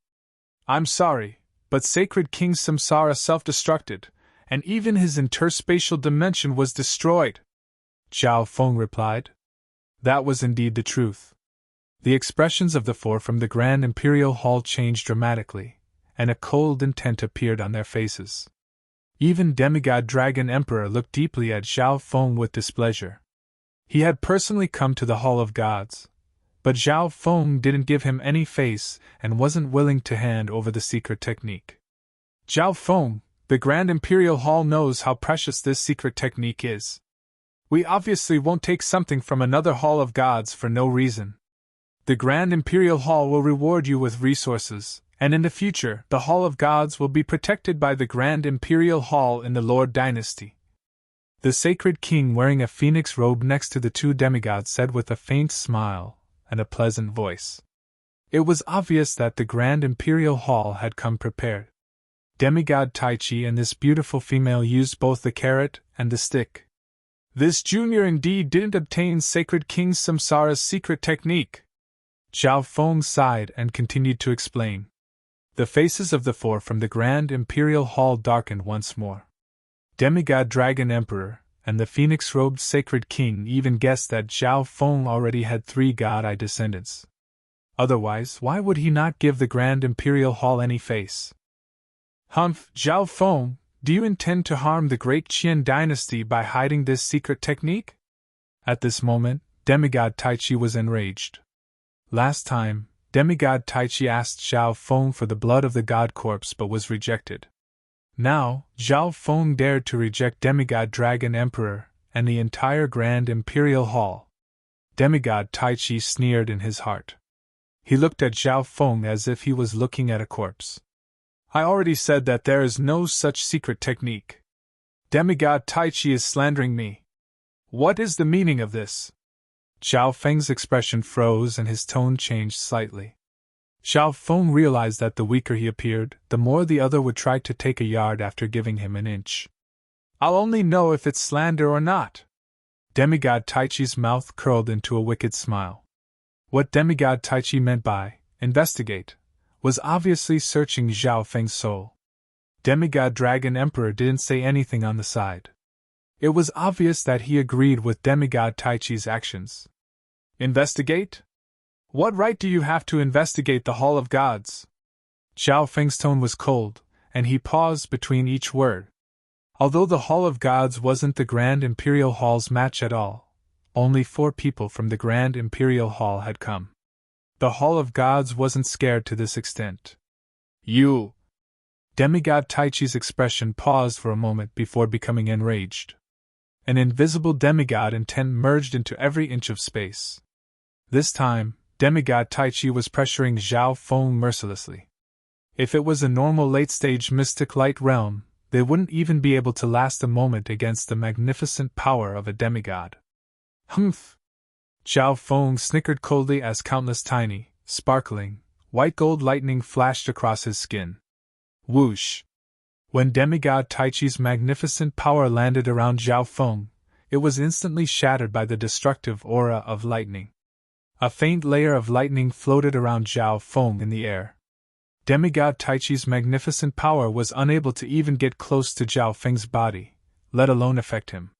"I'm sorry, but Sacred King Samsara self-destructed, and even his interspatial dimension was destroyed," Zhao Feng replied. That was indeed the truth. The expressions of the 4 from the Grand Imperial Hall changed dramatically, and a cold intent appeared on their faces. Even Demigod Dragon Emperor looked deeply at Zhao Feng with displeasure. He had personally come to the Hall of Gods, but Zhao Feng didn't give him any face and wasn't willing to hand over the secret technique. "Zhao Feng, the Grand Imperial Hall knows how precious this secret technique is. We obviously won't take something from another Hall of Gods for no reason. The Grand Imperial Hall will reward you with resources, and in the future, the Hall of Gods will be protected by the Grand Imperial Hall in the Lord dynasty." The Sacred King wearing a phoenix robe next to the 2 demigods said with a faint smile and a pleasant voice. It was obvious that the Grand Imperial Hall had come prepared. Demigod Taichi and this beautiful female used both the carrot and the stick. "This junior indeed didn't obtain Sacred King Samsara's secret technique." Zhao Feng sighed and continued to explain. The faces of the 4 from the Grand Imperial Hall darkened once more. Demigod Dragon Emperor and the phoenix-robed Sacred King even guessed that Zhao Feng already had 3 god-eyed descendants. Otherwise, why would he not give the Grand Imperial Hall any face? "Humph, Zhao Feng, do you intend to harm the great Qian dynasty by hiding this secret technique?" At this moment, Demigod Taichi was enraged. Last time, Demigod Taichi asked Zhao Feng for the blood of the god corpse but was rejected. Now, Zhao Feng dared to reject Demigod Dragon Emperor and the entire Grand Imperial Hall. Demigod Taichi sneered in his heart. He looked at Zhao Feng as if he was looking at a corpse. "I already said that there is no such secret technique. Demigod Taichi is slandering me. What is the meaning of this?" Zhao Feng's expression froze and his tone changed slightly. Zhao Feng realized that the weaker he appeared, the more the other would try to take a yard after giving him an inch. "I'll only know if it's slander or not." Demigod Taichi's mouth curled into a wicked smile. What Demigod Taichi meant by investigate was obviously searching Zhao Feng's soul. Demigod Dragon Emperor didn't say anything on the side. It was obvious that he agreed with Demigod Taichi's actions. "Investigate? What right do you have to investigate the Hall of Gods?" Zhao Feng's tone was cold, and he paused between each word. Although the Hall of Gods wasn't the Grand Imperial Hall's match at all, only 4 people from the Grand Imperial Hall had come. The Hall of Gods wasn't scared to this extent. "You!" Demigod Taichi's expression paused for a moment before becoming enraged. An invisible demigod intent merged into every inch of space. This time, Demigod Taichi was pressuring Zhao Feng mercilessly. If it was a normal late-stage mystic light realm, they wouldn't even be able to last a moment against the magnificent power of a demigod. "Humph!" Zhao Feng snickered coldly as countless tiny, sparkling, white gold lightning flashed across his skin. Whoosh! When Demigod Taichi's magnificent power landed around Zhao Feng, it was instantly shattered by the destructive aura of lightning. A faint layer of lightning floated around Zhao Feng in the air. Demigod Taichi's magnificent power was unable to even get close to Zhao Feng's body, let alone affect him.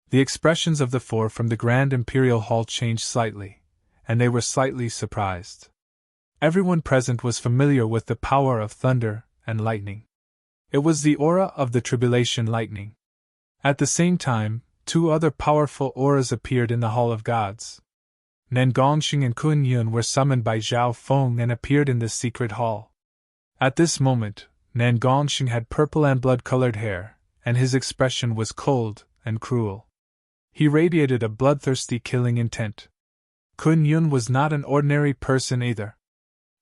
The expressions of the four from the Grand Imperial Hall changed slightly, and they were slightly surprised. Everyone present was familiar with the power of thunder and lightning. It was the aura of the Tribulation Lightning. At the same time, two other powerful auras appeared in the Hall of Gods. Nangongxing and Kun Yun were summoned by Zhao Feng and appeared in the secret hall. At this moment, Nangongxing had purple and blood-colored hair, and his expression was cold and cruel. He radiated a bloodthirsty killing intent. Kun Yun was not an ordinary person either.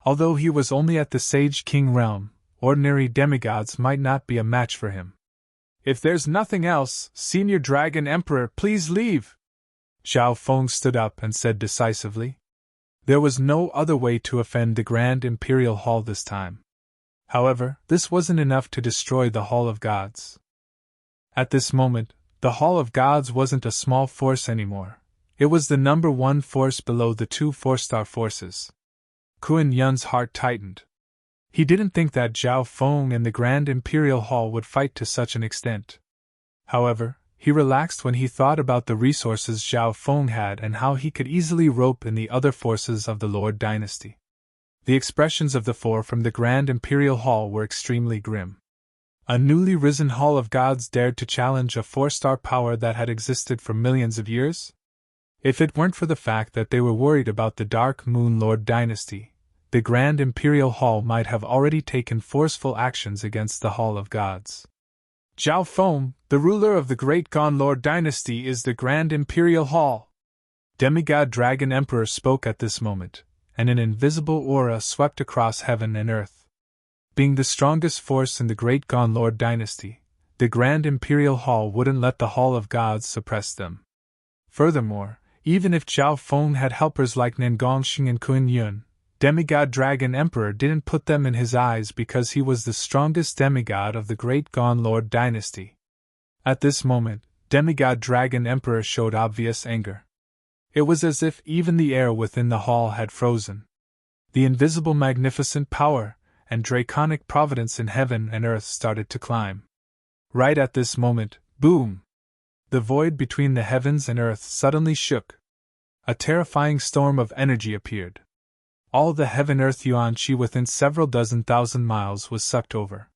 Although he was only at the Sage King realm, ordinary demigods might not be a match for him. If there's nothing else, Senior Dragon Emperor, please leave! Zhao Feng stood up and said decisively. There was no other way to offend the Grand Imperial Hall this time. However, this wasn't enough to destroy the Hall of Gods. At this moment, the Hall of Gods wasn't a small force anymore. It was the number one force below the two four-star forces. Kun Yun's heart tightened. He didn't think that Zhao Feng and the Grand Imperial Hall would fight to such an extent. However, he relaxed when he thought about the resources Zhao Feng had and how he could easily rope in the other forces of the Lord Dynasty. The expressions of the four from the Grand Imperial Hall were extremely grim. A newly risen Hall of Gods dared to challenge a four-star power that had existed for millions of years? If it weren't for the fact that they were worried about the Dark Moon Lord Dynasty, the Grand Imperial Hall might have already taken forceful actions against the Hall of Gods. Zhao Feng, the ruler of the Great Gone Lord Dynasty, is the Grand Imperial Hall. Demigod Dragon Emperor spoke at this moment, and an invisible aura swept across heaven and earth. Being the strongest force in the Great Gone Lord Dynasty, the Grand Imperial Hall wouldn't let the Hall of Gods suppress them. Furthermore, even if Zhao Feng had helpers like Nangongxing and Kun Yun, Demigod Dragon Emperor didn't put them in his eyes because he was the strongest demigod of the Great Gone Lord Dynasty. At this moment, Demigod Dragon Emperor showed obvious anger. It was as if even the air within the hall had frozen. The invisible magnificent power and draconic providence in heaven and earth started to climb. Right at this moment, boom! The void between the heavens and earth suddenly shook. A terrifying storm of energy appeared. All the heaven-earth yuan qi within several dozen thousand miles was sucked over.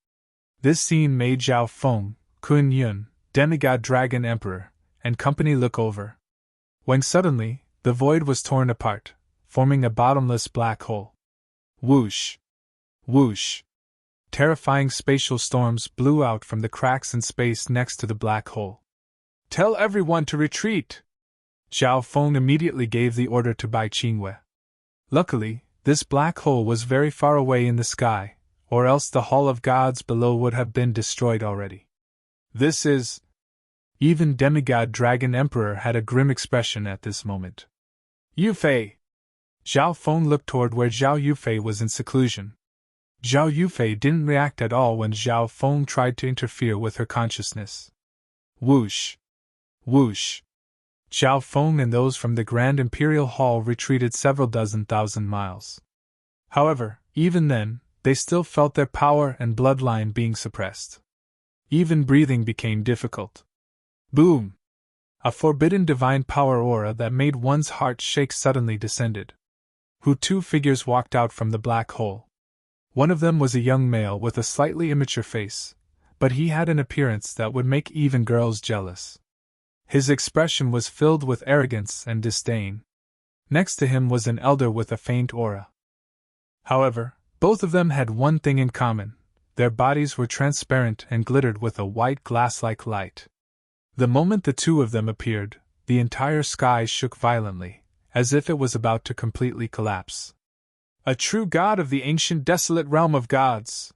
This scene made Zhao Feng, Kun Yun, Demigod Dragon Emperor, and company look over. When suddenly, the void was torn apart, forming a bottomless black hole. Whoosh! Whoosh! Terrifying spatial storms blew out from the cracks in space next to the black hole. Tell everyone to retreat! Zhao Feng immediately gave the order to Bai Qingwei. Luckily, this black hole was very far away in the sky, or else the Hall of Gods below would have been destroyed already. This is... Even Demigod Dragon Emperor had a grim expression at this moment. Yufei! Zhao Feng looked toward where Zhao Yufei was in seclusion. Zhao Yufei didn't react at all when Zhao Feng tried to interfere with her consciousness. Whoosh! Whoosh! Zhao Feng and those from the Grand Imperial Hall retreated several dozen thousand miles. However, even then, they still felt their power and bloodline being suppressed. Even breathing became difficult. Boom! A forbidden divine power aura that made one's heart shake suddenly descended. Two figures walked out from the black hole. One of them was a young male with a slightly immature face, but he had an appearance that would make even girls jealous. His expression was filled with arrogance and disdain. Next to him was an elder with a faint aura. However, both of them had one thing in common: their bodies were transparent and glittered with a white glass-like light. The moment the two of them appeared, the entire sky shook violently, as if it was about to completely collapse. A true god of the ancient desolate realm of gods!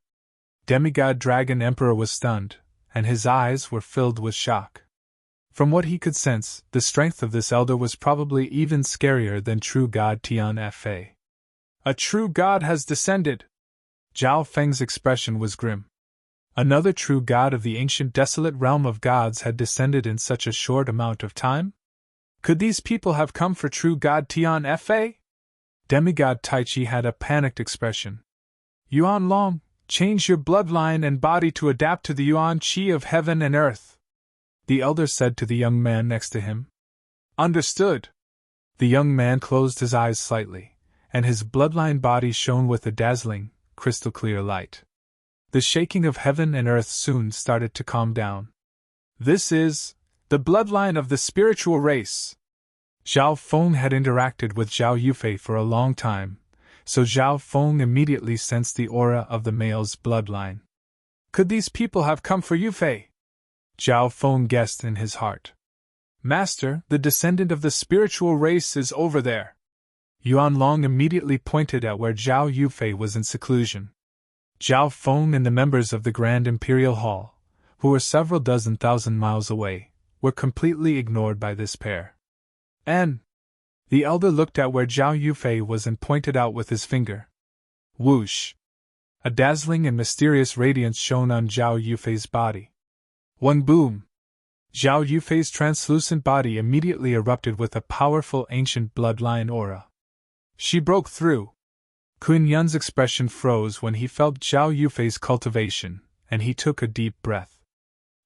Demigod Dragon Emperor was stunned, and his eyes were filled with shock. From what he could sense, the strength of this elder was probably even scarier than true god Tian Fa. A true god has descended! Zhao Feng's expression was grim. Another true god of the ancient desolate realm of gods had descended in such a short amount of time? Could these people have come for true god Tian Fa? Demigod Taichi had a panicked expression. Yuan Long, change your bloodline and body to adapt to the Yuan Qi of heaven and earth, the elder said to the young man next to him. Understood. The young man closed his eyes slightly, and his bloodline body shone with a dazzling, crystal-clear light. The shaking of heaven and earth soon started to calm down. This is the bloodline of the spiritual race. Zhao Feng had interacted with Zhao Yufei for a long time, so Zhao Feng immediately sensed the aura of the male's bloodline. Could these people have come for Yufei? Zhao Feng guessed in his heart. Master, the descendant of the spiritual race is over there. Yuan Long immediately pointed at where Zhao Yufei was in seclusion. Zhao Feng and the members of the Grand Imperial Hall, who were several dozen thousand miles away, were completely ignored by this pair. And the elder looked at where Zhao Yufei was and pointed out with his finger. Whoosh! A dazzling and mysterious radiance shone on Zhao Yufei's body. One boom! Zhao Yufei's translucent body immediately erupted with a powerful ancient bloodline aura. She broke through. Kun Yun's expression froze when he felt Zhao Yufei's cultivation, and he took a deep breath.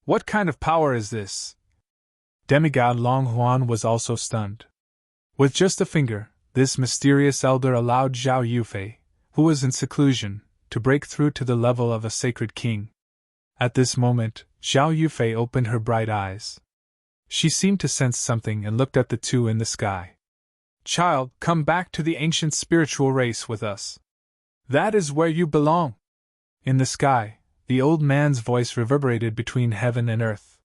What kind of power is this? Demigod Long Huan was also stunned. With just a finger, this mysterious elder allowed Zhao Yufei, who was in seclusion, to break through to the level of a sacred king. At this moment, Zhao Yufei opened her bright eyes. She seemed to sense something and looked at the two in the sky. Child, come back to the ancient spiritual race with us. That is where you belong. In the sky, the old man's voice reverberated between heaven and earth.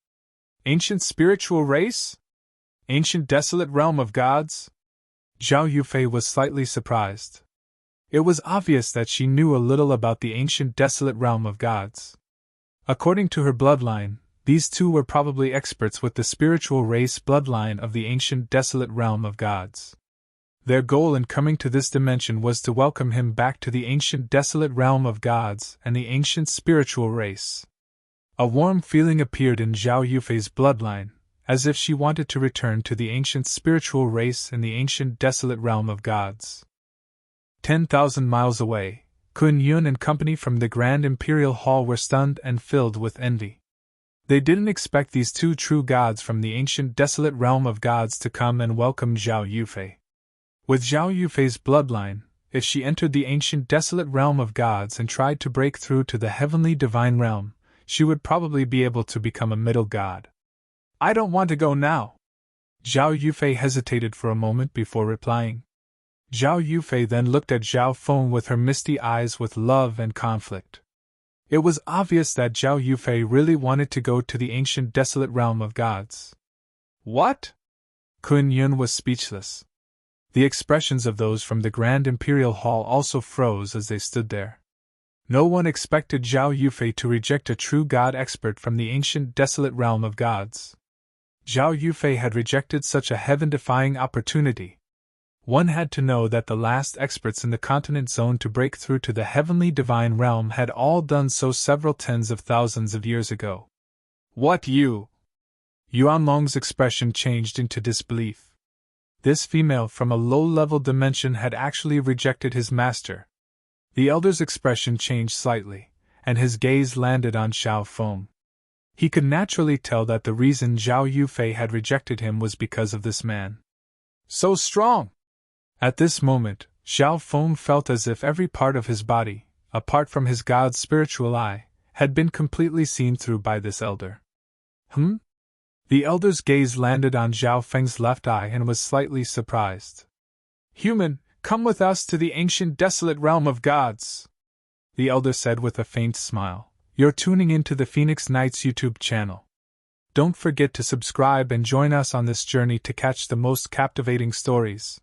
Ancient spiritual race? Ancient desolate realm of gods? Zhao Yufei was slightly surprised. It was obvious that she knew a little about the ancient desolate realm of gods. According to her bloodline, these two were probably experts with the spiritual race bloodline of the ancient desolate realm of gods. Their goal in coming to this dimension was to welcome him back to the ancient desolate realm of gods and the ancient spiritual race. A warm feeling appeared in Zhao Yufei's bloodline, as if she wanted to return to the ancient spiritual race and the ancient desolate realm of gods. 10,000 miles away, Kun Yun and company from the Grand Imperial Hall were stunned and filled with envy. They didn't expect these two true gods from the ancient desolate realm of gods to come and welcome Zhao Yufei. With Zhao Yufei's bloodline, if she entered the ancient desolate realm of gods and tried to break through to the heavenly divine realm, she would probably be able to become a middle god. I don't want to go now. Zhao Yufei hesitated for a moment before replying. Zhao Yufei then looked at Zhao Feng with her misty eyes with love and conflict. It was obvious that Zhao Yufei really wanted to go to the ancient desolate realm of gods. What? Kun Yun was speechless. The expressions of those from the Grand Imperial Hall also froze as they stood there. No one expected Zhao Yufei to reject a true god expert from the ancient desolate realm of gods. Zhao Yufei had rejected such a heaven-defying opportunity. One had to know that the last experts in the continent zone to break through to the heavenly divine realm had all done so several tens of thousands of years ago. What you? Yuan Long's expression changed into disbelief. This female from a low-level dimension had actually rejected his master. The elder's expression changed slightly, and his gaze landed on Zhao Feng. He could naturally tell that the reason Zhao Yufei had rejected him was because of this man. So strong! At this moment, Zhao Feng felt as if every part of his body, apart from his god's spiritual eye, had been completely seen through by this elder. The elder's gaze landed on Zhao Feng's left eye and was slightly surprised. Human, come with us to the ancient desolate realm of gods, the elder said with a faint smile. You're tuning into the Phoenix Knights YouTube channel. Don't forget to subscribe and join us on this journey to catch the most captivating stories.